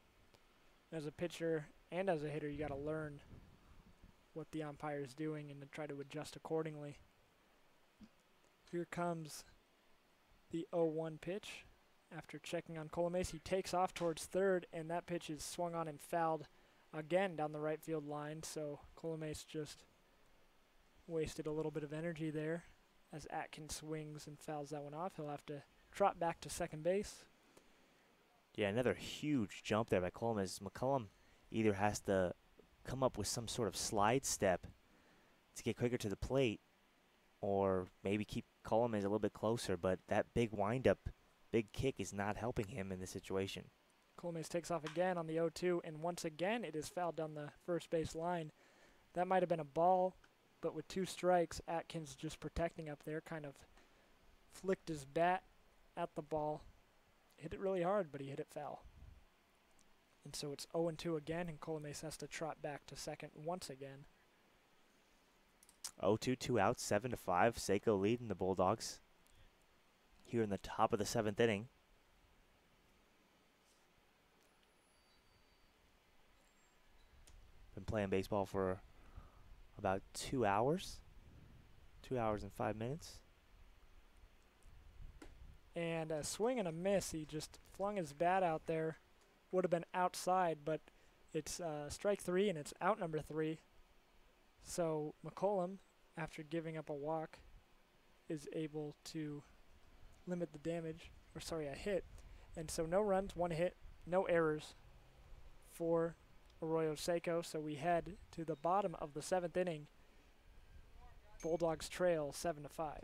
Speaker 1: As a pitcher and as a hitter, you got to learn what the umpire is doing and to try to adjust accordingly. Here comes the 0-1 pitch. After checking on Colomes, he takes off towards third, and that pitch is swung on and fouled again down the right field line. So Colomes just wasted a little bit of energy there as Atkins swings and fouls that one off. He'll have to trot back to second base.
Speaker 2: Yeah, another huge jump there by Colomes. McCullum either has to come up with some sort of slide step to get quicker to the plate, or maybe keep Colomes a little bit closer, but that big windup, big kick is not helping him in this situation.
Speaker 1: Colomes takes off again on the 0-2, and once again it is fouled down the first base line. That might have been a ball, but with 2 strikes, Atkins just protecting up there, kind of flicked his bat at the ball. Hit it really hard, but he hit it foul. And so it's 0-2 again, and Colomes has to trot back to second once again.
Speaker 2: 0-2, 2 outs, 7-5. Seco leading the Bulldogs here in the top of the 7th inning. Been playing baseball for about 2 hours. 2 hours and 5 minutes.
Speaker 1: And a swing and a miss. He just flung his bat out there. Would have been outside, but it's strike 3 and it's out number 3. So McCullum, after giving up a walk, is able to limit the damage, a hit. And so no runs, 1 hit, no errors for Arroyo Seco. So we head to the bottom of the 7th inning. Bulldogs trail 7-5.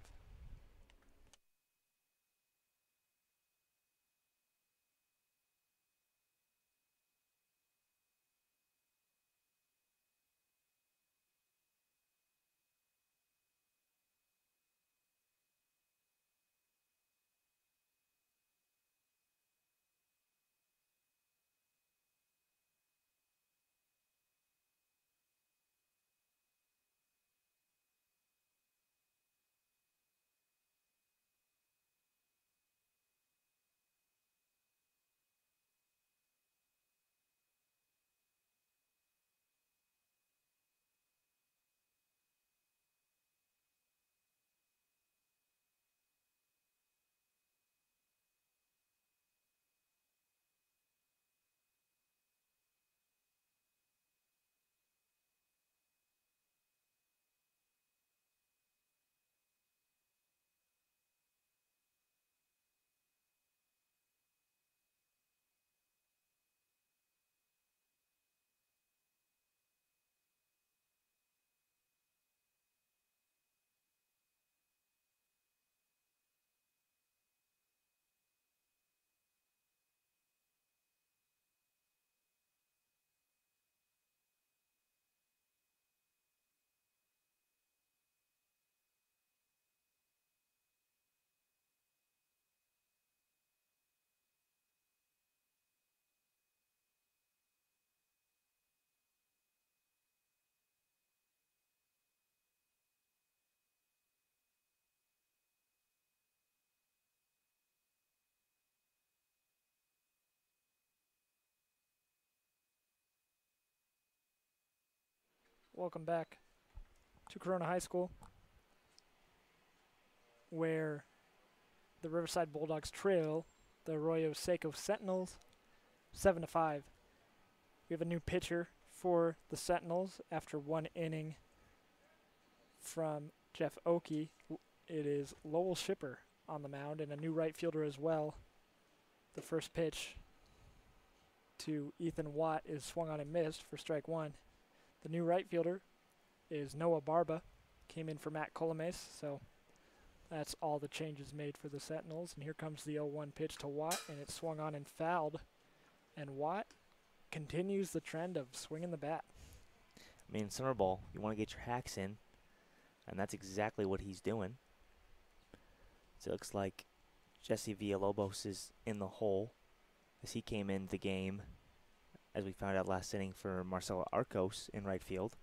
Speaker 1: Welcome back to Corona High School, where the Riverside Bulldogs trail the Arroyo Seco Sentinels 7-5. We have a new pitcher for the Sentinels after one inning from Jeff Oakey. It is Lowell Shipper on the mound and a new right fielder as well. The first pitch to Ethan Watt is swung on and missed for strike one. The new right fielder is Noah Barba. Came in for Matt Colomes, so that's all the changes made for the Sentinels. And here comes the 0-1 pitch to Watt, and it's swung on and fouled. And Watt continues the trend of swinging the bat.
Speaker 2: I mean, summer ball, you want to get your hacks in, and that's exactly what he's doing. So it looks like Jesse Villalobos is in the hole as he came into the game, as we found out last inning, for Marcelo Arcos in right field.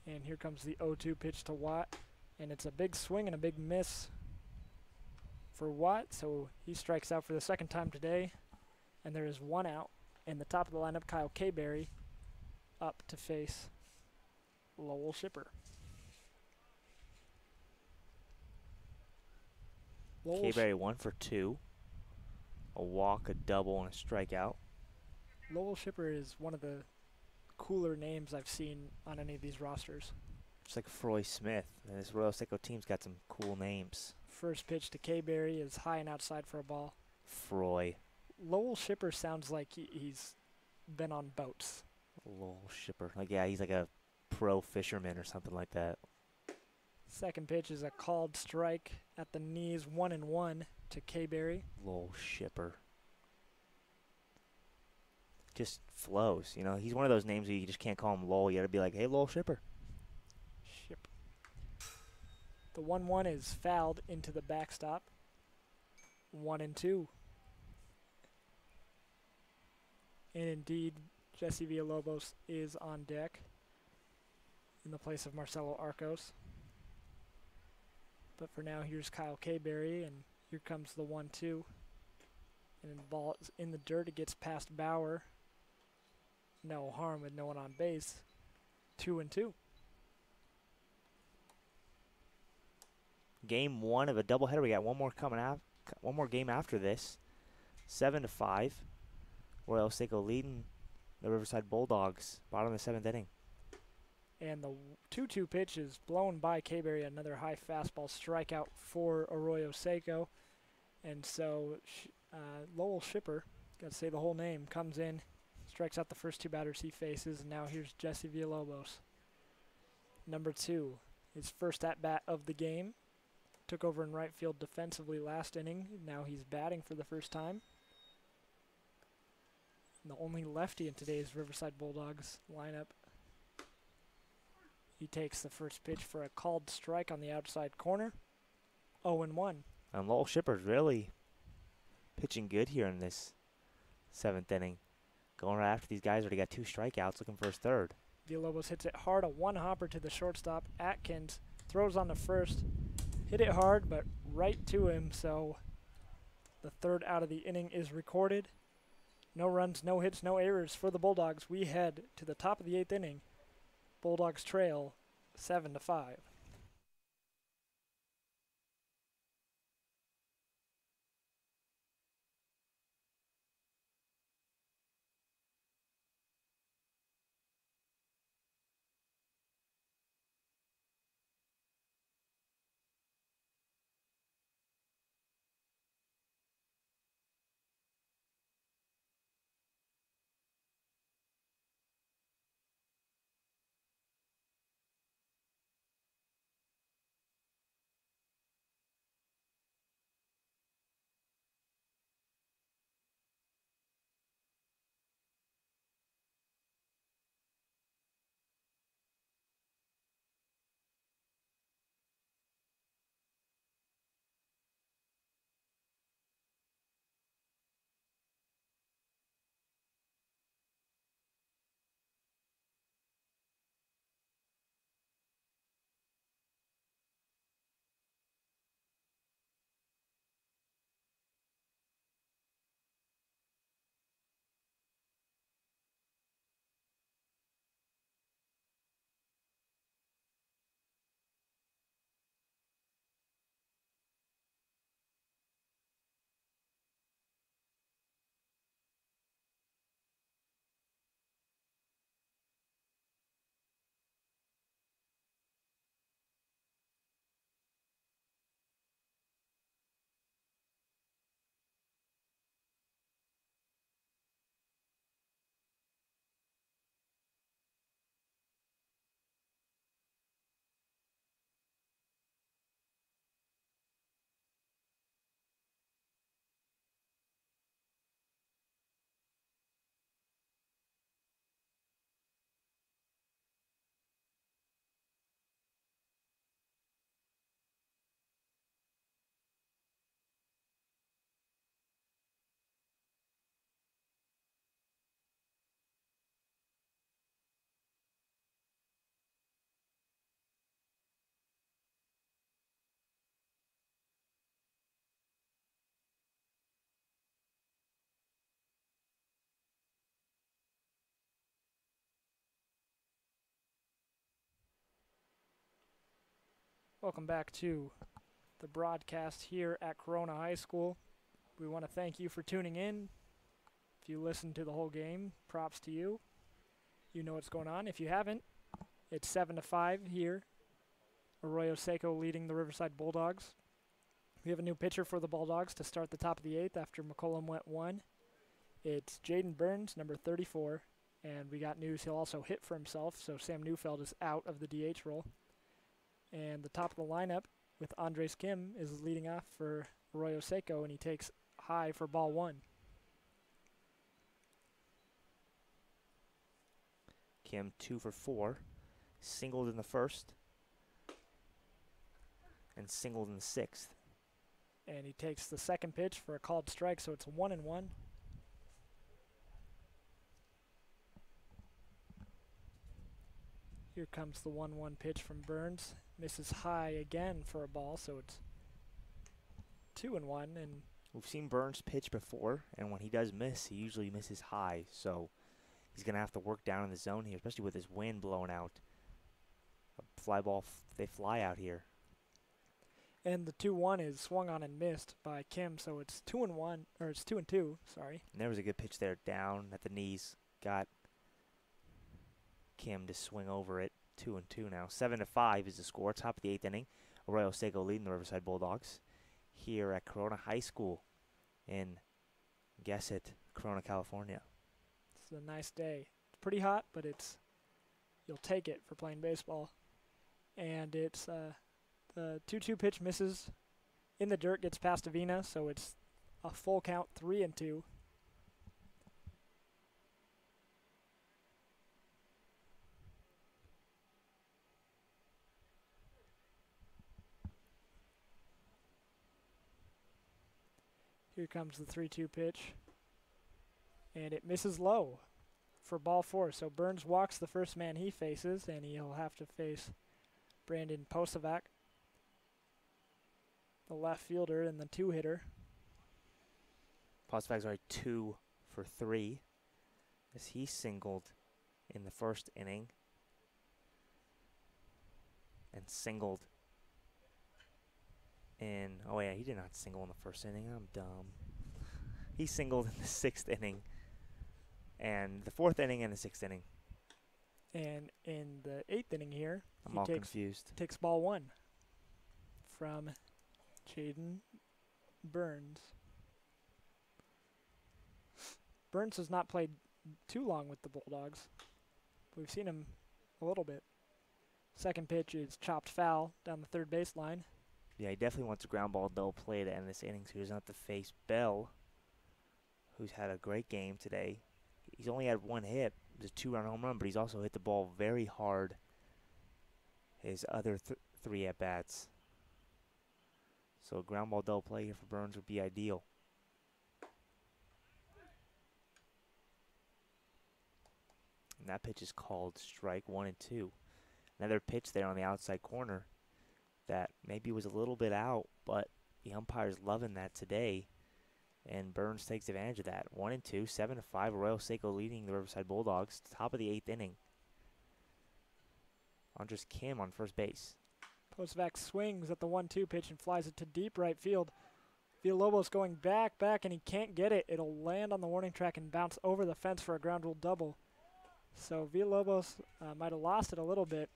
Speaker 1: And here comes the 0-2 pitch to Watt, and it's a big swing and a big miss for Watt, so he strikes out for the second time today, and there is one out. In the top of the lineup, Kyle Kayberry up to face Lowell Shipper.
Speaker 2: Kayberry 1 for 2. A walk, a double, and a strikeout.
Speaker 1: Lowell Shipper is one of the cooler names I've seen on any of these rosters.
Speaker 2: Just like Froy Smith. This Arroyo Seco team's got some cool names.
Speaker 1: First pitch to Kayberry is high and outside for a ball.
Speaker 2: Froy.
Speaker 1: Lowell Shipper sounds like he's been on boats.
Speaker 2: Lowell Shipper. Like, yeah, he's like a pro fisherman or something like that.
Speaker 1: Second pitch is a called strike at the knees, 1-1 to Kayberry.
Speaker 2: Lowell Shipper. Just flows. You know, he's one of those names where you just can't call him Lowell. You got to be like, hey, Lowell Shipper.
Speaker 1: Shipper. The 1-1 is fouled into the backstop. 1-2. And indeed, Jesse Villalobos is on deck in the place of Marcelo Arcos. But for now, here's Kyle Kayberry, and here comes the 1-2. And the ball is in the dirt. It gets past Bauer. No harm with no one on base. 2-2.
Speaker 2: Game 1 of a doubleheader. We got one more coming out. One more game after this. 7-5. Arroyo Seco leading the Riverside Bulldogs. Bottom of the 7th inning.
Speaker 1: And the 2-2 pitch is blown by Kayberry. Another high fastball strikeout for Arroyo Seco. And so Lowell Shipper, got to say the whole name, comes in, strikes out the first two batters he faces. And now here's Jesse Villalobos. Number 2, his first at-bat of the game. Took over in right field defensively last inning. Now he's batting for the first time. And the only lefty in today's Riverside Bulldogs lineup. He takes the first pitch for a called strike on the outside corner. 0-1.
Speaker 2: And Lowell Shipper's really pitching good here in this 7th inning. Going right after these guys already got 2 strikeouts, looking for his third.
Speaker 1: Villalobos hits it hard, a one-hopper to the shortstop. Atkins throws on the first. Hit it hard, but right to him, so the third out of the inning is recorded. No runs, no hits, no errors for the Bulldogs. We head to the top of the 8th inning. Bulldogs trail 7-5. Welcome back to the broadcast here at Corona High School. We want to thank you for tuning in. If you listened to the whole game, props to you. You know what's going on. If you haven't, it's 7-5 here. Arroyo Seco leading the Riverside Bulldogs. We have a new pitcher for the Bulldogs to start the top of the 8th after McCollum went 1. It's Jaden Burns, number 34, and we got news he'll also hit for himself, so Sam Neufeld is out of the DH role. And the top of the lineup with Andres Kim is leading off for Arroyo Seco, and he takes high for ball 1.
Speaker 2: Kim 2 for 4, singled in the first, and singled in the 6th.
Speaker 1: And he takes the second pitch for a called strike, so it's 1-1. Here comes the 1-1 pitch from Burns. Misses high again for a ball, so it's 2-1. And
Speaker 2: we've seen Burns pitch before, and when he does miss, he usually misses high. So he's going to have to work down in the zone here, especially with his wind blowing out. A fly ball, they fly out here.
Speaker 1: And the 2-1 is swung on and missed by Kim, so it's 2-1, or it's 2-2, sorry.
Speaker 2: And there was a good pitch there down at the knees. Got Kim to swing over it. 2-2 now. 7-5 is the score. Top of the 8th inning. Arroyo Seco leading the Riverside Bulldogs here at Corona High School in, guess it, Corona, California.
Speaker 1: It's a nice day. It's pretty hot, but you'll take it for playing baseball. And it's the 2-2 pitch misses in the dirt, gets past Avina, so it's a full count, 3-2. Here comes the 3-2 pitch, and it misses low for ball 4. So Burns walks the first man he faces, and he'll have to face Brandon Posovac, the left fielder and the 2-hitter.
Speaker 2: Posovac's already 2 for 3 as he singled in the first inning and singled in, oh yeah, he did not single in the first inning. I'm dumb. He singled in the 6th inning and the 4th inning and the 6th inning.
Speaker 1: And in the 8th inning here,
Speaker 2: I'm all confused.
Speaker 1: Takes ball 1 from Jaden Burns. Burns has not played too long with the Bulldogs. We've seen him a little bit. Second pitch is chopped foul down the third baseline.
Speaker 2: Yeah, he definitely wants a ground ball double play to end this inning so he doesn't have to face Bell, who's had a great game today. He's only had 1 hit. It was a 2-run home run, but he's also hit the ball very hard his other 3 at-bats. So a ground ball double play here for Burns would be ideal. And that pitch is called strike 1-2. Another pitch there on the outside corner that maybe was a little bit out, but the umpire's loving that today. And Burns takes advantage of that. 1-2, 7-5. Arroyo Seco leading the Riverside Bulldogs. Top of the 8th inning. Andres Kim on first base.
Speaker 1: Posovac swings at the 1-2 pitch and flies it to deep right field. Villalobos going back, and he can't get it. It'll land on the warning track and bounce over the fence for a ground rule double. So Villalobos might have lost it a little bit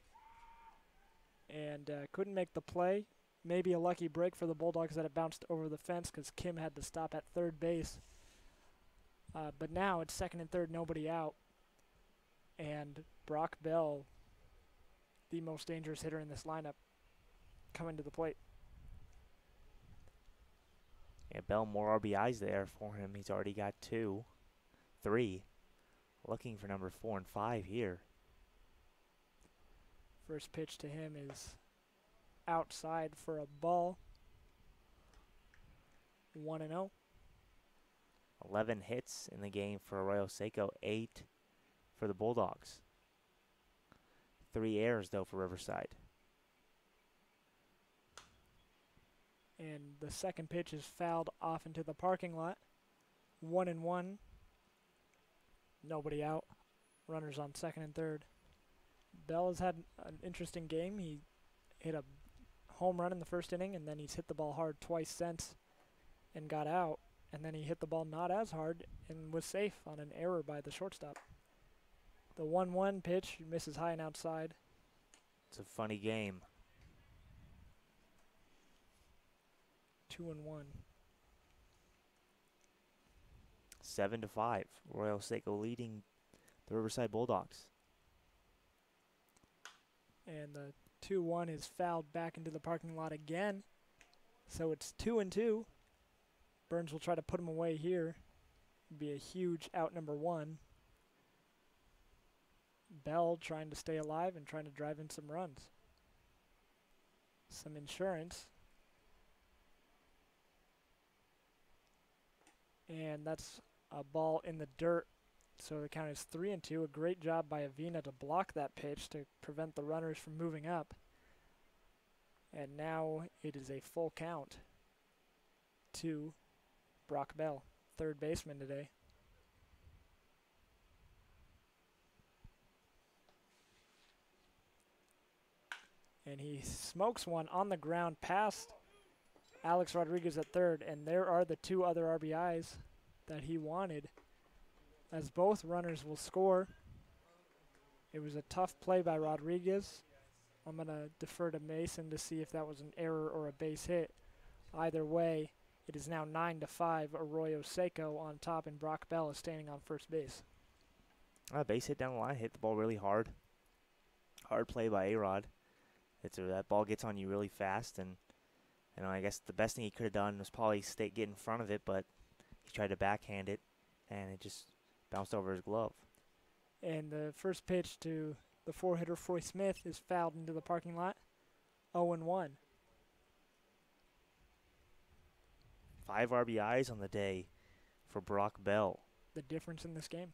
Speaker 1: and couldn't make the play. Maybe a lucky break for the Bulldogs that it bounced over the fence because Kim had to stop at third base. But now it's second and third, nobody out. And Brock Bell, the most dangerous hitter in this lineup, coming to the plate.
Speaker 2: Yeah, Bell, more RBIs there for him. He's already got 2, 3. Looking for number 4 and 5 here.
Speaker 1: First pitch to him is outside for a ball. 1-0.
Speaker 2: 11 hits in the game for Arroyo Seco, 8 for the Bulldogs. 3 errors, though, for Riverside.
Speaker 1: And the second pitch is fouled off into the parking lot. 1-1. Nobody out. Runners on second and third. Bell has had an interesting game. He hit a home run in the first inning, and then he's hit the ball hard twice since and got out. And then he hit the ball not as hard and was safe on an error by the shortstop. The 1-1 pitch misses high and outside.
Speaker 2: It's a funny game.
Speaker 1: 2-1.
Speaker 2: 7-5. Arroyo Seco leading the Riverside Bulldogs.
Speaker 1: And the 2-1 is fouled back into the parking lot again. So it's 2-2. Burns will try to put him away here. It'd be a huge out number 1. Bell trying to stay alive and trying to drive in some runs. Some insurance. And that's a ball in the dirt. So the count is 3-2. A great job by Avina to block that pitch to prevent the runners from moving up. And now it is a full count to Brock Bell, third baseman today. And he smokes one on the ground past Alex Rodriguez at third, and there are the 2 other RBIs that he wanted, as both runners will score. It was a tough play by Rodriguez. I'm going to defer to Mason to see if that was an error or a base hit. Either way, it is now 9-5, Arroyo Seco on top, and Brock Bell is standing on first base.
Speaker 2: Base hit down the line, hit the ball really hard. Hard play by A-Rod. That ball gets on you really fast, and I guess the best thing he could have done was probably get in front of it, but he tried to backhand it, and it just bounced over his glove.
Speaker 1: And the first pitch to the 4-hitter Foy Smith is fouled into the parking lot. 0-1.
Speaker 2: 5 RBIs on the day for Brock Bell.
Speaker 1: The difference in this game.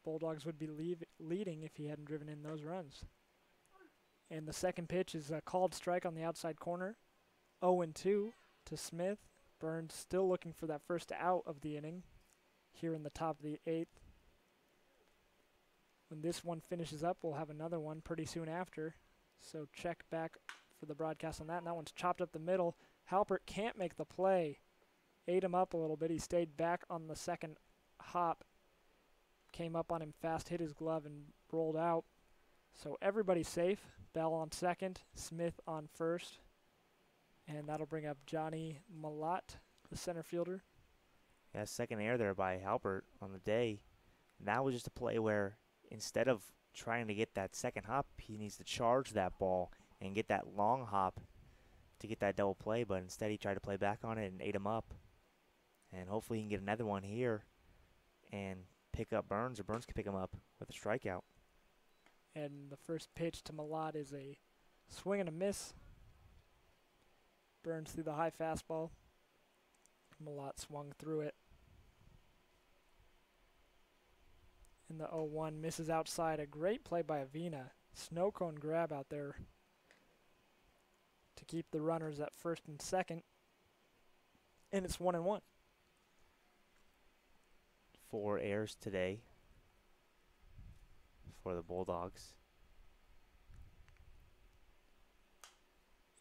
Speaker 1: Bulldogs would be leading if he hadn't driven in those runs. And the second pitch is a called strike on the outside corner. 0-2 to Smith. Burns still looking for that first out of the inning here in the top of the 8th. When this one finishes up, we'll have another one pretty soon after. So check back for the broadcast on that. And that one's chopped up the middle. Halpert can't make the play. Ate him up a little bit. He stayed back on the second hop. Came up on him fast, hit his glove, and rolled out. So everybody's safe. Bell on second, Smith on first. And that'll bring up Johnny Malat, the center fielder.
Speaker 2: Yeah, second error there by Halpert on the day. And that was just a play where instead of trying to get that second hop, he needs to charge that ball and get that long hop to get that double play. But instead he tried to play back on it and ate him up. And hopefully he can get another one here and pick up Burns, or Burns can pick him up with a strikeout.
Speaker 1: And the first pitch to Malat is a swing and a miss. Burns through the high fastball. Malat swung through it. And the 0-1 misses outside. A great play by Avina. Snow cone grab out there to keep the runners at first and second. And it's 1-1.
Speaker 2: 4 errors today for the Bulldogs.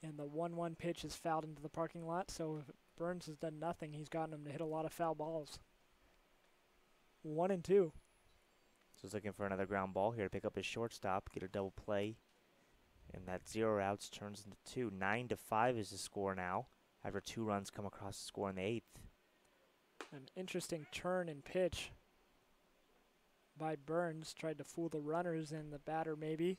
Speaker 1: And the 1-1 pitch is fouled into the parking lot, so if Burns has done nothing, he's gotten him to hit a lot of foul balls. 1-2.
Speaker 2: So he's looking for another ground ball here to pick up his shortstop, get a double play. And that 0 outs turns into 2. 9-5 is the score now, after 2 runs come across the score in the 8th.
Speaker 1: An interesting turn and pitch by Burns. Tried to fool the runners and the batter maybe.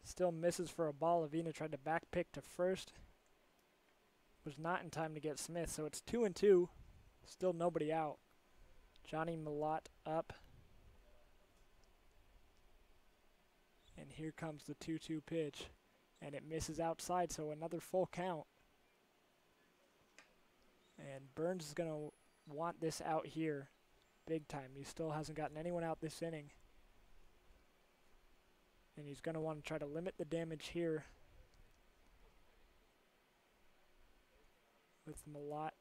Speaker 1: Still misses for a ball. Avina tried to back pick to first. Was not in time to get Smith, so it's 2-2. Still nobody out. Johnny Malat up. And here comes the 2-2 pitch. And it misses outside, so another full count. And Burns is going to want this out here big time. He still hasn't gotten anyone out this inning. And he's going to want to try to limit the damage here with Malat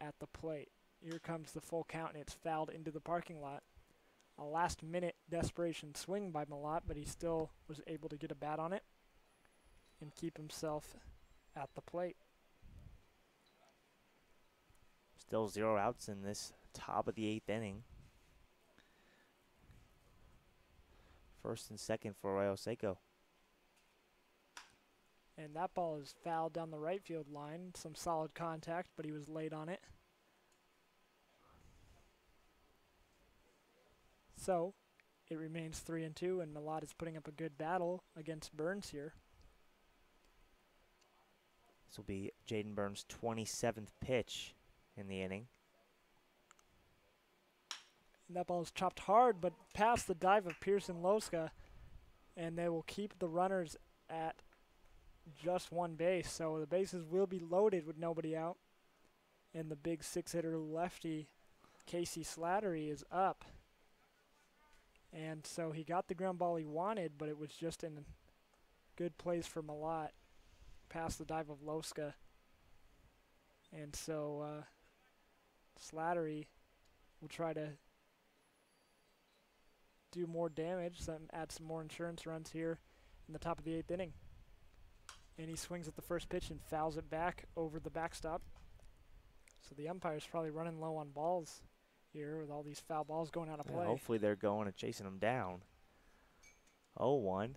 Speaker 1: at the plate. Here comes the full count, and it's fouled into the parking lot. A last-minute desperation swing by Malat, but he still was able to get a bat on it. and keep himself at the plate.
Speaker 2: Still 0 outs in this top of the 8th inning. First and second for Arroyo Seco.
Speaker 1: And that ball is fouled down the right field line. Some solid contact, but he was late on it. So it remains 3-2, and Malott is putting up a good battle against Burns here.
Speaker 2: This will be Jaden Burns' 27th pitch in the inning.
Speaker 1: And that ball is chopped hard, but past the dive of Pearson Loska, and they will keep the runners at just one base. So the bases will be loaded with nobody out. And the big 6-hitter lefty, Casey Slattery, is up. And so he got the ground ball he wanted, but it was just in good place for Malott past the dive of Loska. And so Slattery will try to do more damage, add some more insurance runs here in the top of the 8th inning. And he swings at the first pitch and fouls it back over the backstop. So the umpire's probably running low on balls here with all these foul balls going out of play.
Speaker 2: Hopefully they're going and chasing them down. 0-1,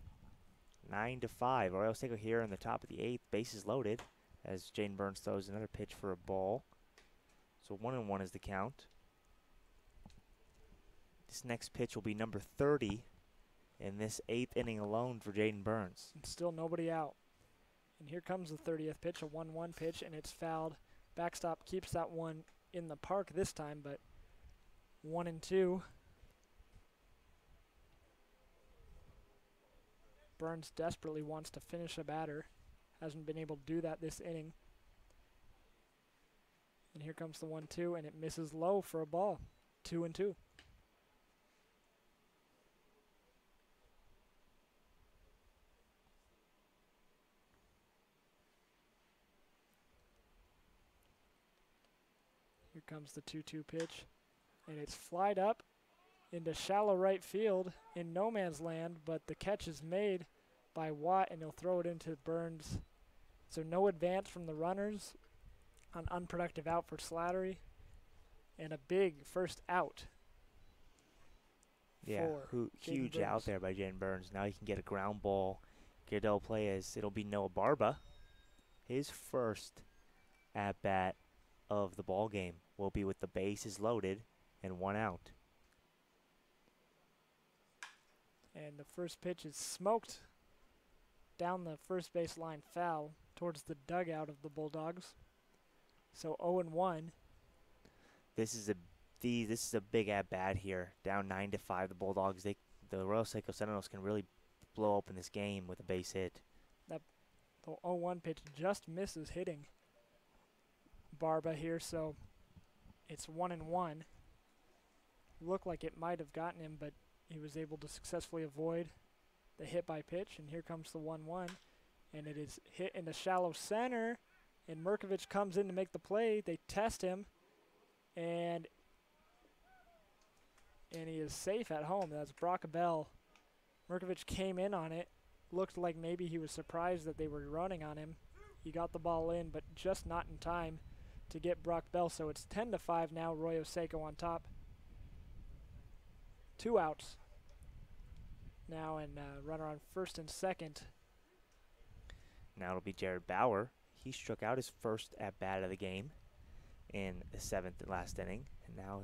Speaker 2: 9-5. Arroyo Seco here in the top of the 8th. Bases loaded as Jaden Burns throws another pitch for a ball. So 1-1 is the count. This next pitch will be number 30 in this 8th inning alone for Jaden Burns.
Speaker 1: And still nobody out. And here comes the 30th pitch, a 1-1 pitch, and it's fouled. Backstop keeps that one in the park this time, but 1-2. Burns desperately wants to finish a batter. Hasn't been able to do that this inning. And here comes the 1-2, and it misses low for a ball. 2-2. Here comes the 2-2 pitch, and it's flied up into shallow right field in no man's land, but the catch is made by Watt, and he'll throw it into Burns. So no advance from the runners, an unproductive out for Slattery, and a big first out.
Speaker 2: Yeah, huge out there by Jaden Burns. Now he can get a ground ball, get a double play as it'll be Noah Barba. His first at-bat of the ball game will be with the bases loaded and 1 out.
Speaker 1: And the first pitch is smoked down the first base line foul towards the dugout of the Bulldogs. So 0-1.
Speaker 2: This is a big at bat here. Down 9-5. The Bulldogs, the Arroyo Seco Sentinels can really blow open this game with a base hit.
Speaker 1: The 0-1 pitch just misses hitting Barba here, so it's 1-1. Looked like it might have gotten him, but he was able to successfully avoid the hit by pitch, and here comes the 1-1, and it is hit in the shallow center, and Merkovich comes in to make the play. They test him, and he is safe at home. That's Brock Bell. Merkovich came in on it. Looked like maybe he was surprised that they were running on him. He got the ball in, but just not in time to get Brock Bell. So it's 10-5 now, Arroyo Seco on top. 2 outs now, and runner on first and second.
Speaker 2: Now it'll be Jared Bauer. He struck out his first at-bat of the game in the 7th and last inning. And now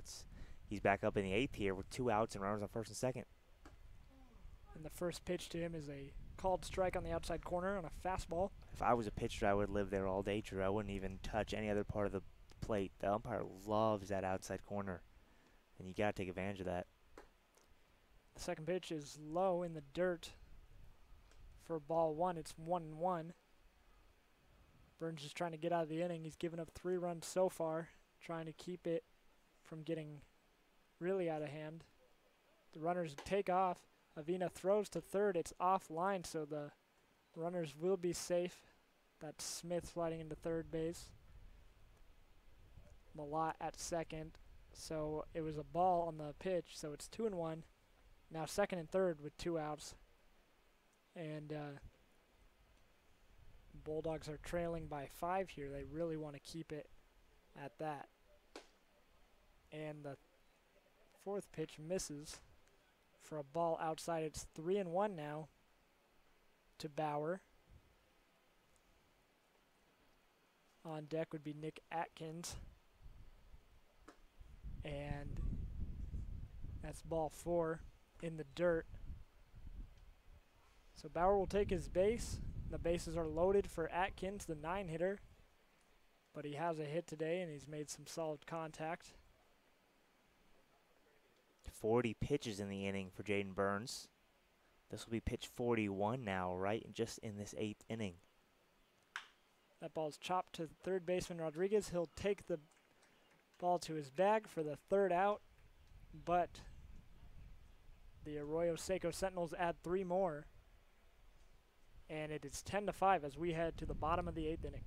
Speaker 2: he's back up in the 8th here with 2 outs and runners on first and second.
Speaker 1: And the first pitch to him is a called strike on the outside corner on a fastball.
Speaker 2: If I was a pitcher, I would live there all day, Drew. I wouldn't even touch any other part of the plate. The umpire loves that outside corner, and you got to take advantage of that.
Speaker 1: The second pitch is low in the dirt for ball 1. It's 1-1. Burns is trying to get out of the inning. He's given up 3 runs so far, trying to keep it from getting really out of hand. The runners take off. Avina throws to third. It's offline, so the runners will be safe. That's Smith sliding into third base. Malott at second. So it was a ball on the pitch, so it's 2-1. Now second and third with 2 outs. And Bulldogs are trailing by 5 here. They really want to keep it at that. And the fourth pitch misses for a ball outside. It's 3-1 now to Bauer. On deck would be Nick Atkins. And that's ball 4 in the dirt. So Bauer will take his base. The bases are loaded for Atkins, the 9-hitter. But he has a hit today, and he's made some solid contact.
Speaker 2: 40 pitches in the inning for Jaden Burns. This will be pitch 41 now, right? Just in this 8th inning.
Speaker 1: That ball's chopped to third baseman Rodriguez. He'll take the ball to his bag for the 3rd out, but the Arroyo Seco Sentinels add 3 more, and it is 10-5 as we head to the bottom of the 8th inning.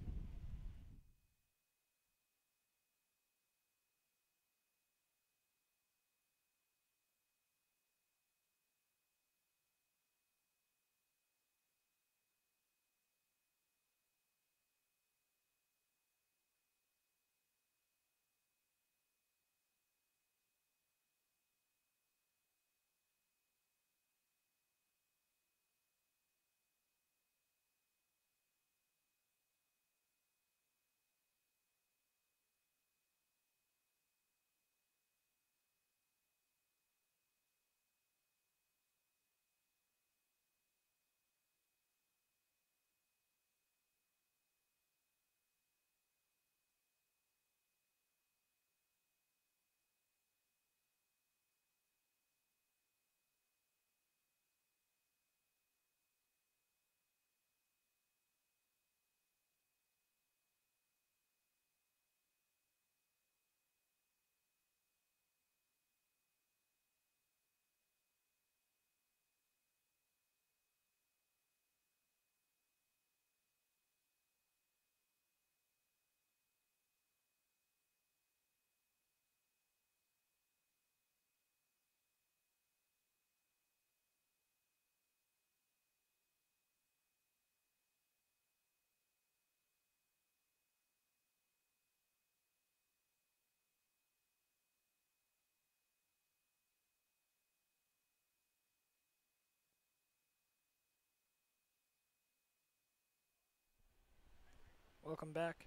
Speaker 1: Welcome back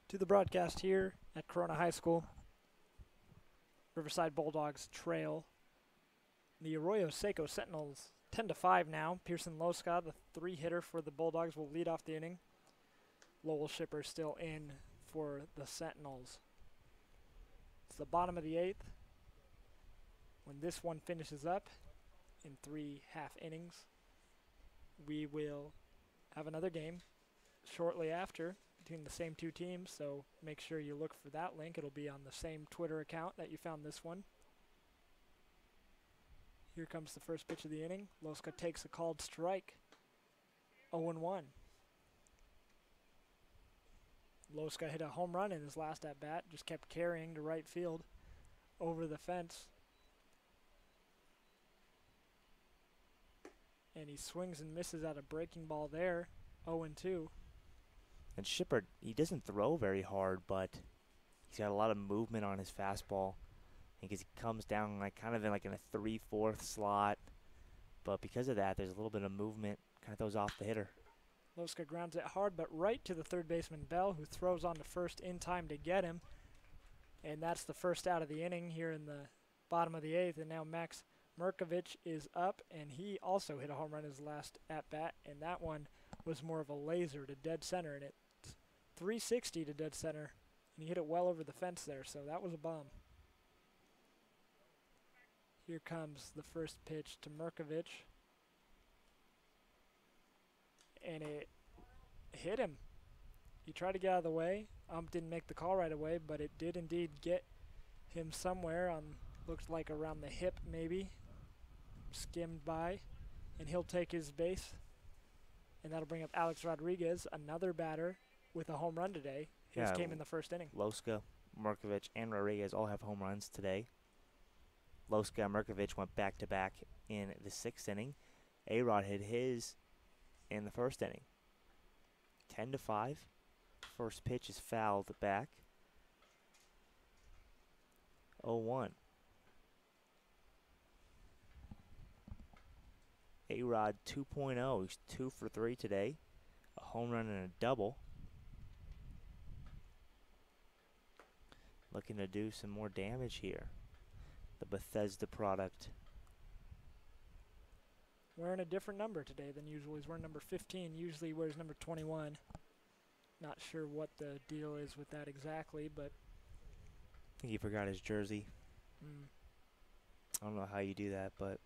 Speaker 1: to the broadcast here at Corona High School. Riverside Bulldogs trail the Arroyo Seco Sentinels 10-5 now. Pearson Loska, the 3-hitter for the Bulldogs, will lead off the inning. Lowell Shipper still in for the Sentinels. It's the bottom of the 8th. When this one finishes up in 3 half innings, we will have another game shortly after between the same 2 teams, so make sure you look for that link. It'll be on the same Twitter account that you found this one. Here comes the first pitch of the inning. Loska takes a called strike. 0-1. Loska hit a home run in his last at-bat, just kept carrying to right field over the fence. And he swings and misses at a breaking ball there. 0-2.
Speaker 2: And Shipper, he doesn't throw very hard, but he's got a lot of movement on his fastball. Because he comes down like kind of in a 3/4 slot. But because of that, there's a little bit of movement. Kind of throws off the hitter.
Speaker 1: Loska grounds it hard, but right to the third baseman Bell, who throws on to first in time to get him. And that's the first out of the inning here in the bottom of the 8th. And now Max Merkovich is up, and he also hit a home run his last at-bat. And that one was more of a laser to dead center, and it's 360 to dead center. And he hit it well over the fence there, so that was a bomb. Here comes the first pitch to Merkovich. And it hit him. He tried to get out of the way. Didn't make the call right away, but it did indeed get him somewhere on, looked like around the hip maybe. Skimmed by, and he'll take his base. And that'll bring up Alex Rodriguez, another batter with a home run today. His came in the first inning.
Speaker 2: Loska, Merkovich, and Rodriguez all have home runs today. Loska and Merkovich went back-to-back in the 6th inning. A-Rod hit his in the 1st inning. 10-5. First pitch is fouled back. 0-1. A-Rod 2.0. He's 2 for 3 today. A home run and a double. Looking to do some more damage here. The Bethesda product.
Speaker 1: Wearing a different number today than usual. He's wearing number 15. Usually he wears number 21. Not sure what the deal is with that exactly, but
Speaker 2: I think he forgot his jersey. I don't know how you do that, but.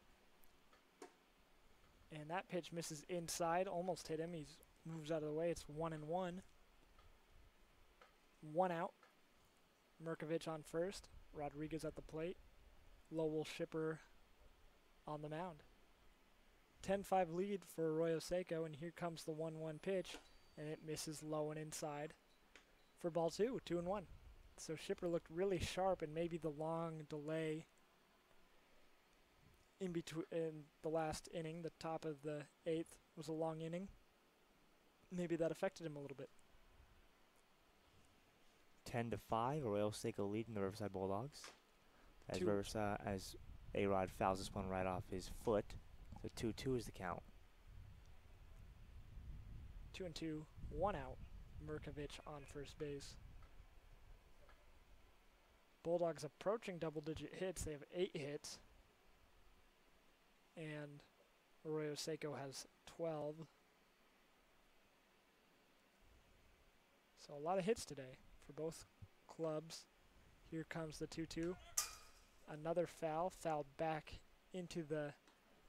Speaker 1: And that pitch misses inside. Almost hit him. He moves out of the way. It's 1-1. 1 out. Merkovich on first. Rodriguez at the plate. Lowell Shipper on the mound. 10-5 lead for Arroyo Seco, and here comes the 1-1 pitch, and it misses low and inside for ball 2, 2-1. So Shipper looked really sharp, and maybe the long delay in the last inning, the top of the 8th, was a long inning. Maybe that affected him a little bit.
Speaker 2: 10-5, Arroyo Seco leading the Riverside Bulldogs. As A-Rod fouls this one right off his foot. So 2-2 is the count.
Speaker 1: 2-2, 1 out. Merkovich on first base. Bulldogs approaching double-digit hits. They have 8 hits. And Arroyo Seco has 12. So a lot of hits today for both clubs. Here comes the 2-2. Another foul, fouled back into the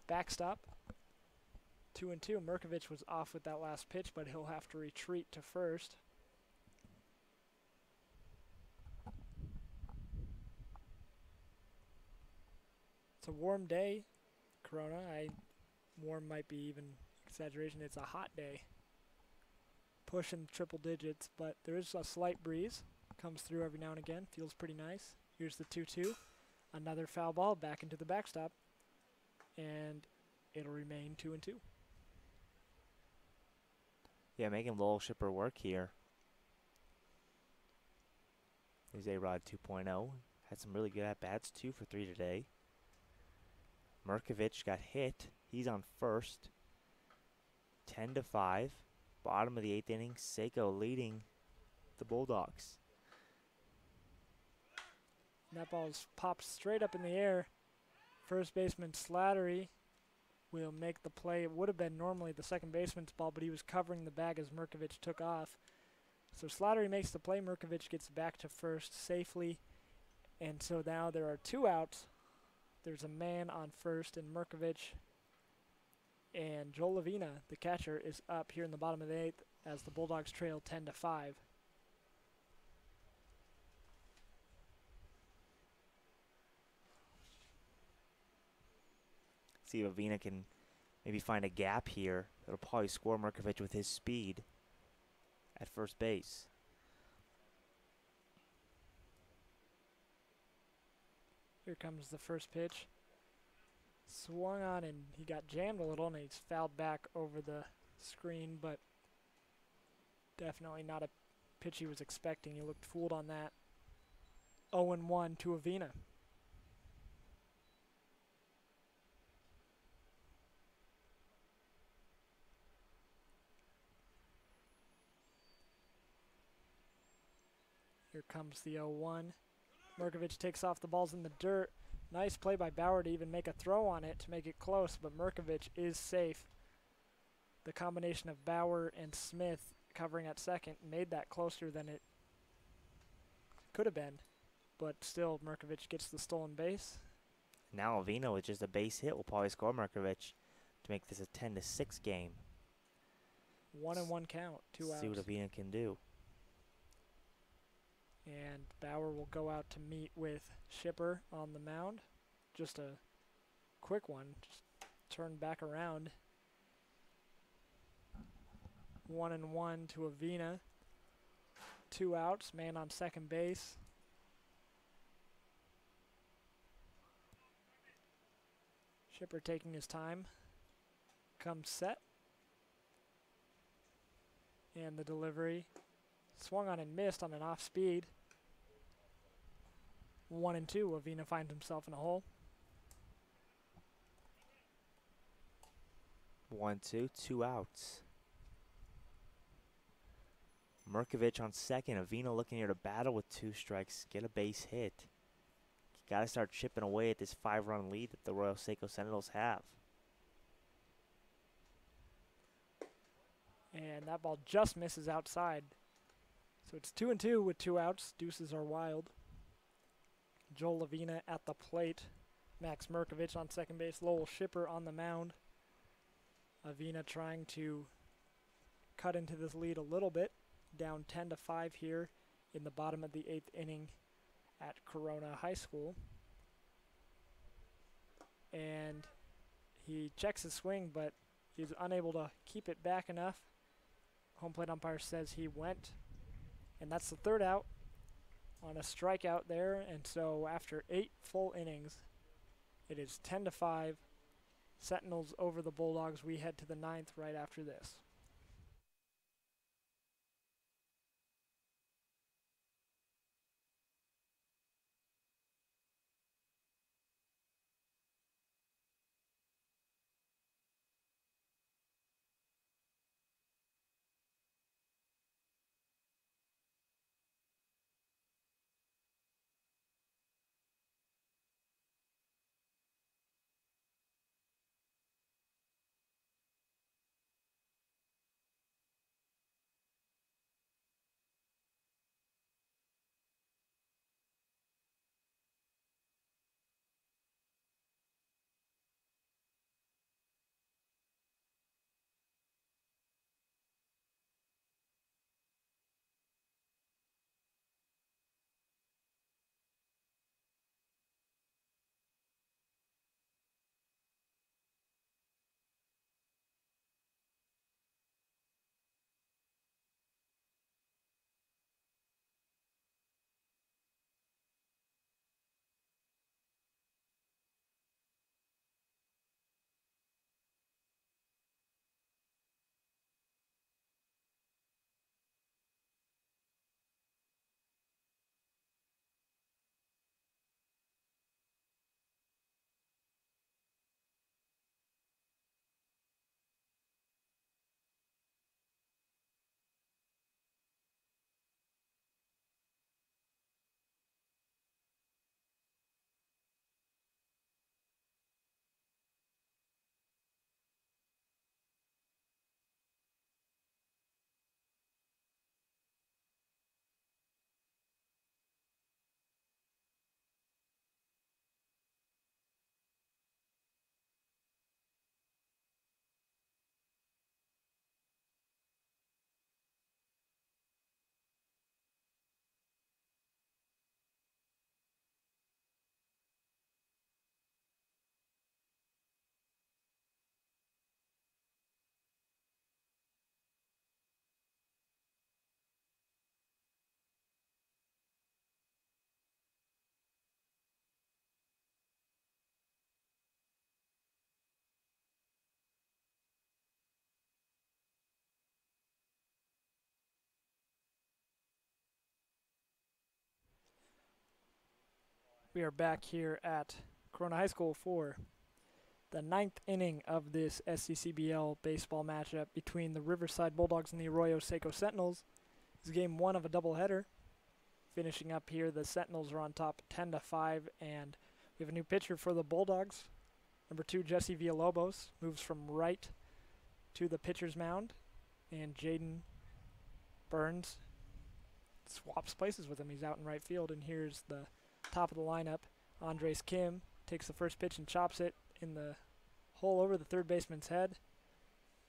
Speaker 1: backstop. 2-2. Merkovich was off with that last pitch, but he'll have to retreat to first. It's a warm day, Corona. Warm might be even exaggeration. It's a hot day. Pushing triple digits, but there is a slight breeze. Comes through every now and again. Feels pretty nice. Here's the 2-2. Another foul ball back into the backstop. And it'll remain 2-2.
Speaker 2: Yeah, making Lowell Shipper work here. Here's A-Rod 2.0. Had some really good at-bats, 2 for 3 today. Merkovich got hit. He's on first. 10-5. Bottom of the 8th inning. Seco leading the Bulldogs.
Speaker 1: And that ball's popped straight up in the air. First baseman Slattery will make the play. It would have been normally the second baseman's ball, but he was covering the bag as Merkovich took off. So Slattery makes the play. Merkovich gets back to first safely. And so now there are 2 outs. There's a man on first, and Merkovich and Joel Lavina, the catcher, is up here in the bottom of the 8th as the Bulldogs trail 10-5.
Speaker 2: See if Avina can maybe find a gap here. It'll probably score Merkovich with his speed at first base.
Speaker 1: Here comes the first pitch. Swung on and he got jammed a little, and he's fouled back over the screen, but definitely not a pitch he was expecting. He looked fooled on that. 0-1 to Avina. Here comes the 0-1. Merkovich takes off the balls in the dirt. Nice play by Bauer to even make a throw on it to make it close, but Merkovich is safe. The combination of Bauer and Smith covering at second made that closer than it could have been, but still Merkovich gets the stolen base.
Speaker 2: Now Avina with just a base hit will probably score Merkovich to make this a 10-6 game.
Speaker 1: 1-1 count, 2 outs.
Speaker 2: See what Avina can do.
Speaker 1: And Bauer will go out to meet with Shipper on the mound. Just a quick one. Just turn back around. 1-1 to Avina. 2 outs. Man on second base. Shipper taking his time. Comes set. And the delivery. Swung on and missed on an off speed. 1-2. Avina finds himself in a hole.
Speaker 2: 1-2, 2 outs. Merkovich on second. Avina looking here to battle with 2 strikes, get a base hit. Got to start chipping away at this 5-run lead that the Arroyo Seco Sentinels have.
Speaker 1: And that ball just misses outside. So it's 2-2 with 2 outs. Deuces are wild. Joel Avina at the plate. Max Merkovich on second base. Lowell Shipper on the mound. Avina trying to cut into this lead a little bit. Down 10-5 here in the bottom of the 8th inning at Corona High School. And he checks his swing, but he's unable to keep it back enough. Home plate umpire says he went. And that's the 3rd out on a strikeout there. And so after 8 full innings, it is 10-5. Sentinels over the Bulldogs. We head to the 9th right after this. We are back here at Corona High School for the 9th inning of this Sccbl baseball matchup between the Riverside Bulldogs and the Arroyo Seco Sentinels. This is game 1 of a doubleheader. Finishing up here, the Sentinels are on top 10-5, and we have a new pitcher for the Bulldogs. Number 2, Jesse Villalobos, moves from right to the pitcher's mound, and Jaden Burns swaps places with him. He's out in right field, and here's the top of the lineup. Andres Kim takes the first pitch and chops it in the hole over the third baseman's head.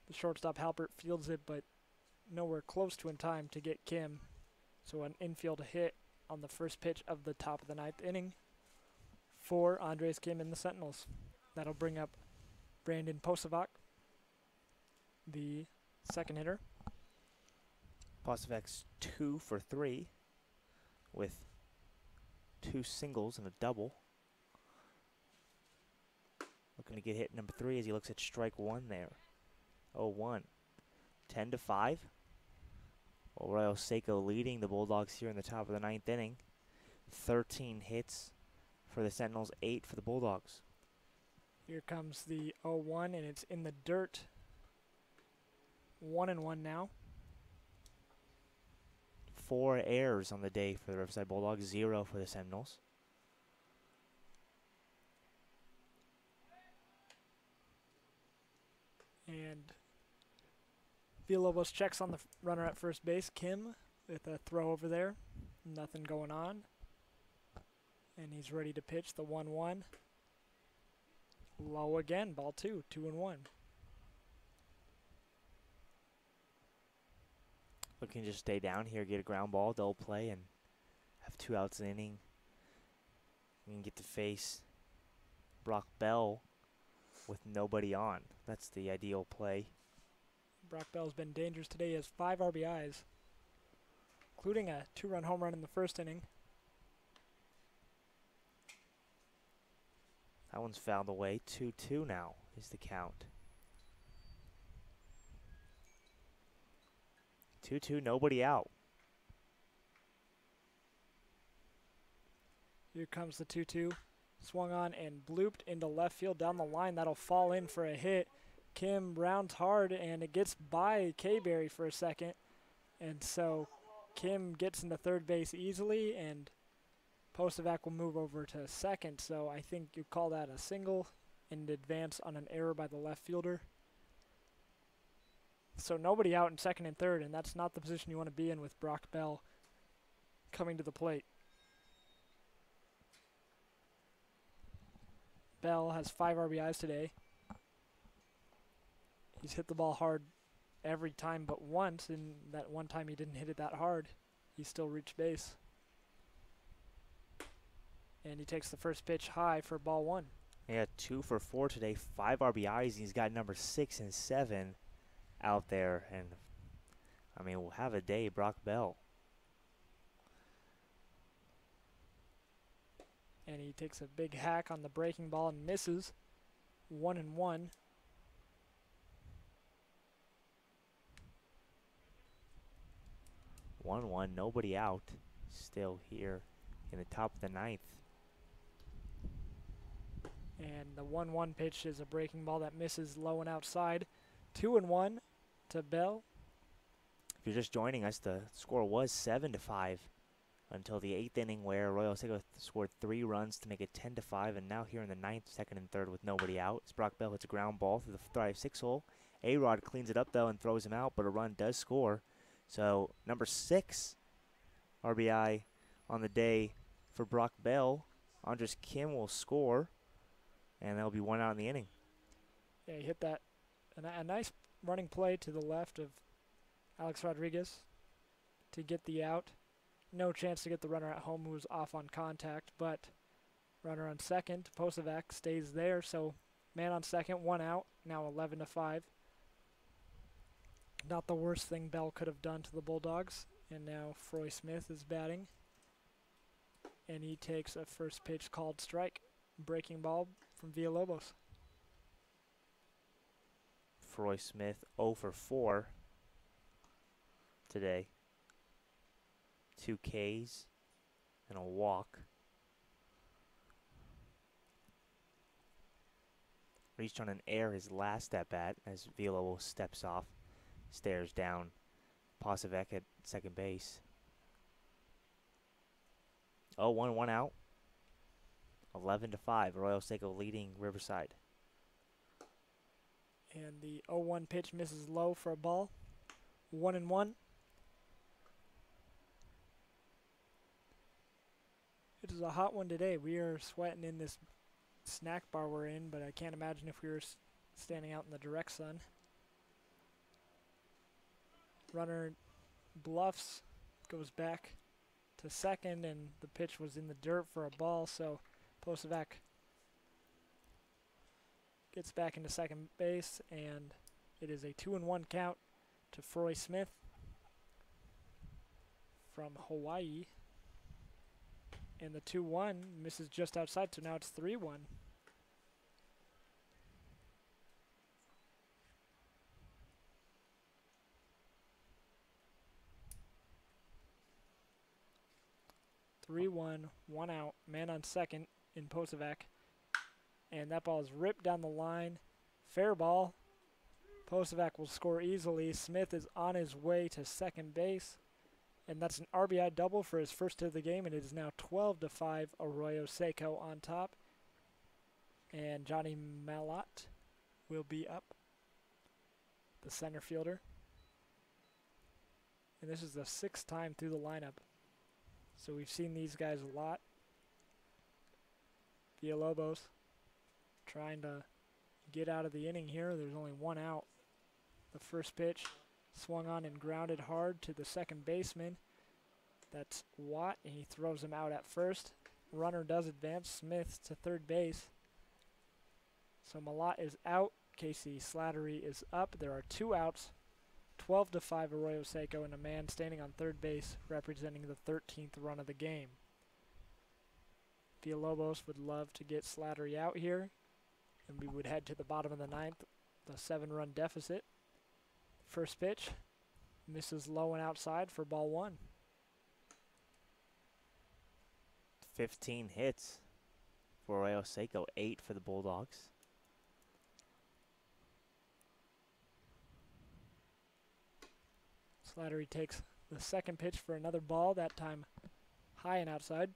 Speaker 1: The shortstop Halpert fields it, but nowhere close to in time to get Kim. So an infield hit on the first pitch of the top of the 9th inning for Andres Kim and the Sentinels. That'll bring up Brandon Posavac, the second hitter.
Speaker 2: Posavac's 2 for 3 with 2 singles and a double. Looking to get hit number 3 as he looks at strike 1 there. 0-1. 10-5. Arroyo Seco leading the Bulldogs here in the top of the 9th inning. 13 hits for the Sentinels, 8 for the Bulldogs.
Speaker 1: Here comes the 0-1, and it's in the dirt. 1-1 now.
Speaker 2: 4 errors on the day for the Riverside Bulldogs, 0 for the Seminoles.
Speaker 1: And Villalobos checks on the runner at first base, Kim, with a throw over there. Nothing going on. And he's ready to pitch the 1-1. Low again, ball 2, 2-1.
Speaker 2: Looking to just stay down here, get a ground ball, double play, and have 2 outs an inning. We can get to face Brock Bell with nobody on. That's the ideal play.
Speaker 1: Brock Bell's been dangerous today. He has 5 RBIs, including a 2-run home run in the first inning.
Speaker 2: That one's fouled away. 2-2 now is the count. 2-2, nobody out.
Speaker 1: Here comes the 2-2. Swung on and blooped into left field down the line. That'll fall in for a hit. Kim rounds hard, and it gets by K-Berry for a second. And so Kim gets into third base easily, and Postovac will move over to second. So I think you call that a single in advance on an error by the left fielder. So nobody out in second and third, and that's not the position you want to be in with Brock Bell coming to the plate. Bell has 5 RBIs today. He's hit the ball hard every time but once, and that one time he didn't hit it that hard, he still reached base. And he takes the first pitch high for ball 1.
Speaker 2: Yeah, 2 for 4 today, 5 RBIs. He's got number 6 and 7 out there, and I mean, we'll have a day, Brock Bell.
Speaker 1: And he takes a big hack on the breaking ball and misses. 1-1.
Speaker 2: Nobody out. Still here in the top of the 9th.
Speaker 1: And the 1-1 pitch is a breaking ball that misses low and outside. 2-1 to Bell.
Speaker 2: If you're just joining us, the score was 7-5 until the 8th inning, where Arroyo Seco scored 3 runs to make it 10-5, and now here in the 9th, 2nd and 3rd with nobody out. As Brock Bell hits a ground ball through the Thrive 6 hole. A-Rod cleans it up though and throws him out, but a run does score. So number 6 RBI on the day for Brock Bell. Andres Kim will score, and that'll be 1 out in the inning.
Speaker 1: Yeah, he hit that. A nice running play to the left of Alex Rodriguez to get the out. No chance to get the runner at home, who was off on contact, but runner on second, Postovac stays there, so man on second, 1 out, now 11-5. Not the worst thing Bell could have done to the Bulldogs. And now Froy Smith is batting, and he takes a first pitch called strike. Breaking ball from Villalobos.
Speaker 2: Froy Smith 0 for 4 today. 2 Ks and a walk. Reached on an error his last at bat as Villalobos steps off, stares down Postovac at second base. 0-1, 1 out. 11-5. Arroyo Seco leading Riverside.
Speaker 1: And the 0-1 pitch misses low for a ball. 1-1. It is a hot one today. We are sweating in this snack bar we're in, but I can't imagine if we were standing out in the direct sun. Runner bluffs, goes back to second, and the pitch was in the dirt for a ball, so Postovac gets back into second base, and it is a 2-1 count to Froy Smith from Hawaii. And the 2-1 misses just outside, so now it's 3-1. 3-1, 1 out, man on second in Posovac. And that ball is ripped down the line. Fair ball. Posovac will score easily. Smith is on his way to second base. And that's an RBI double for his first hit of the game. And it is now 12-5, Arroyo Seco on top. And Johnny Malott will be up, the center fielder. And this is the 6th time through the lineup. So we've seen these guys a lot. Villalobos trying to get out of the inning here. There's only 1 out. The first pitch swung on and grounded hard to the second baseman. That's Watt, and he throws him out at first. Runner does advance. Smith to third base. So Malott is out. Casey Slattery is up. There are 2 outs. 12-5 Arroyo Seco, and a man standing on third base representing the 13th run of the game. Villalobos would love to get Slattery out here, and we would head to the bottom of the 9th, the 7-run deficit. First pitch misses low and outside for ball 1.
Speaker 2: 15 hits for Arroyo Seco, 8 for the Bulldogs.
Speaker 1: Slattery takes the second pitch for another ball, that time high and outside.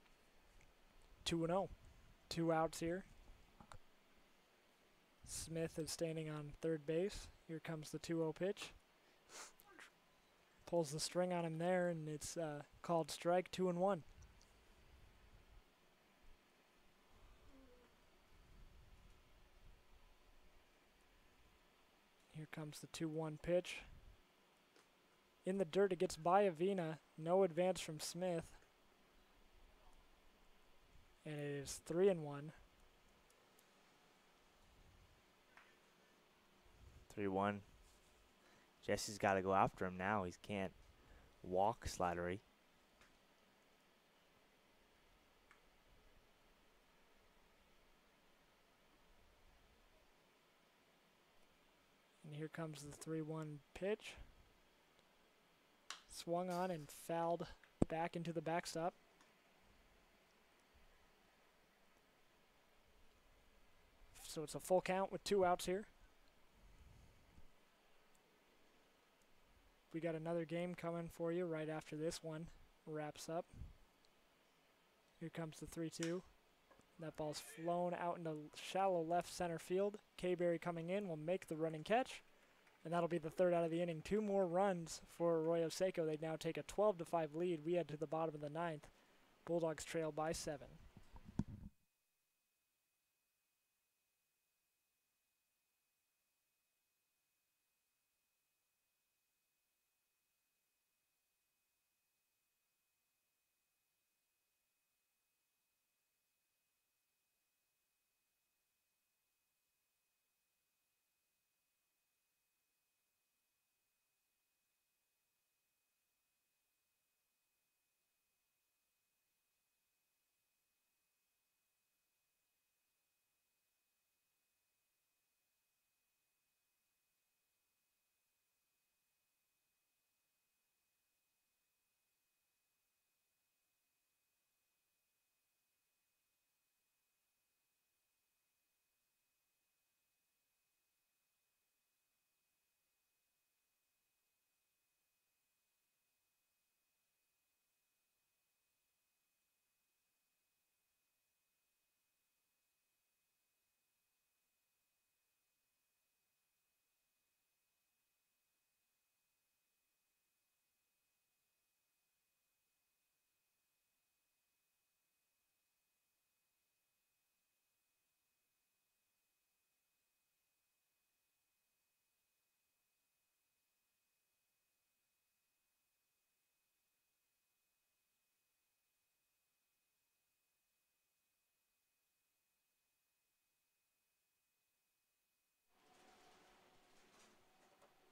Speaker 1: 2-0. 2 outs here. Smith is standing on third base. Here comes the 2-0 pitch. Pulls the string on him there, and it's called strike. 2-1. Here comes the 2-1 pitch. In the dirt, it gets by Avina. No advance from Smith. And it is 3-1.
Speaker 2: 3-1. Jesse's got to go after him now. He can't walk Slattery.
Speaker 1: And here comes the 3-1 pitch. Swung on and fouled back into the backstop. So it's a full count with 2 outs here. We got another game coming for you right after this one wraps up. Here comes the 3-2. That ball's flown out into shallow left center field. K-Berry coming in will make the running catch. And that'll be the 3rd out of the inning. 2 more runs for Arroyo Seco. They now take a 12-5 lead. We head to the bottom of the 9th. Bulldogs trail by 7.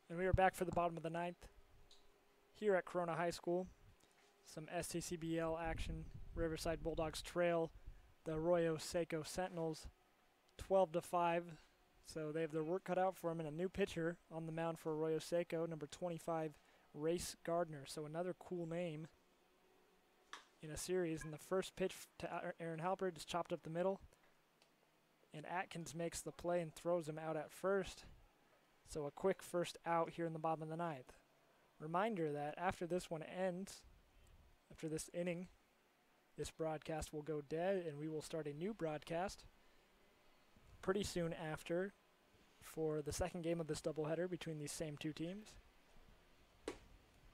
Speaker 1: And we are back for the bottom of the 9th here at Corona High School. Some Sccbl action. Riverside Bulldogs trail the Arroyo Seco Sentinels 12-5. So they have their work cut out for them, and a new pitcher on the mound for Arroyo Seco, number 25, Race Gardner. So another cool name in a series. And the first pitch to Aaron Halpert is chopped up the middle. And Atkins makes the play and throws him out at first. So a quick first out here in the bottom of the ninth. Reminder that after this one ends, after this inning, this broadcast will go dead and we will start a new broadcast pretty soon after for the second game of this doubleheader between these same two teams.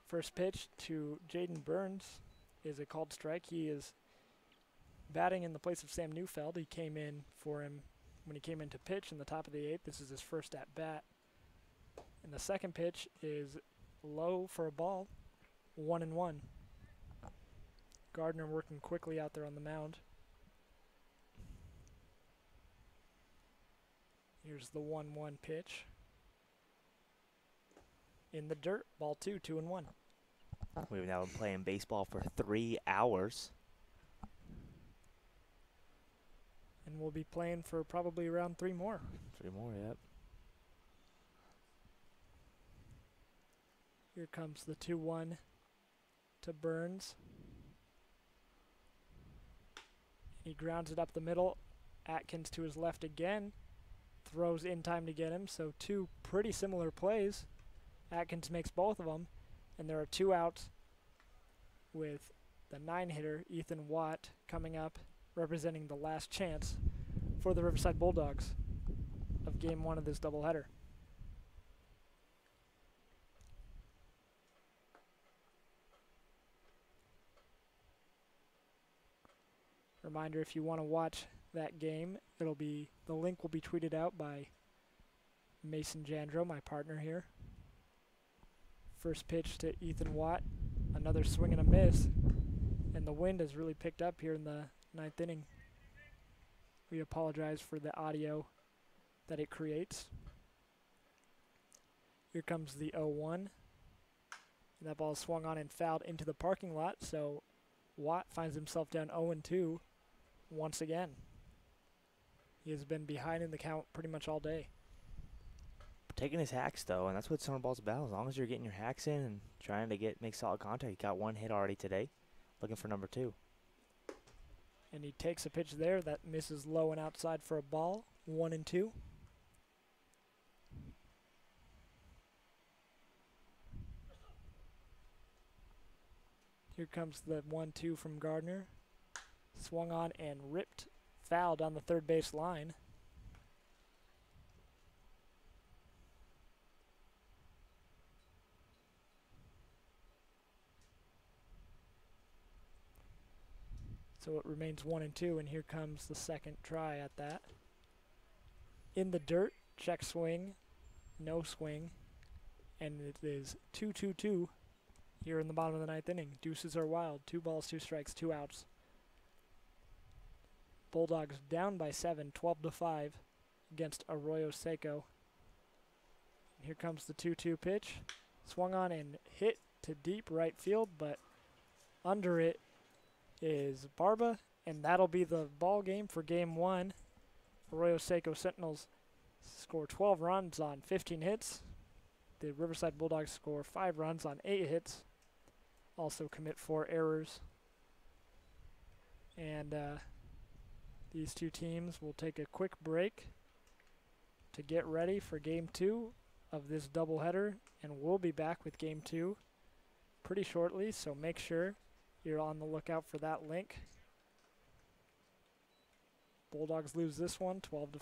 Speaker 1: First pitch to Jaden Burns is a called strike. He is batting in the place of Sam Neufeld. He came in for him when he came in to pitch in the top of the eighth. This is his first at bat. And the second pitch is low for a ball, 1-1. Gardner working quickly out there on the mound. Here's the 1-1 pitch. In the dirt, ball 2, 2-1.
Speaker 2: We've now been playing baseball for 3 hours.
Speaker 1: And we'll be playing for probably around 3 more.
Speaker 2: 3 more, yep.
Speaker 1: Here comes the 2-1 to Burns. He grounds it up the middle. Atkins to his left again. Throws in time to get him. So 2 pretty similar plays. Atkins makes both of them. And there are 2 outs with the 9-hitter, Ethan Watt, coming up, representing the last chance for the Riverside Bulldogs of Game 1 of this doubleheader. Reminder, if you want to watch that game, the link will be tweeted out by Mason Jandro, my partner here. First pitch to Ethan Watt, another swing and a miss, and the wind has really picked up here in the 9th inning. We apologize for the audio that it creates. Here comes the 0-1. And that ball is swung on and fouled into the parking lot, so Watt finds himself down 0-2 once again. He has been behind in the count pretty much all day.
Speaker 2: Taking his hacks, though, and that's what summer ball's about. As long as you're getting your hacks in and trying to make solid contact. He got 1 hit already today. Looking for number 2.
Speaker 1: And he takes a pitch there that misses low and outside for a ball. 1-2. Here comes the 1-2 from Gardner. Swung on and ripped, fouled on the third base line. So it remains 1-2, and here comes the second try at that. In the dirt, check swing, no swing, and it is 2-2-2 here in the bottom of the 9th inning. Deuces are wild. 2 balls, 2 strikes, 2 outs. Bulldogs down by 7, 12-5 against Arroyo Seco. And here comes the 2-2 pitch. Swung on and hit to deep right field, but under it is Barba, and that'll be the ball game for Game 1. Arroyo Seco Sentinels score 12 runs on 15 hits. The Riverside Bulldogs score 5 runs on 8 hits. Also commit 4 errors. And these two teams will take a quick break to get ready for Game 2 of this doubleheader, and we'll be back with Game 2 pretty shortly, so make sure you're on the lookout for that link. Bulldogs lose this one 12-5.